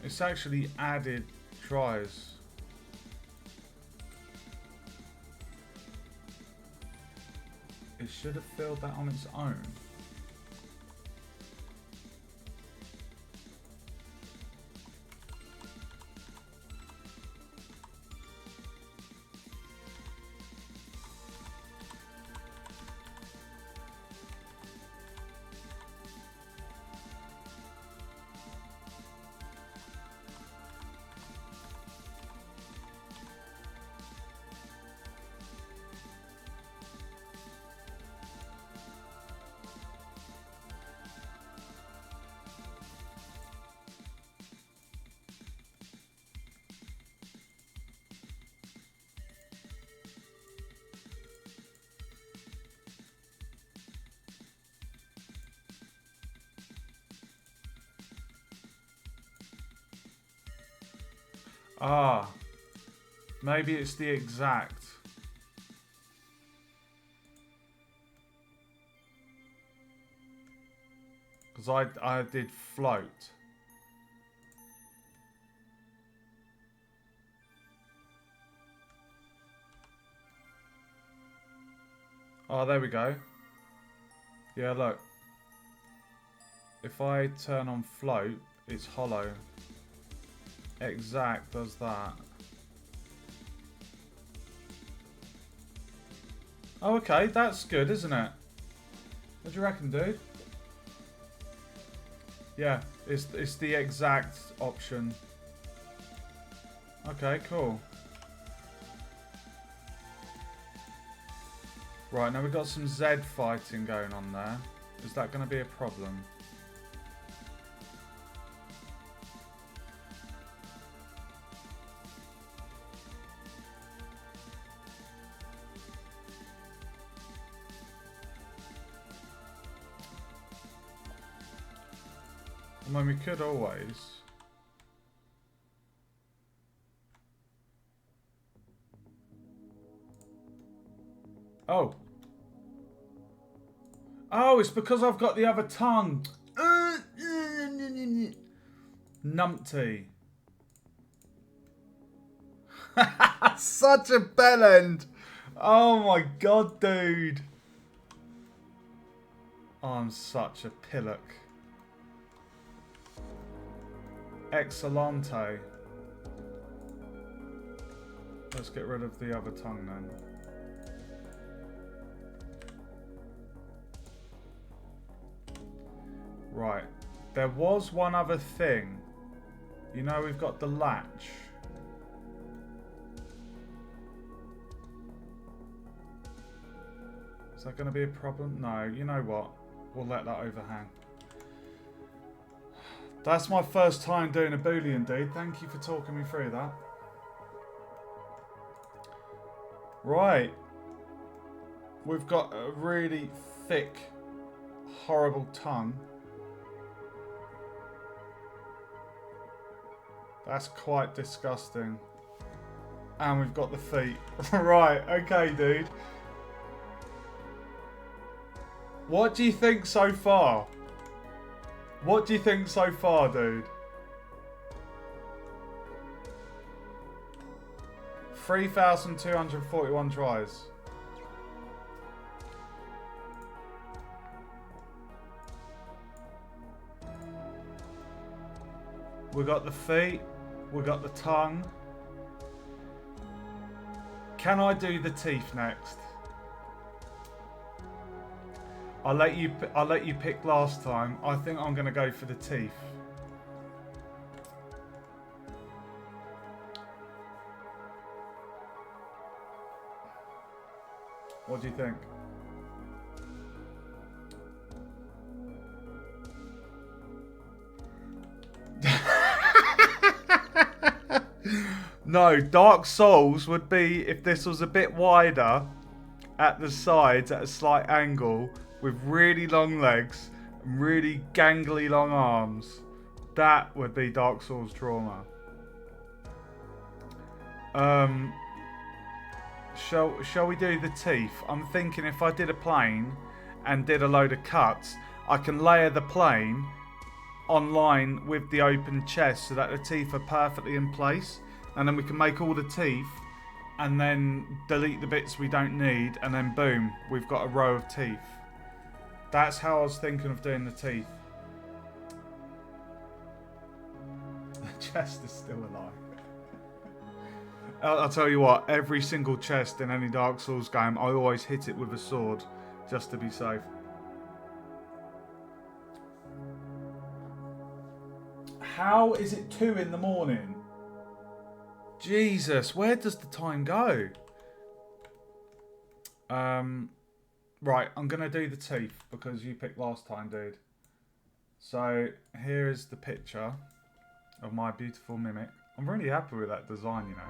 It's actually added tries. It should have filled that on its own. Ah, maybe it's the exact. Because I did float. Oh, there we go. Yeah, look. If I turn on float, it's hollow. Exact does that. Oh, okay, that's good, isn't it? What do you reckon, dude? Yeah, it's the exact option. Okay, cool. Right, now we've got some Z fighting going on there. Is that going to be a problem? I mean, we could always... Oh. Oh, it's because I've got the other tongue. Numpty. Such a bellend. Oh my god, dude. Oh, I'm such a pillock. Excellente. Let's get rid of the other tongue then. Right. There was one other thing. You know we've got the latch. Is that going to be a problem? No, you know what? We'll let that overhang. That's my first time doing a Boolean, dude. Thank you for talking me through that. Right. We've got a really thick, horrible tongue. That's quite disgusting. And we've got the feet. Right, okay, dude. What do you think so far? What do you think so far, dude? 3,241 tries. We got the feet. We got the tongue. Can I do the teeth next? I'll let you pick last time. I think I'm gonna go for the teeth. What do you think? No, Dark Souls would be if this was a bit wider at the sides at a slight angle with really long legs and really gangly long arms. That would be Dark Souls trauma. Shall we do the teeth? I'm thinking if I did a plane and did a load of cuts, I can layer the plane online with the open chest so that the teeth are perfectly in place, and then we can make all the teeth and then delete the bits we don't need, and then boom, we've got a row of teeth. That's how I was thinking of doing the teeth. The chest is still alive. I'll tell you what, every single chest in any Dark Souls game, I always hit it with a sword, just to be safe. How is it 2 in the morning? Jesus, where does the time go? Right, I'm going to do the teeth because you picked last time, dude. So, here is the picture of my beautiful mimic. I'm really happy with that design, you know.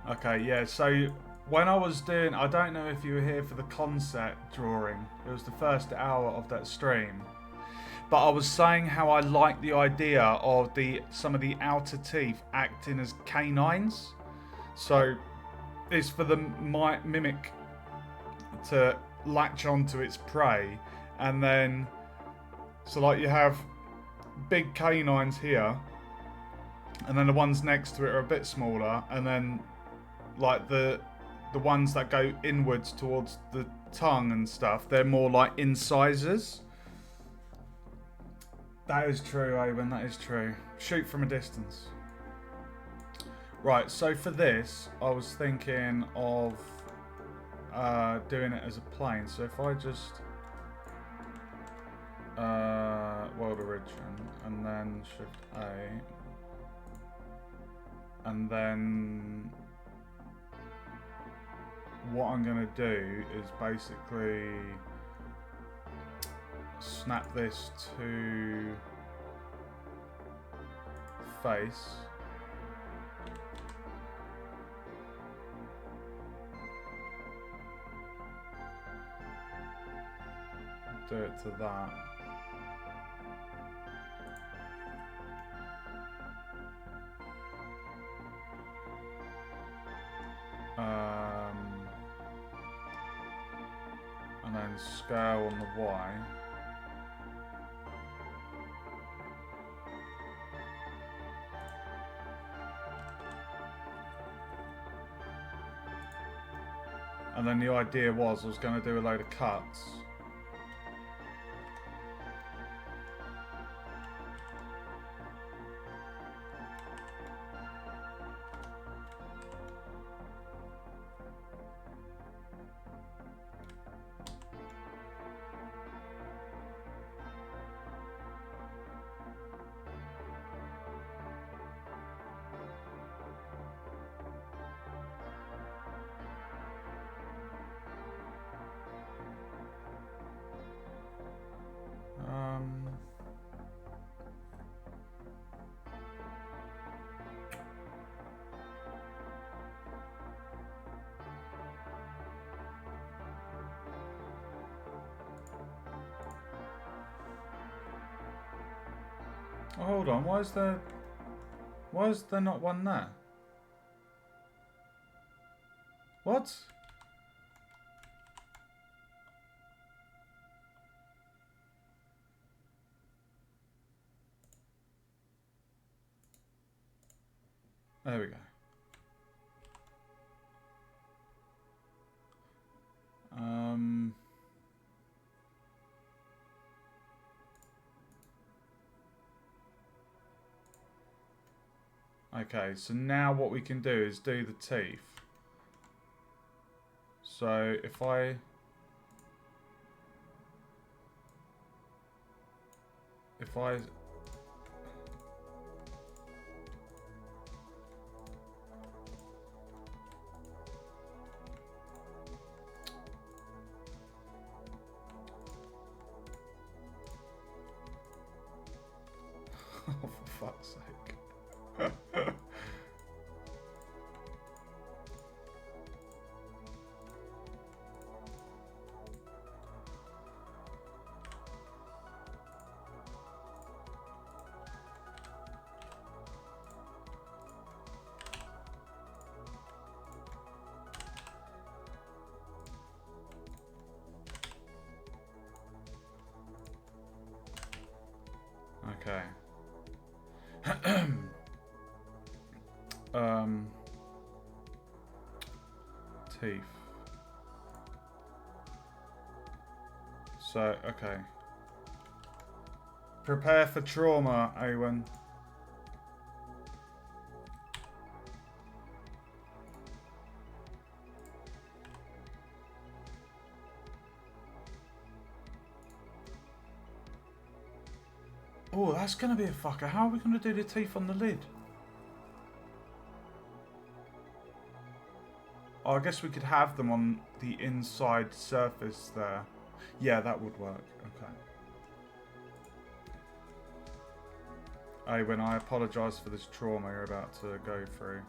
Okay, yeah, so when I was doing, I don't know if you were here for the concept drawing. It was the first hour of that stream. But I was saying how I like the idea of some of the outer teeth acting as canines. So it's for the mimic to latch onto its prey, and then so like you have big canines here, and then the ones next to it are a bit smaller, and then like the ones that go inwards towards the tongue and stuff, they're more like incisors. That is true, Owen, that is true. Shoot from a distance. Right, so for this, I was thinking of doing it as a plane. So if I just world origin and then shift A, and then what I'm going to do is basically snap this to face. Do it to that. And then scale on the Y. And then the idea was I was going to do a load of cuts. Oh, hold on. Why is there not one there? What? There we go. Okay, so now what we can do is do the teeth. So if I oh, for fuck's sake. Okay. Teeth. So, okay. Prepare for trauma, Owen. Oh, that's going to be a fucker. How are we going to do the teeth on the lid? Oh, I guess we could have them on the inside surface there. Yeah, that would work. Okay. When I apologise for this trauma you're about to go through.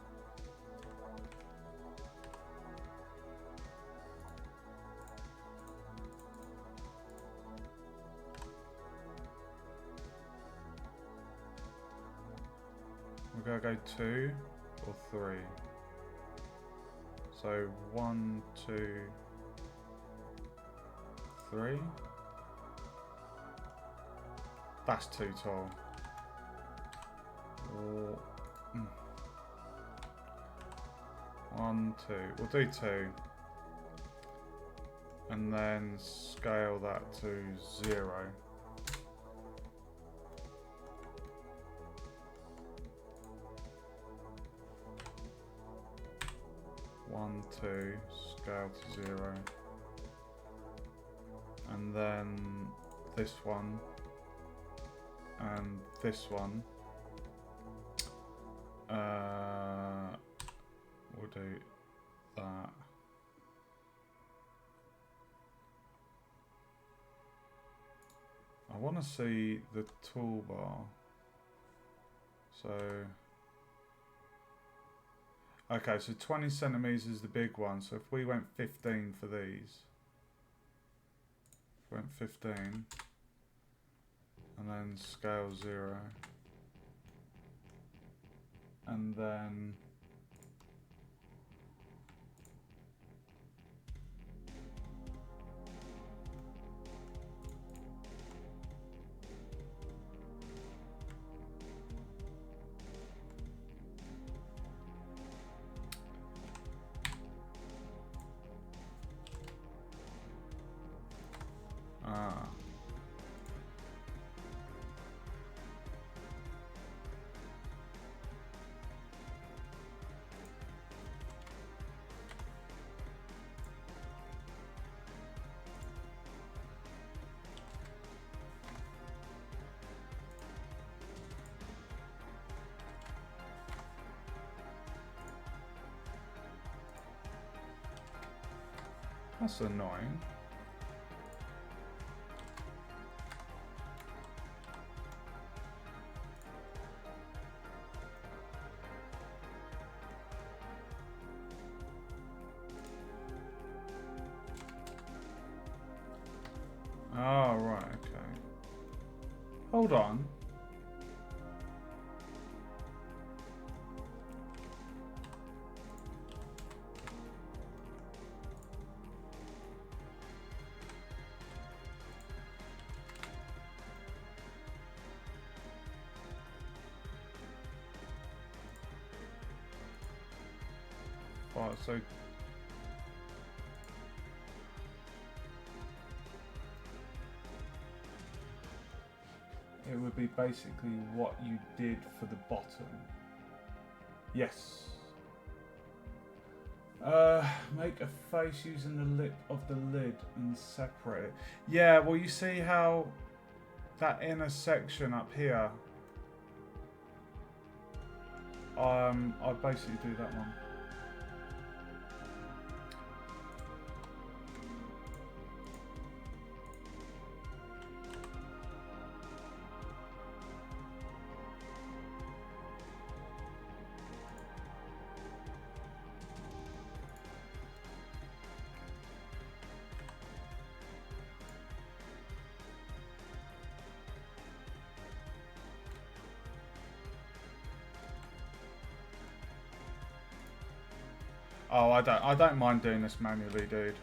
We're going to go 2 or 3. So 1, 2, 3. That's too tall. 1, 2. We'll do 2. And then scale that to 0. One, 2, scale to 0. And then this one. And this one. We'll do that. I want to see the toolbar. So, okay, so 20 centimeters is the big one. So if we went 15 for these, went 15, and then scale 0, and then that's annoying. Oh, right, okay. Hold on. Right, so it would be basically what you did for the bottom. Yes. Make a face using the lip of the lid and separate it. Yeah, well you see how that inner section up here, I basically do that one. Oh, I don't mind doing this manually, dude.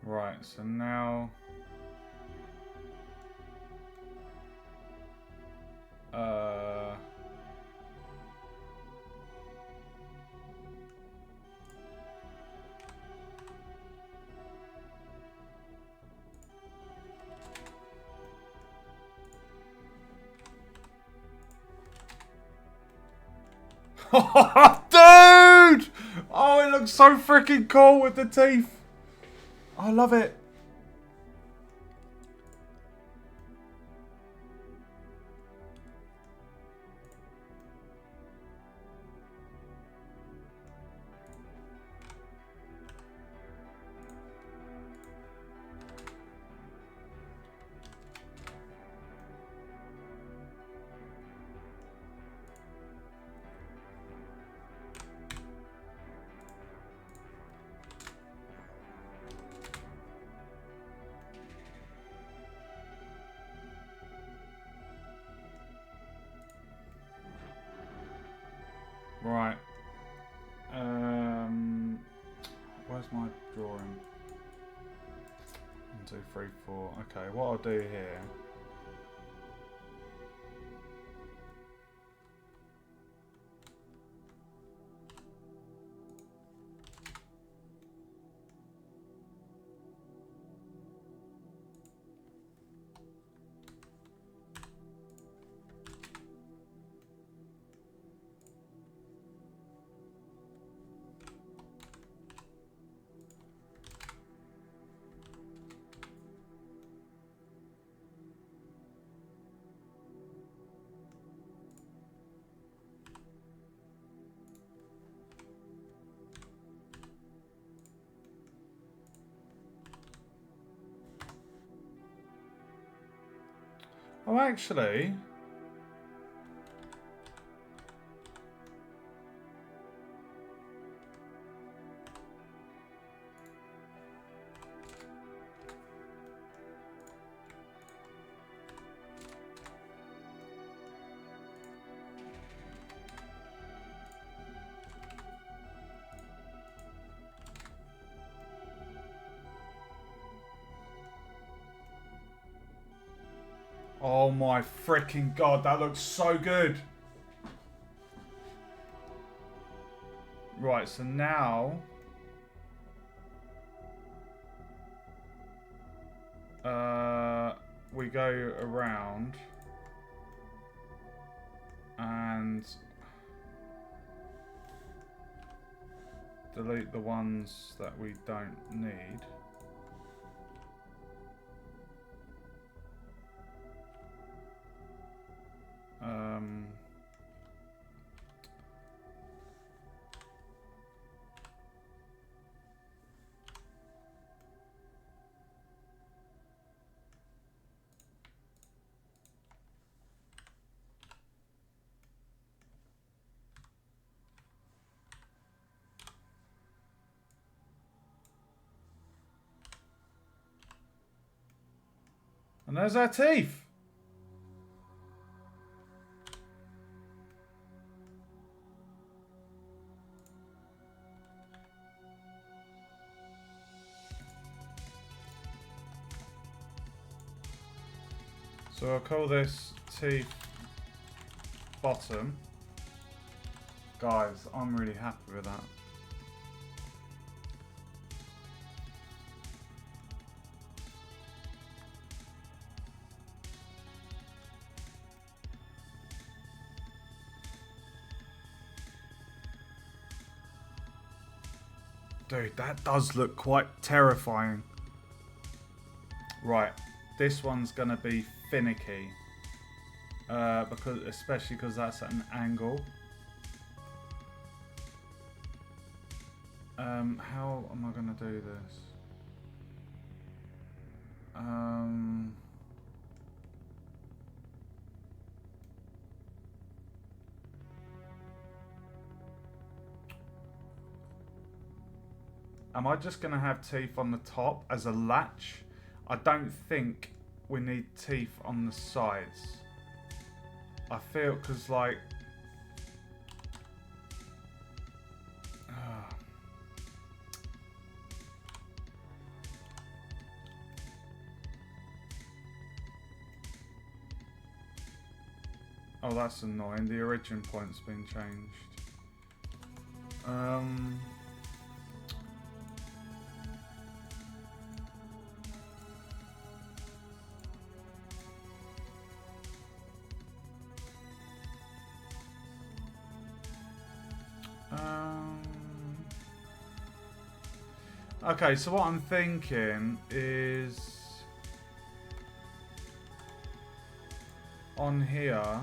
Right, so now dude! Oh, it looks so freaking cool with the teeth. I love it. Right. Where's my drawing? 1, 2, 3, 4. Okay, what I'll do here. Oh, actually. Oh my freaking god, that looks so good. Right, so now we go around and delete the ones that we don't need. there's our teeth. So I'll call this teeth bottom. Guys, I'm really happy with that. Dude, that does look quite terrifying. Right, this one's gonna be finicky. Especially because that's at an angle. How am I gonna do this? Am I just gonna have teeth on the top as a latch? I don't think we need teeth on the sides. I feel, because like... Oh, that's annoying. The origin point's been changed. Okay, so what I'm thinking is on here.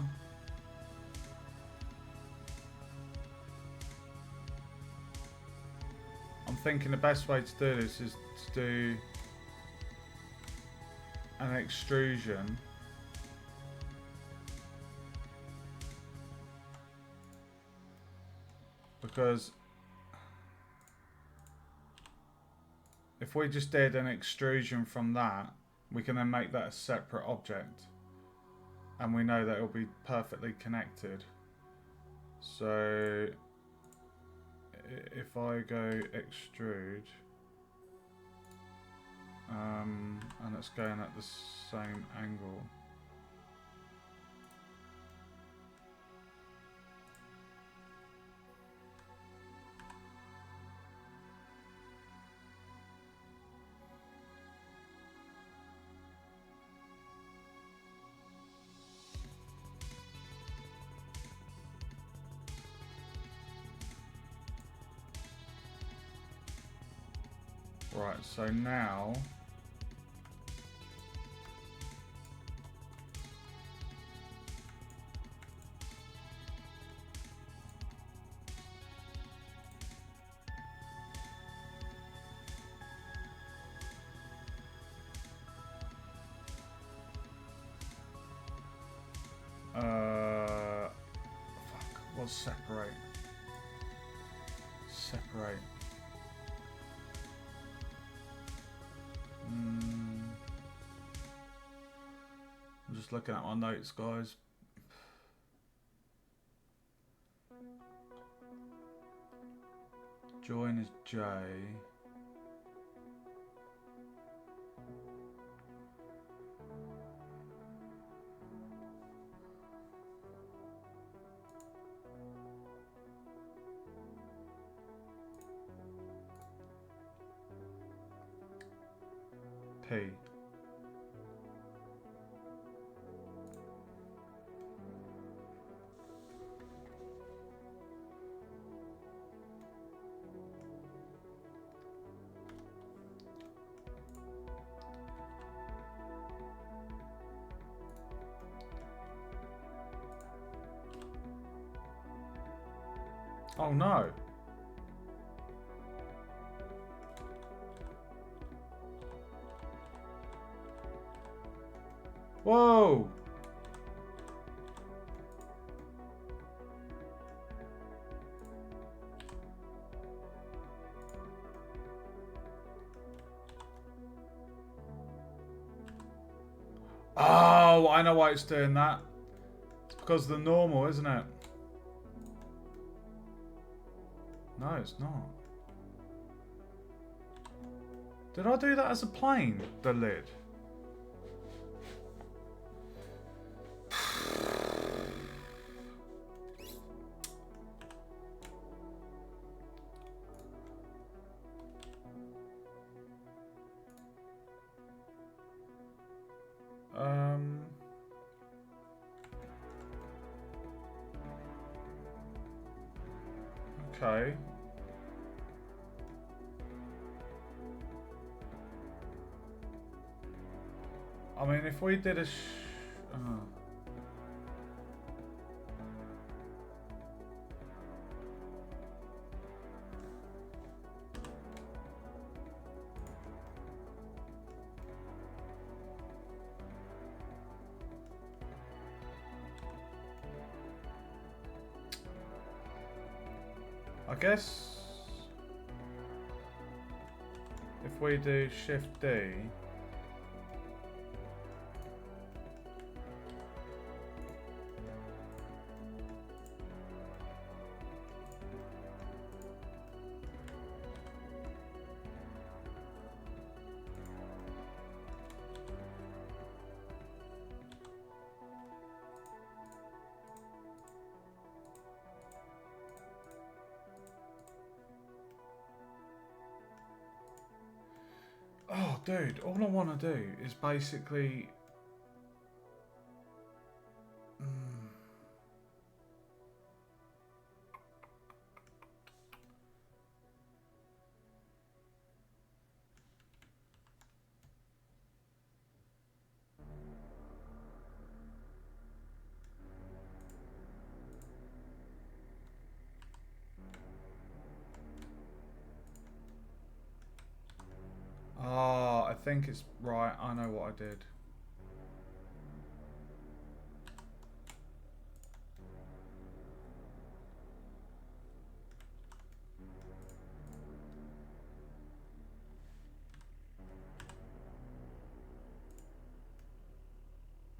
I'm thinking the best way to do this is to do an extrusion. Because if we just did an extrusion from that, we can then make that a separate object. And we know that it'll be perfectly connected. So if I go extrude, and it's going at the same angle. Right, so now what's separate? Separate. I'm just looking at my notes, guys. Join is J. P. Oh no. Whoa. Oh, I know why it's doing that. It's because of the normal, isn't it? No, it's not. Did I do that as a plane? The lid? Okay. I mean, if we did a I guess if we do Shift D. Oh, dude, all I want to do is basically... Ah, I think it's right. I know what I did.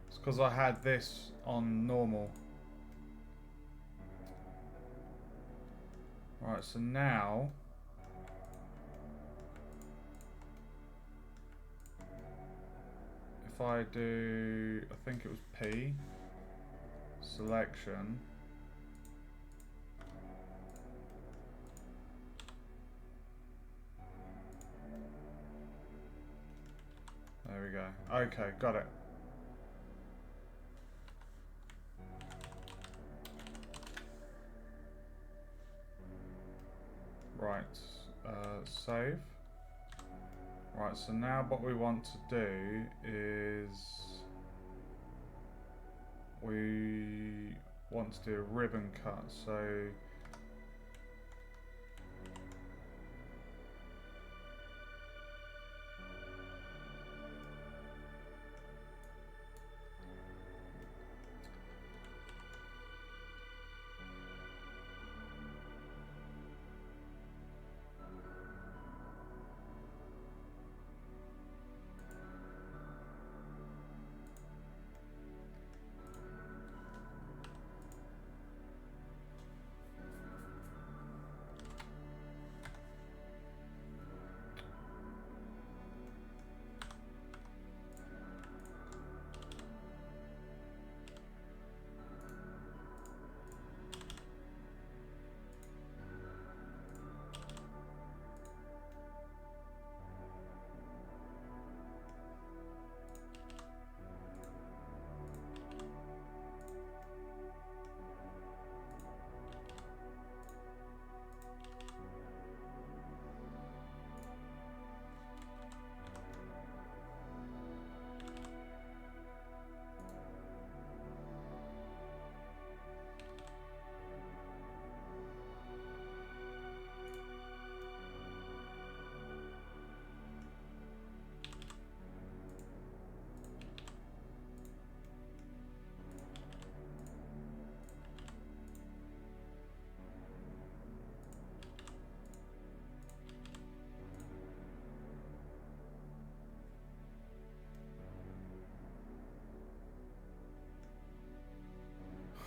It's because I had this on normal. Right, so now... If I do... I think it was P. Selection. There we go. Okay, got it. Right, save. Right, so now what we want to do is we want to do a ribbon cut. So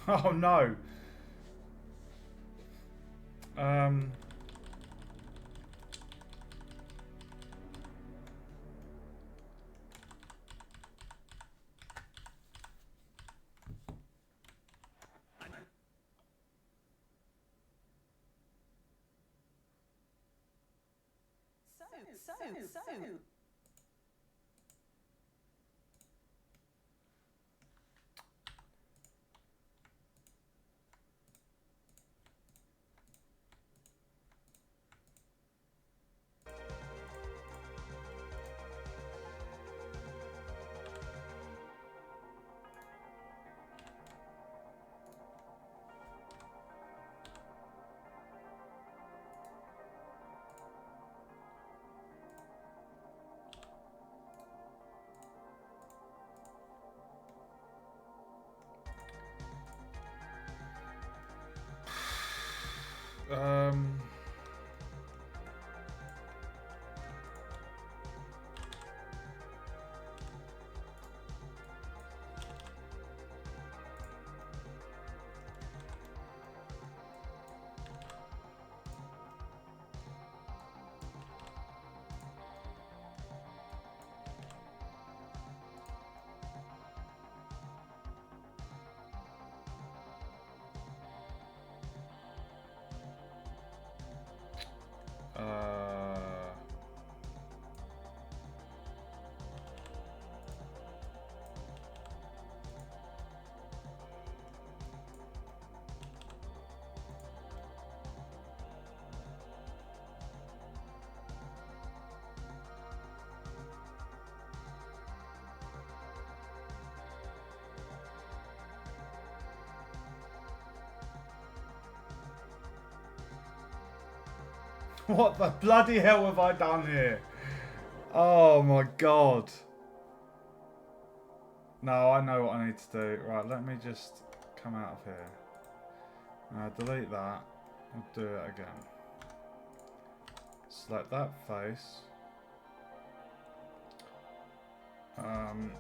Oh no. Um. So. Um. What the bloody hell have I done here? Oh my god. No, I know what I need to do. Right, let me just come out of here. Delete that. I'll do it again. Select that face. Um,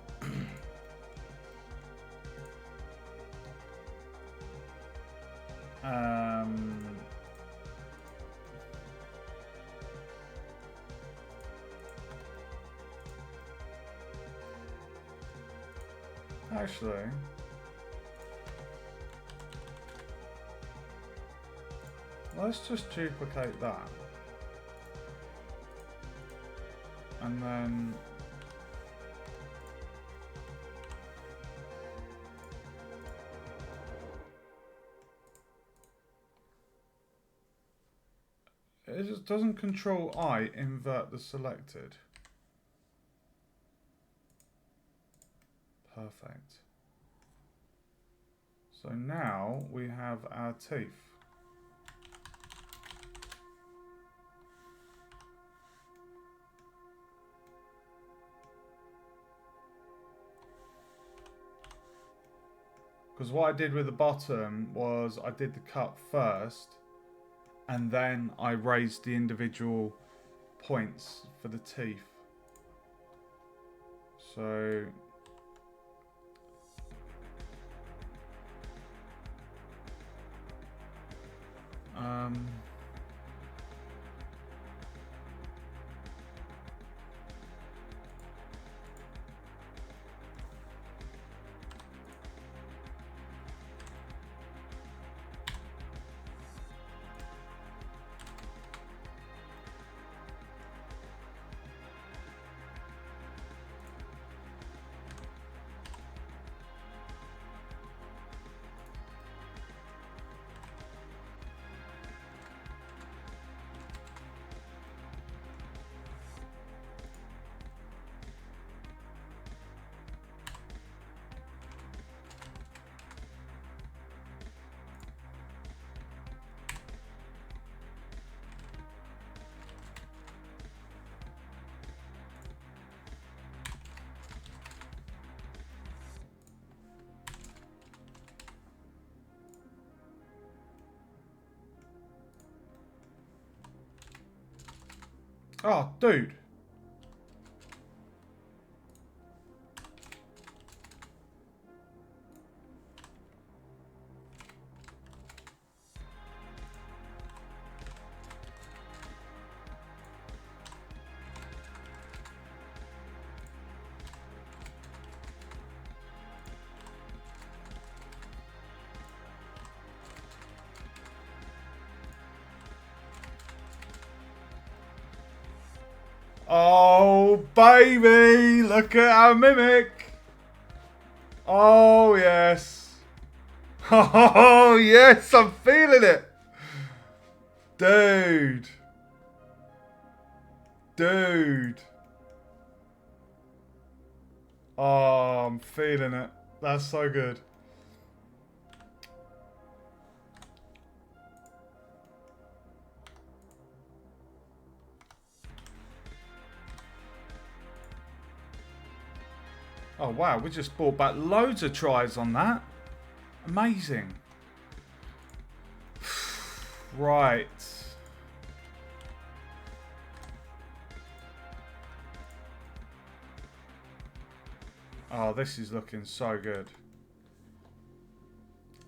um, actually, let's just duplicate that. And then it just doesn't Control I invert the selected. Perfect. So now we have our teeth. Because what I did with the bottom was I did the cut first and then I raised the individual points for the teeth. So oh, dude. Oh, baby. Look at our mimic. Oh, yes. Oh, yes. I'm feeling it. Dude. Dude. Oh, I'm feeling it. That's so good. Oh, wow. We just brought back loads of tries on that. Amazing. Right. Oh, this is looking so good.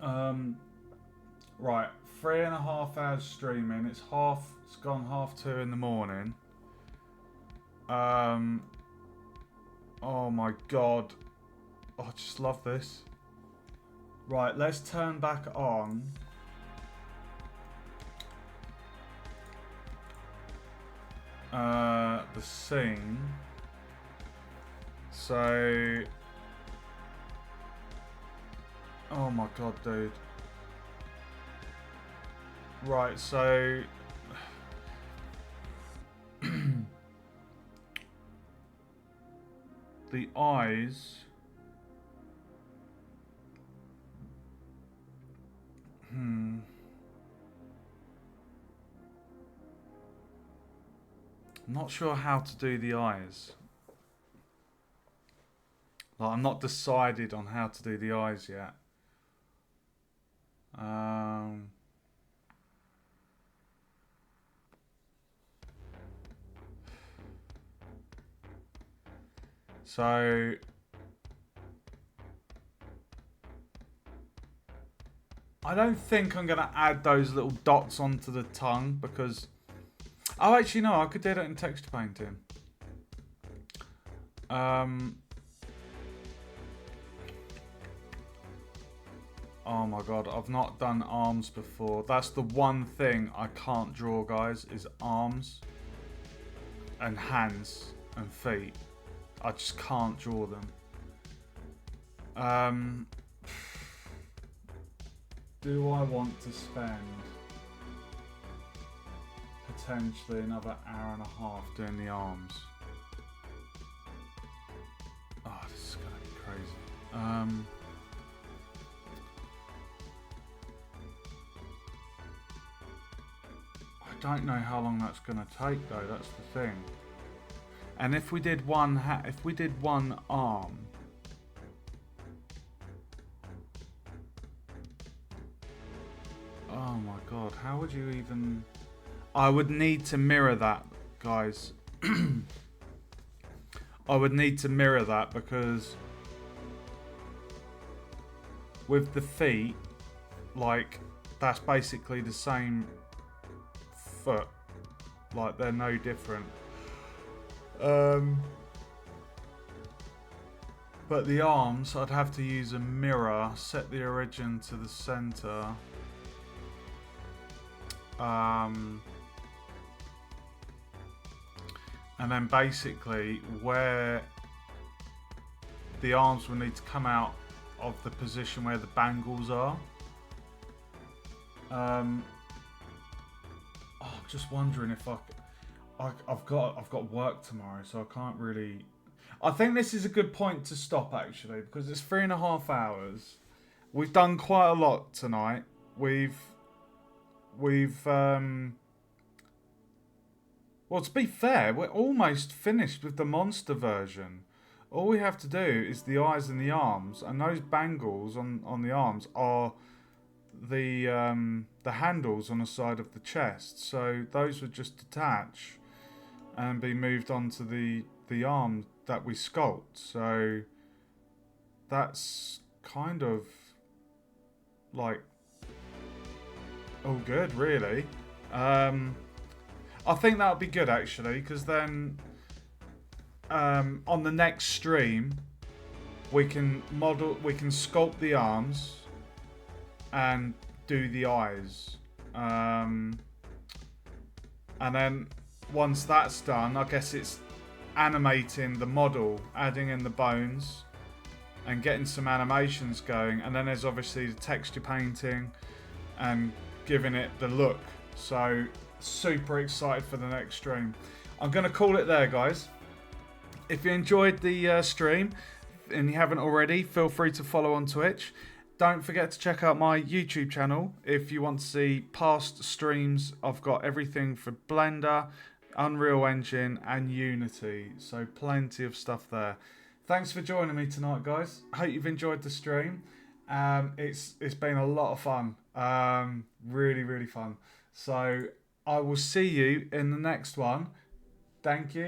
Right, 3.5 hours streaming. It's gone 2:30 in the morning. Oh my god. Oh, I just love this. Right, let's turn back on. The scene. So, oh my god, dude. Right, so the eyes. I'm not sure how to do the eyes. Like, I'm not decided on how to do the eyes yet. So I don't think I'm gonna add those little dots onto the tongue because, oh, actually no, I could do that in texture painting. Oh my god, I've not done arms before. That's the one thing I can't draw, guys, is arms and hands and feet. I just can't draw them. Do I want to spend potentially another hour and a half doing the arms? Oh, this is gonna be crazy. I don't know how long that's gonna take though. That's the thing. And if we did one arm, oh my god, how would you even? I would need to mirror that, guys. I would need to mirror that because with the feet, like, that's basically the same foot. Like, they're no different. But the arms, I'd have to use a mirror, set the origin to the center. And then basically where the arms will need to come out of the position where the bangles are. I'm just wondering if I've got work tomorrow, so I can't really. I think this is a good point to stop actually, because it's 3.5 hours. We've done quite a lot tonight. We've well, to be fair, we're almost finished with the monster version. All we have to do is the eyes and the arms, and those bangles on the arms are the handles on the side of the chest. So those would just detach and be moved onto the arm that we sculpt. So that's kind of like all good, really. I think that would be good actually, because then on the next stream we can sculpt the arms and do the eyes, and then once that's done, I guess it's animating the model, adding in the bones, and getting some animations going. And then there's obviously the texture painting and giving it the look. So super excited for the next stream. I'm going to call it there, guys. If you enjoyed the stream and you haven't already, feel free to follow on Twitch. Don't forget to check out my YouTube channel if you want to see past streams. I've got everything for Blender, Unreal Engine and Unity. So plenty of stuff there. Thanks for joining me tonight, guys. I hope you've enjoyed the stream. It's been a lot of fun. Really, really fun. So I will see you in the next one. Thank you.